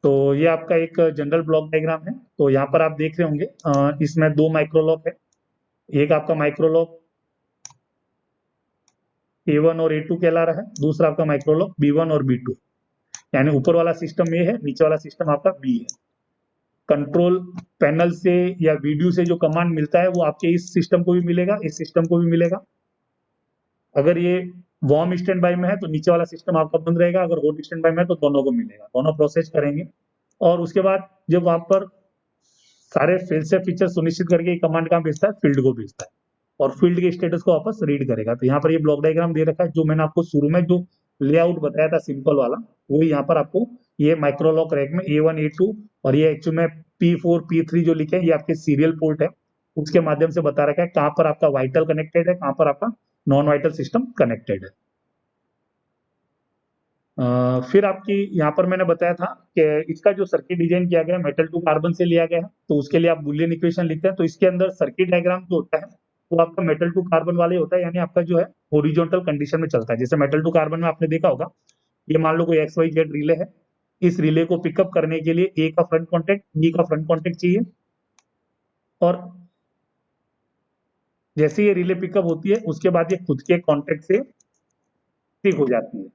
तो ये आपका एक जनरल ब्लॉक डायग्राम है। तो यहाँ पर आप देख रहे होंगे इसमें 2 माइक्रोलॉक है। एक आपका माइक्रोलॉक A1 और A2 कहला रहा है, दूसरा आपका माइक्रोलॉक B1 और B2। यानी ऊपर वाला सिस्टम A है, नीचे वाला सिस्टम आपका B है। कंट्रोल पैनल से या वीडियो से जो कमांड मिलता है वो आपके इस सिस्टम को भी मिलेगा, इस सिस्टम को भी मिलेगा। अगर ये वार्म स्टैंड बाय में है तो नीचे वाला सिस्टम आपका बंद रहेगा, अगर हॉट स्टैंड बाय में है तो दोनों को मिलेगा, दोनों प्रोसेस करेंगे। और उसके बाद जब वहां पर सारे फेल से फीचर सुनिश्चित करके कमांड कहाँ भेजता है, फील्ड को भेजता है और फील्ड के स्टेटस को वापस रीड करेगा। तो यहाँ पर ये ब्लॉक डायग्राम दे रखा है, जो मैंने आपको शुरू में जो लेआउट बताया था सिंपल वाला, वो यहाँ पर आपको ये माइक्रोलॉक रैक में A1 A2 और ये एक्चुअल में P4 P3 जो लिखे हैं ये आपके सीरियल पोर्ट है, उसके माध्यम से बता रखा है कहाँ पर आपका वाइटल कनेक्टेड है, कहाँ पर आपका नॉन वाइटल सिस्टम कनेक्टेड है। फिर आपकी यहाँ पर मैंने बताया था कि इसका जो सर्किट डिजाइन किया गया है मेटल टू कार्बन से लिया गया है, तो उसके लिए आप बुलियन इक्वेशन लिखते हैं। तो इसके अंदर सर्किट डायग्राम जो होता है वो आपका मेटल टू कार्बन वाले होता है, यानी आपका जो है हॉरिजॉन्टल कंडीशन में चलता है। जैसे मेटल टू कार्बन में आपने देखा होगा, ये मान लो कोई XYZ रिले है, इस रिले को पिकअप करने के लिए A का फ्रंट कॉन्टेक्ट B का फ्रंट कॉन्टेक्ट चाहिए, और जैसे ये रिले पिकअप होती है उसके बाद ये खुद के कॉन्टेक्ट से पिक हो जाती है।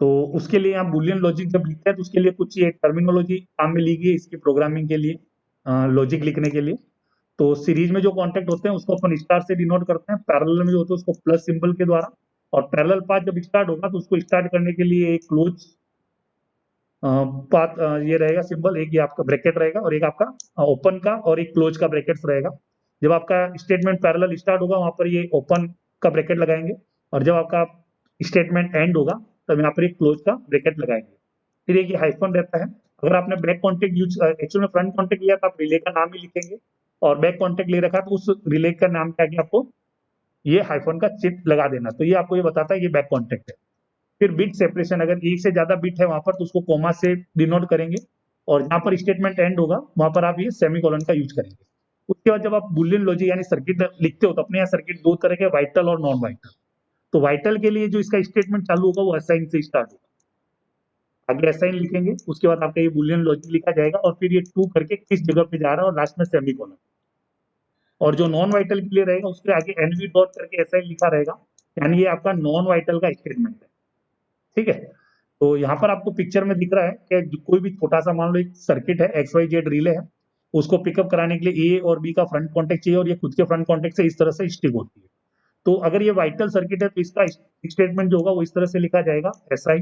तो उसके लिए आप बुलियन लॉजिक जब लिखते हैं तो उसके लिए कुछ ये टर्मिनोलॉजी काम में ली गई है इसकी प्रोग्रामिंग के लिए, लॉजिक लिखने के लिए। तो सीरीज में जो कॉन्टेक्ट होते हैं उसको अपन स्टार से डिनोट करते हैं, पैरेलल में जो होते हैं उसको प्लस सिंबल के द्वारा। और पैरेलल पाथ जब स्टार्ट होगा तो उसको स्टार्ट करने के लिए एक क्लोज पाथ ये रहेगा सिंबल, एक ये आपका ब्रैकेट रहेगा और एक आपका ओपन का और एक क्लोज का ब्रैकेट्स रहेगा। जब आपका स्टेटमेंट पैरेलल स्टार्ट होगा वहां पर ये ओपन का ब्रैकेट लगाएंगे, और जब आपका स्टेटमेंट एंड होगा तब यहाँ पर एक क्लोज का ब्रैकेट लगाएंगे। फिर एक हाइफन रहता है। अगर आपने बैक कॉन्टेक्ट यूज एक्चुअल में फ्रंट कॉन्टेक्ट लिया तो आप रिले का नाम ही लिखेंगे, और बैक कॉन्टेक्ट ले रखा तो उस रिले का नाम क्या है आपको ये हाइफन का चिप लगा देना। तो ये आपको ये बताता है ये बैक कॉन्टेक्ट है। फिर बिट सेपरेशन, अगर एक से ज्यादा बिट है वहां पर तो उसको कोमा से डिनोट करेंगे, और जहां पर स्टेटमेंट एंड होगा वहां पर आप ये सेमीकोलन का यूज करेंगे। उसके बाद जब आप बुलियन लॉजिक यानी सर्किट लिखते हो तो अपने यहाँ सर्किट दो तरह के, वाइटल और नॉन वाइटल। तो वाइटल के लिए जो इसका स्टेटमेंट चालू होगा वो असाइन से स्टार्ट होगा, आगे असाइन लिखेंगे, उसके बाद आपका ये बुलियन लॉजिक लिखा जाएगा और फिर ये टू करके किस जगह पे जा रहा है और लास्ट में सेमीकोलन। और जो नॉन वाइटल के लिए रहेगा उसके आगे एनवी डॉट करके असाइन लिखा रहेगा, यानी ये आपका नॉन वाइटल का स्टेटमेंट है। ठीक है, तो यहाँ पर आपको पिक्चर में दिख रहा है कि कोई भी छोटा सा मान लो एक सर्किट है, XYZ रिले है, उसको पिकअप कराने के लिए A और B का फ्रंट कॉन्टेक्ट चाहिए और ये खुद के फ्रंट कॉन्टेक्ट से इस तरह से स्टिक होती है। तो अगर ये वाइटल सर्किट है तो इसका स्टेटमेंट जो होगा वो इस तरह से लिखा जाएगा, SI।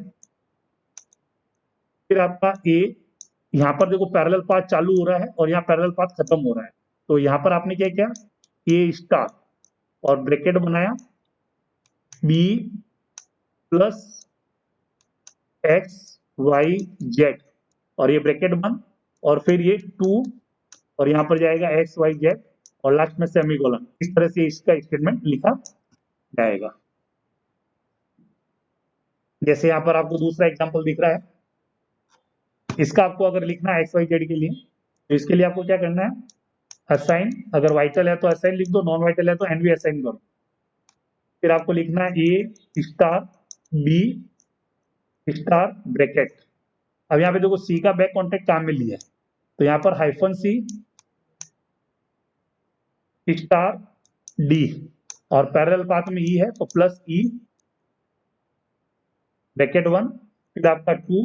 फिर आपका A, यहाँ पर देखो पैरेलल पाथ चालू हो रहा है और यहाँ पैरेलल पाथ खत्म हो रहा है, तो यहाँ पर आपने क्या किया, A स्टार और ब्रैकेट बनाया B प्लस XYZ और ये ब्रैकेट बंद और फिर ये 2 और यहाँ पर जाएगा XYZ और लास्ट में सेमीकोलन। इस तरह से इसका स्टेटमेंट लिखा जाएगा। जैसे यहाँ पर आपको दूसरा एग्जांपल दिख रहा है, इसका आपको अगर लिखना है XYZ के लिए, तो इसके लिए आपको क्या करना है, असाइन, अगर वाइटल है तो असाइन लिख दो, नॉन वाइटल है तो एनवी असाइन करो। फिर आपको लिखना है A star B star bracket. अब यहाँ पे देखो C का बैक कॉन्टेक्ट काम में लिया है, तो यहाँ पर -C स्टार D और पैरेलल पाथ में E है तो प्लस E ब्रैकेट 1, फिर आपका 2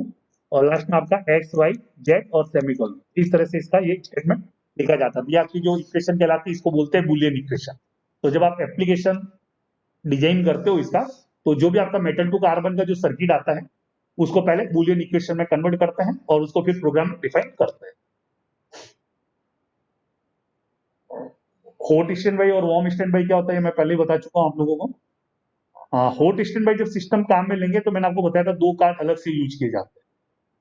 और लास्ट में आपका XYZ और सेमीकोलन। इस तरह से इसका ये स्टेटमेंट लिखा जाता है। ये आपकी जो इक्वेशन कहलाती है इसको बोलते हैं बुलियन इक्वेशन। तो जब आप एप्लीकेशन डिजाइन करते हो इसका, तो जो भी आपका मेटल टू कार्बन का जो सर्किट आता है उसको पहले बुलियन इक्वेशन में कन्वर्ट करते हैं और उसको फिर प्रोग्राम डिफाइन करते हैं। हॉट स्टैंड बाई और वार्म स्टैंड बाई क्या होता है मैं पहले ही बता चुका हूं आप लोगों को। हॉट स्टैंड बाई जब सिस्टम काम में लेंगे तो मैंने आपको बताया था 2 कार्ड अलग से यूज किए जाते हैं।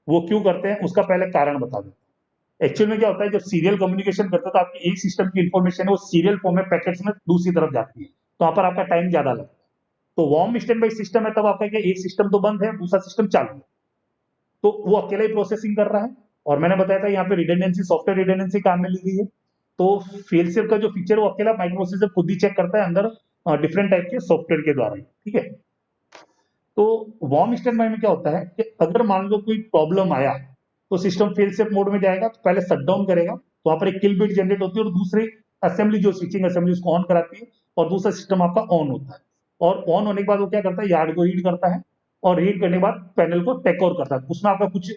वो क्यों करते हैं उसका पहले कारण बता देता हूं। एक्चुअल में क्या होता है, जब सीरियल कम्युनिकेशन करते हो तो आपकी एक सिस्टम की इंफॉर्मेशन है वो सीरियल फॉर्म में पैकेट्स में दूसरी तरफ जाती है, तो वहां पर आपका टाइम ज्यादा लगता है। तो वार्म स्टैंड बाई सिस्टम है तब आपका क्या, एक सिस्टम तो बंद है दूसरा सिस्टम चालू है, तो वो अकेला ही प्रोसेसिंग कर रहा है। और मैंने बताया था यहाँ पे रिडंडेंसी, सॉफ्टवेयर रिडंडेंसी काम में ली गई है। तो फेल सेफ का जो फीचर वो अकेला माइक्रो प्रोसेसर खुद ही चेक करता है अंदर डिफरेंट टाइप के सॉफ्टवेयर के द्वारा, ठीक है। तो वार्म स्टैंड बाय में क्या होता है कि अगर मान लो कोई प्रॉब्लम आया तो सिस्टम फेल सेफ मोड में जाएगा, तो पहले शट डाउन करेगा, तो वहां पर एक किल बिट जनरेट होती है और दूसरी असेंबली जो स्विचिंग असेंबली उसको ऑन कराती है और दूसरा सिस्टम आपका ऑन होता है। और ऑन होने के बाद वो क्या करता है, यार्ड को रीड करता है और रीड करने के बाद पैनल को टेक ओवर करता है। उसमें आपका कुछ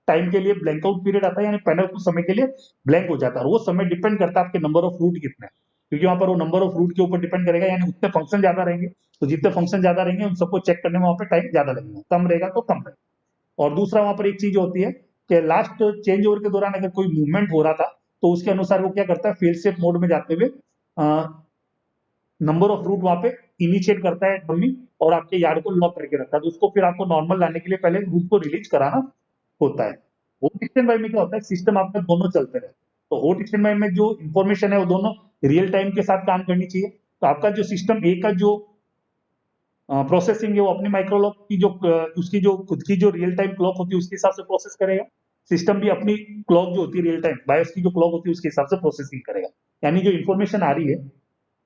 टाइम के लिए ब्लैंक आउट पीरियड आता है, यानी पैनल कुछ समय के लिए ब्लैंक हो जाता है और वो समय डिपेंड करता है आपके नंबर ऑफ रूट कितने हैं, क्योंकि वहां पर वो नंबर ऑफ रूट के ऊपर डिपेंड करेगा, यानी उतने फंक्शन ज्यादा रहेंगे तो जितने फंक्शन ज्यादा रहेंगे उन सबको चेक करने में वहां पे टाइम ज्यादा लगेगा, कम रहेगा तो कम रहेगा। और दूसरा वहां पर एक चीज होती है कि लास्ट चेंज ओवर के दौरान अगर कोई मूवमेंट हो रहा था तो उसके अनुसार वो क्या करता है, फेल सेफ मोड में जाते हुए नंबर ऑफ रूट वहां पे इनिशिएट करता है डमी और आपके यार्ड को लॉक करके रखता है, तो उसको फिर आपको नॉर्मल लाने के लिए पहले रूट को रिलीज कराना होता है। हॉट स्टैंड बाय में क्या होता है, सिस्टम आपका दोनों चलते रहे, तो हॉट स्टैंड बाय में जो इन्फॉर्मेशन है वो दोनों रियल टाइम के साथ काम करनी चाहिए। तो आपका जो सिस्टम ए का जो प्रोसेसिंग है वो अपनी माइक्रोलॉक की जो उसकी जो खुद की जो रियल टाइम क्लॉक होती है उसके हिसाब से प्रोसेस करेगा। सिस्टम भी अपनी क्लॉक जो होती है रियल टाइम बायोस की जो क्लॉक होती है उसके हिसाब से प्रोसेसिंग करेगा, यानी जो इन्फॉर्मेशन आ रही है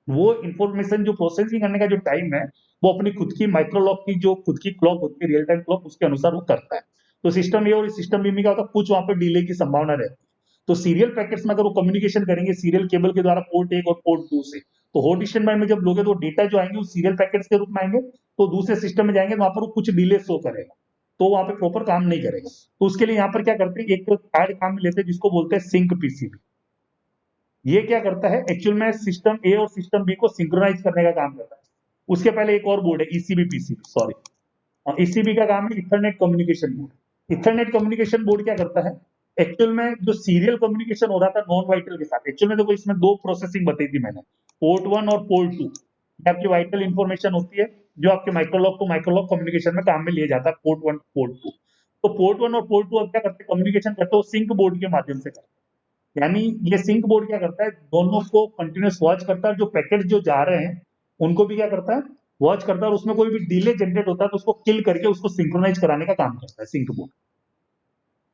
वो इन्फॉर्मेशन जो प्रोसेसिंग करने का जो टाइम है वो अपनी खुद की माइक्रोलॉक की जो खुद की क्लॉक होती है रियल टाइम क्लॉक उसके अनुसार वो करता है। तो सिस्टम ए और सिस्टम बी में क्या होता है, कुछ वहां पर डिले की संभावना रहती है। तो सीरियल पैकेट्स में अगर वो कम्युनिकेशन करेंगे सीरियल केबल के द्वारा पोर्ट 1 और पोर्ट 2 से, तो हॉट स्टैंड बाय में जब लोगे तो डेटा जो आएंगे वो सीरियल पैकेट्स के रूप में आएंगे, तो दूसरे सिस्टम में जाएंगे तो वहां पर वो कुछ डिले शो करेगा, तो वहां पे प्रॉपर काम नहीं करेगा। तो उसके लिए यहाँ पर क्या करते हैं, एक कार्ड काम में लेते हैं जिसको बोलते हैं सिंक पीसीबी। ये क्या करता है, एक्चुअल में सिस्टम ए और सिस्टम बी को सिंक्रोनाइज करने का काम करता है। उसके पहले एक और बोर्ड है ईसीबी पीसीबी, सॉरी, ईसीबी का काम है Ethernet communication board. Ethernet communication board क्या करता है, एक्चुअल में जो सीरियल कम्युनिकेशन हो रहा था नॉन वाइटल के साथ, एक्चुअल में देखो इसमें 2 प्रोसेसिंग बताई थी मैंने, पोर्ट 1 और पोर्ट 2। आपकी वाइटल इंफॉर्मेशन होती है जो आपके माइक्रोलॉक टू माइक्रोलॉक कम्युनिकेशन में काम में लिया जाता है, पोर्ट 1 पोर्ट 2। तो पोर्ट 1 और पोर्ट 2 अब क्या करते हैं, कम्युनिकेशन करते हो सिंक बोर्ड के माध्यम से करते हैं। यानी ये सिंक बोर्ड क्या करता है, दोनों को कंटिन्यूस वॉच करता है, जो पैकेट जो जा रहे हैं उनको भी क्या करता है, वॉच करता है, और उसमें कोई भी डिले जनरेट होता है तो उसको किल करके उसको सिंक्रोनाइज कराने का काम करता है सिंक बोर्ड,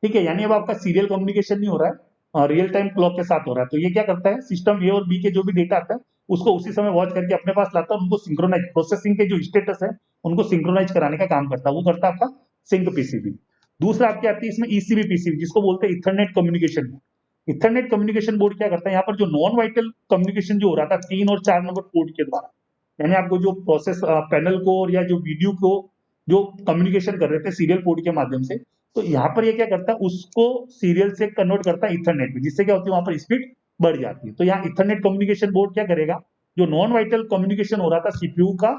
ठीक है। यानी अब आपका सीरियल कम्युनिकेशन नहीं हो रहा है, रियल टाइम क्लॉक के साथ हो रहा है। तो ये क्या करता है, सिस्टम ए और बी के जो भी डेटा आता है उसको उसी समय वॉच करके अपने पास लाता है, उनको सिंक्रोनाइज प्रोसेसिंग के जो स्टेटस है उनको सिंक्रोनाइज कराने का काम करता है, वो करता है आपका सिंक पीसीबी। दूसरा आपकी आती है इसमें ईसीबी पीसीबी जिसको बोलते हैं Ethernet communication board. Ethernet communication board क्या करता है, यहाँ पर जो नॉन वाइटल कम्युनिकेशन जो हो रहा था 3 और 4 नंबर पोर्ट के द्वारा, यानी आपको जो प्रोसेस पैनल को और या जो वीडियो को जो कम्युनिकेशन कर रहे थे सीरियल पोर्ट के माध्यम से, तो यहाँ पर ये क्या करता है, उसको सीरियल से कन्वर्ट करता है इथरनेट में, जिससे क्या होती है वहां पर स्पीड बढ़ जाती है। तो यहाँ इथरनेट कम्युनिकेशन बोर्ड क्या करेगा, जो नॉन वाइटल कम्युनिकेशन हो रहा था सीपीयू का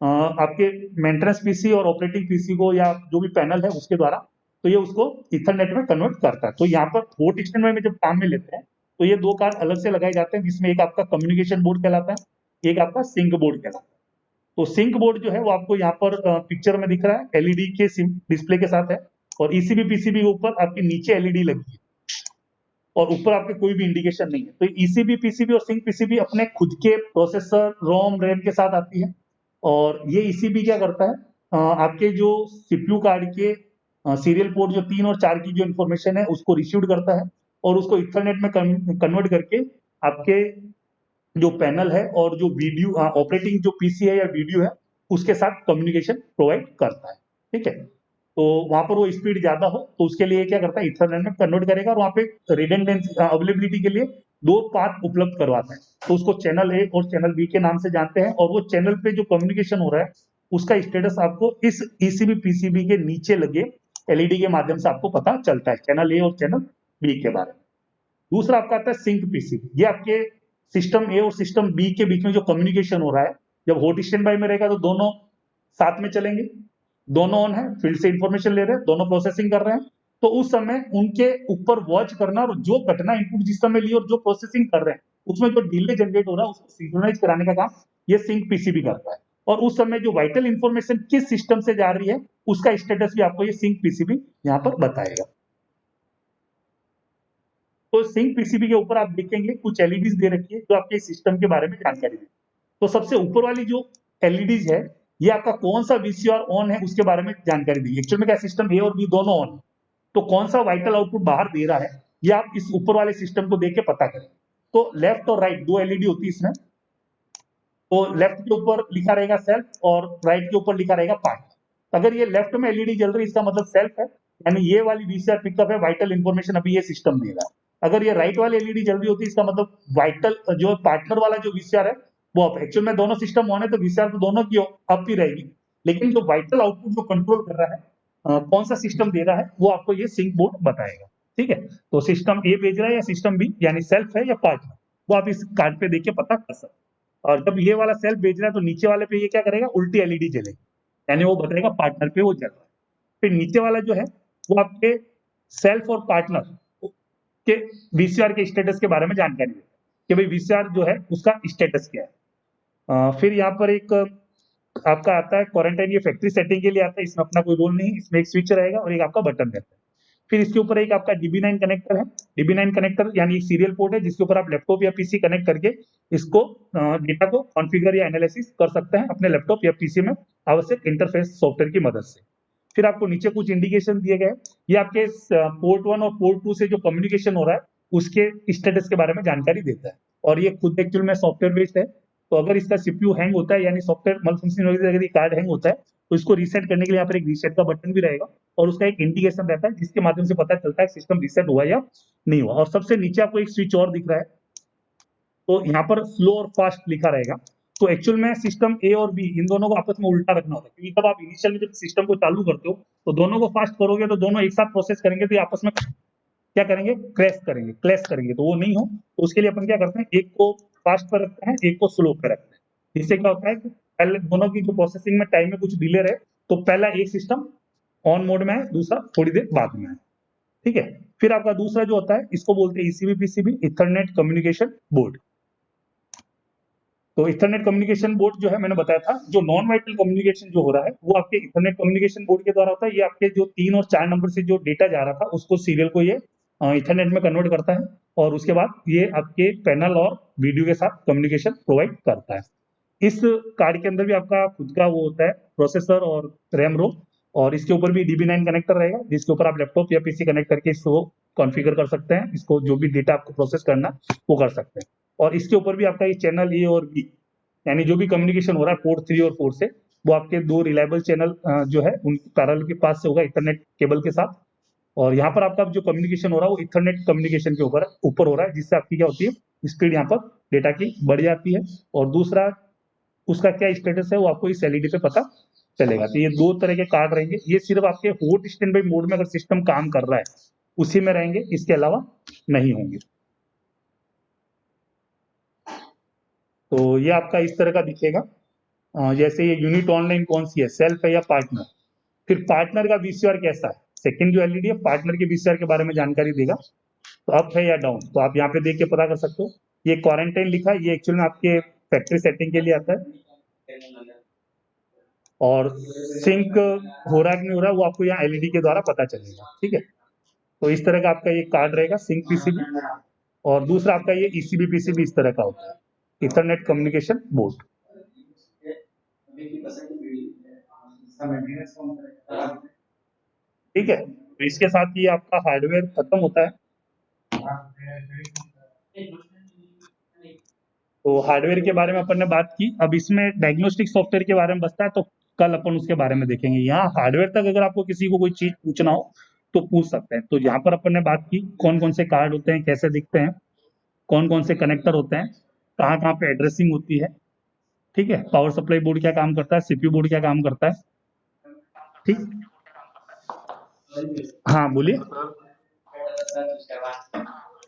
आपके मेंटेनेंस पीसी और ऑपरेटिंग पीसी को या जो भी पैनल है उसके द्वारा, तो ये उसको इथरनेट में कन्वर्ट करता है। तो यहाँ पर पोर्ट एक्सटेंडर में जब काम में लेते हैं तो ये दो कार्ड अलग से लगाए जाते हैं, जिसमें एक आपका कम्युनिकेशन बोर्ड कहलाता है, एक आपका सिंक बोर्ड कहलाता है। तो सिंक बोर्ड जो है वो आपको यहाँ पर पिक्चर में दिख रहा है, एलईडी के डिस्प्ले के साथ है, और ईसीबी पीसीबी के ऊपर आपके नीचे एलईडी लगी है और ऊपर आपके कोई भी इंडिकेशन नहीं है। तो ईसीबी पीसीबी और सिंक पीसीबी अपने खुद के प्रोसेसर रोम रैम के साथ आती है, और ये ईसीबी क्या करता है, आपके जो सीपीयू कार्ड के सीरियल पोर्ट जो 3 और 4 की जो इन्फॉर्मेशन है उसको रिसीव करता है और उसको इथरनेट में कन्वर्ट करके आपके जो पैनल है और जो वीडियो ऑपरेटिंग जो पीसी है या वीडियो है उसके साथ कम्युनिकेशन प्रोवाइड करता है। ठीक है, तो वहां पर वो स्पीड ज्यादा हो तो उसके लिए क्या करता है, इथरनेट में कन्वर्ट करेगा और वहां पे रिडंडेंसी अवेलेबिलिटी के लिए दो पाथ उपलब्ध करवाता है। तो उसको चैनल ए और चैनल बी के नाम से जानते हैं, और वो चैनल पे जो कम्युनिकेशन हो रहा है उसका स्टेटस आपको इस ईसीबी पीसीबी के नीचे लगे एलईडी के माध्यम से आपको पता चलता है, चैनल ए और चैनल बी के बारे में। दूसरा आपका आता है सिंक पीसीबी, ये आपके सिस्टम ए और सिस्टम बी के बीच में जो कम्युनिकेशन हो रहा है, जब हॉट स्टैंड बाय में रहेगा तो दोनों साथ में चलेंगे, दोनों ऑन है, फील्ड से इंफॉर्मेशन ले रहे हैं, दोनों प्रोसेसिंग कर रहे हैं। तो उस समय उनके ऊपर वॉच करना और जो घटना इनपुट जिस समय ली और जो प्रोसेसिंग कर रहे हैं उसमें जो डिले जनरेट हो रहा है उसको सिंक्रोनाइज कराने का काम ये सिंक पीसीबी करता है। और उस समय जो वाइटल इंफॉर्मेशन किस सिस्टम से जा रही है उसका स्टेटस भी आपको ये सिंक पीसीबी यहाँ पर बताएगा। तो सिंक पीसीबी के ऊपर आप देखेंगे कुछ एलईडीज दे रखी है जो आपके सिस्टम के बारे में जानकारी देती है। तो सबसे ऊपर वाली जो एलईडीज है ये आपका कौन सा वीसीआर ऑन है उसके बारे में जानकारी दी। एक्चुअल में क्या सिस्टम ए और बी दोनों ऑन है, तो कौन सा वाइटल आउटपुट बाहर दे रहा है ये आप इस ऊपर वाले सिस्टम को देख के पता करें। तो लेफ्ट और राइट दो एलईडी होती है इसमें, तो लेफ्ट के ऊपर लिखा रहेगा सेल्फ और राइट के ऊपर लिखा रहेगा पार्ट। अगर ये लेफ्ट में एलईडी जल रही है इसका मतलब सेल्फ है, यानी ये वाली वीसीआर पिकअप है, वाइटल इंफॉर्मेशन अभी ये सिस्टम देगा। अगर ये राइट वाली एलईडी जल रही होती है इसका मतलब वाइटल जो पार्टनर वाला जो वीसीआर है वो अप। एक्चुअल में दोनों सिस्टम ऑन है तो वीसीआर तो दोनों की अप ही रहेगी, लेकिन जो वाइटल आउटपुट जो कंट्रोल कर रहा है कौन सा सिस्टम दे रहा है वो आपको ये सिंक बोर्ड बताएगा। ठीक है, तो सिस्टम ए भेज रहा है या सिस्टम बी यानी सेल्फ है या पार्टनर, वो आप इस कार्ड पे देख के पता कर सकते हैं। और जब ये वाला सेल्फ भेज रहा है तो नीचे वाले पे ये क्या करेगा, उल्टी एलईडी जलेगी, यानी वो बताएगा पार्टनर पे वो जल रहा है। फिर नीचे वाला जो है वो आपके सेल्फ और पार्टनर के वीसीआर के स्टेटस के बारे में जानकारी देता है कि भाई वीसीआर जो है उसका स्टेटस क्या है। फिर यहाँ पर एक आपका आता है क्वारंटाइन, ये फैक्ट्री सेटिंग के लिए आता है, इसमें अपना कोई रोल नहीं, इसमें एक स्विच रहेगा और एक आपका बटन रहता है। फिर इसके ऊपर एक आपका DB9 कनेक्टर है, DB9 कनेक्टर यानी एक सीरियल पोर्ट है जिसके ऊपर आप लैपटॉप या पीसी कनेक्ट करके इसको डेटा को कॉन्फ़िगर या एनालिसिस कर सकते हैं अपने लैपटॉप या पीसी में आवश्यक इंटरफेस सॉफ्टवेयर की मदद से। फिर आपको नीचे कुछ इंडिकेशन दिए गए, ये आपके पोर्ट 1 और पोर्ट 2 से जो कम्युनिकेशन हो रहा है उसके स्टेटस के बारे में जानकारी देता है, और ये खुद एक्चुअल में सॉफ्टवेयर बेस्ड है। तो अगर इसका सीपीयू हैंग होता है यानी सॉफ्टवेयर मल फंक्शन अगर ये कार्ड हैंग होता है तो इसको रीसेट करने के लिए यहाँ पर एक रीसेट का बटन भी रहेगा और उसका एक इंडिकेशन रहता है जिसके माध्यम से पता चलता है सिस्टम रीसेट हुआ या नहीं हुआ। और सबसे नीचे आपको एक स्विच और दिख रहा है, तो यहाँ पर स्लो और फास्ट लिखा रहेगा। तो एक्चुअल में सिस्टम ए और बी इन दोनों को आपस में उल्टा रखना होता है, क्योंकि जब आप इनिशियल में जब सिस्टम को चालू करते हो तो दोनों को फास्ट करोगे तो दोनों एक साथ प्रोसेस करेंगे तो ये आपस में क्या करेंगे, क्लैश करेंगे, तो वो नहीं हो तो उसके लिए अपन क्या करते हैं, एक को फास्ट पर रखते हैं एक को स्लो पर रखते हैं। इससे क्या होता है कि पहले दोनों की जो प्रोसेसिंग में टाइम में कुछ डिले रहे तो पहला एक सिस्टम ऑन मोड में है, दूसरा थोड़ी देर बाद में है। ठीक है, फिर आपका दूसरा जो होता है इसको बोलते हैं ECB PCB, Ethernet communication board. तो इथरनेट कम्युनिकेशन बोर्ड जो है मैंने बताया था, जो नॉन वाइटल कम्युनिकेशन जो हो रहा है वो आपके इथरनेट कम्युनिकेशन बोर्ड के द्वारा होता है। ये आपके जो 3 और 4 नंबर से जो डेटा जा रहा था उसको सीरियल को ये इथरनेट में कन्वर्ट करता है और उसके बाद ये आपके पैनल और वीडियो के साथ कम्युनिकेशन प्रोवाइड करता है। इस कार्ड के अंदर भी आपका खुद का वो होता है प्रोसेसर और रैम रोम, और इसके ऊपर भी DB9 कनेक्टर रहेगा जिसके ऊपर आप लैपटॉप या पीसी कनेक्ट करके इसको कॉन्फ़िगर कर सकते हैं, इसको जो भी डेटा आपको प्रोसेस करना वो कर सकते हैं। और इसके ऊपर भी आपका ये चैनल ए और बी यानी जो भी कम्युनिकेशन हो रहा है पोर्ट 3 और 4 से वो आपके दो रिलायबल चैनल जो है उन पैरेलल के पास से होगा इथरनेट केबल के साथ। और यहाँ पर आपका जो कम्युनिकेशन हो रहा है वो इथरनेट कम्युनिकेशन के ऊपर हो रहा है, जिससे आपकी क्या होती है स्पीड यहाँ पर डेटा की बढ़ जाती है। और दूसरा उसका क्या स्टेटस है वो आपको इस एलईडी पे पता चलेगा। तो ये 2 तरह के कार्ड रहेंगे। ये सिर्फ आपके हॉट स्टैंड बाई मोड में अगर सिस्टम काम कर रहा है उसी में रहेंगे, इसके अलावा नहीं होंगे। तो ये आपका इस तरह का दिखेगा। जैसे ये यूनिट ऑनलाइन कौन सी है, सेल्फ है या पार्टनर। फिर पार्टनर का वीसीआर कैसा है, सेकंड जो एलईडी है पार्टनर के वीसीआर के बारे में जानकारी देगा। तो अप है या डाउन, तो आप यहाँ पे देख के पता कर सकते हो। ये क्वारंटाइन लिखा है, ये एक्चुअल में आपके फैक्ट्री सेटिंग के लिए आता है। और सिंक हो रहा है कि नहीं हो रहा है वो आपको यहाँ एलईडी के द्वारा पता चलेगा। ठीक है, तो इस तरह का आपका ये कार्ड रहेगा, सिंक पीसीबी। और दूसरा आपका ये ईसीबी पीसीबी इस तरह का होता है, इथरनेट कम्युनिकेशन बोर्ड। ठीक है, तो इसके साथ ये आपका हार्डवेयर खत्म होता है। तो हार्डवेयर के बारे में अपन ने बात की। अब इसमें डायग्नोस्टिक सॉफ्टवेयर के बारे में बचता है, तो कल अपन उसके बारे में देखेंगे। यहाँ हार्डवेयर तक अगर आपको किसी को कोई चीज पूछना हो तो पूछ सकते हैं। तो यहाँ पर अपन ने बात की कौन कौन से कार्ड होते हैं, कैसे दिखते हैं, कौन कौन से कनेक्टर होते हैं, कहाँ कहाँ पे एड्रेसिंग होती है। ठीक है, पावर सप्लाई बोर्ड क्या काम करता है, सीपीयू बोर्ड क्या काम करता है। ठीक, हाँ बोलिए।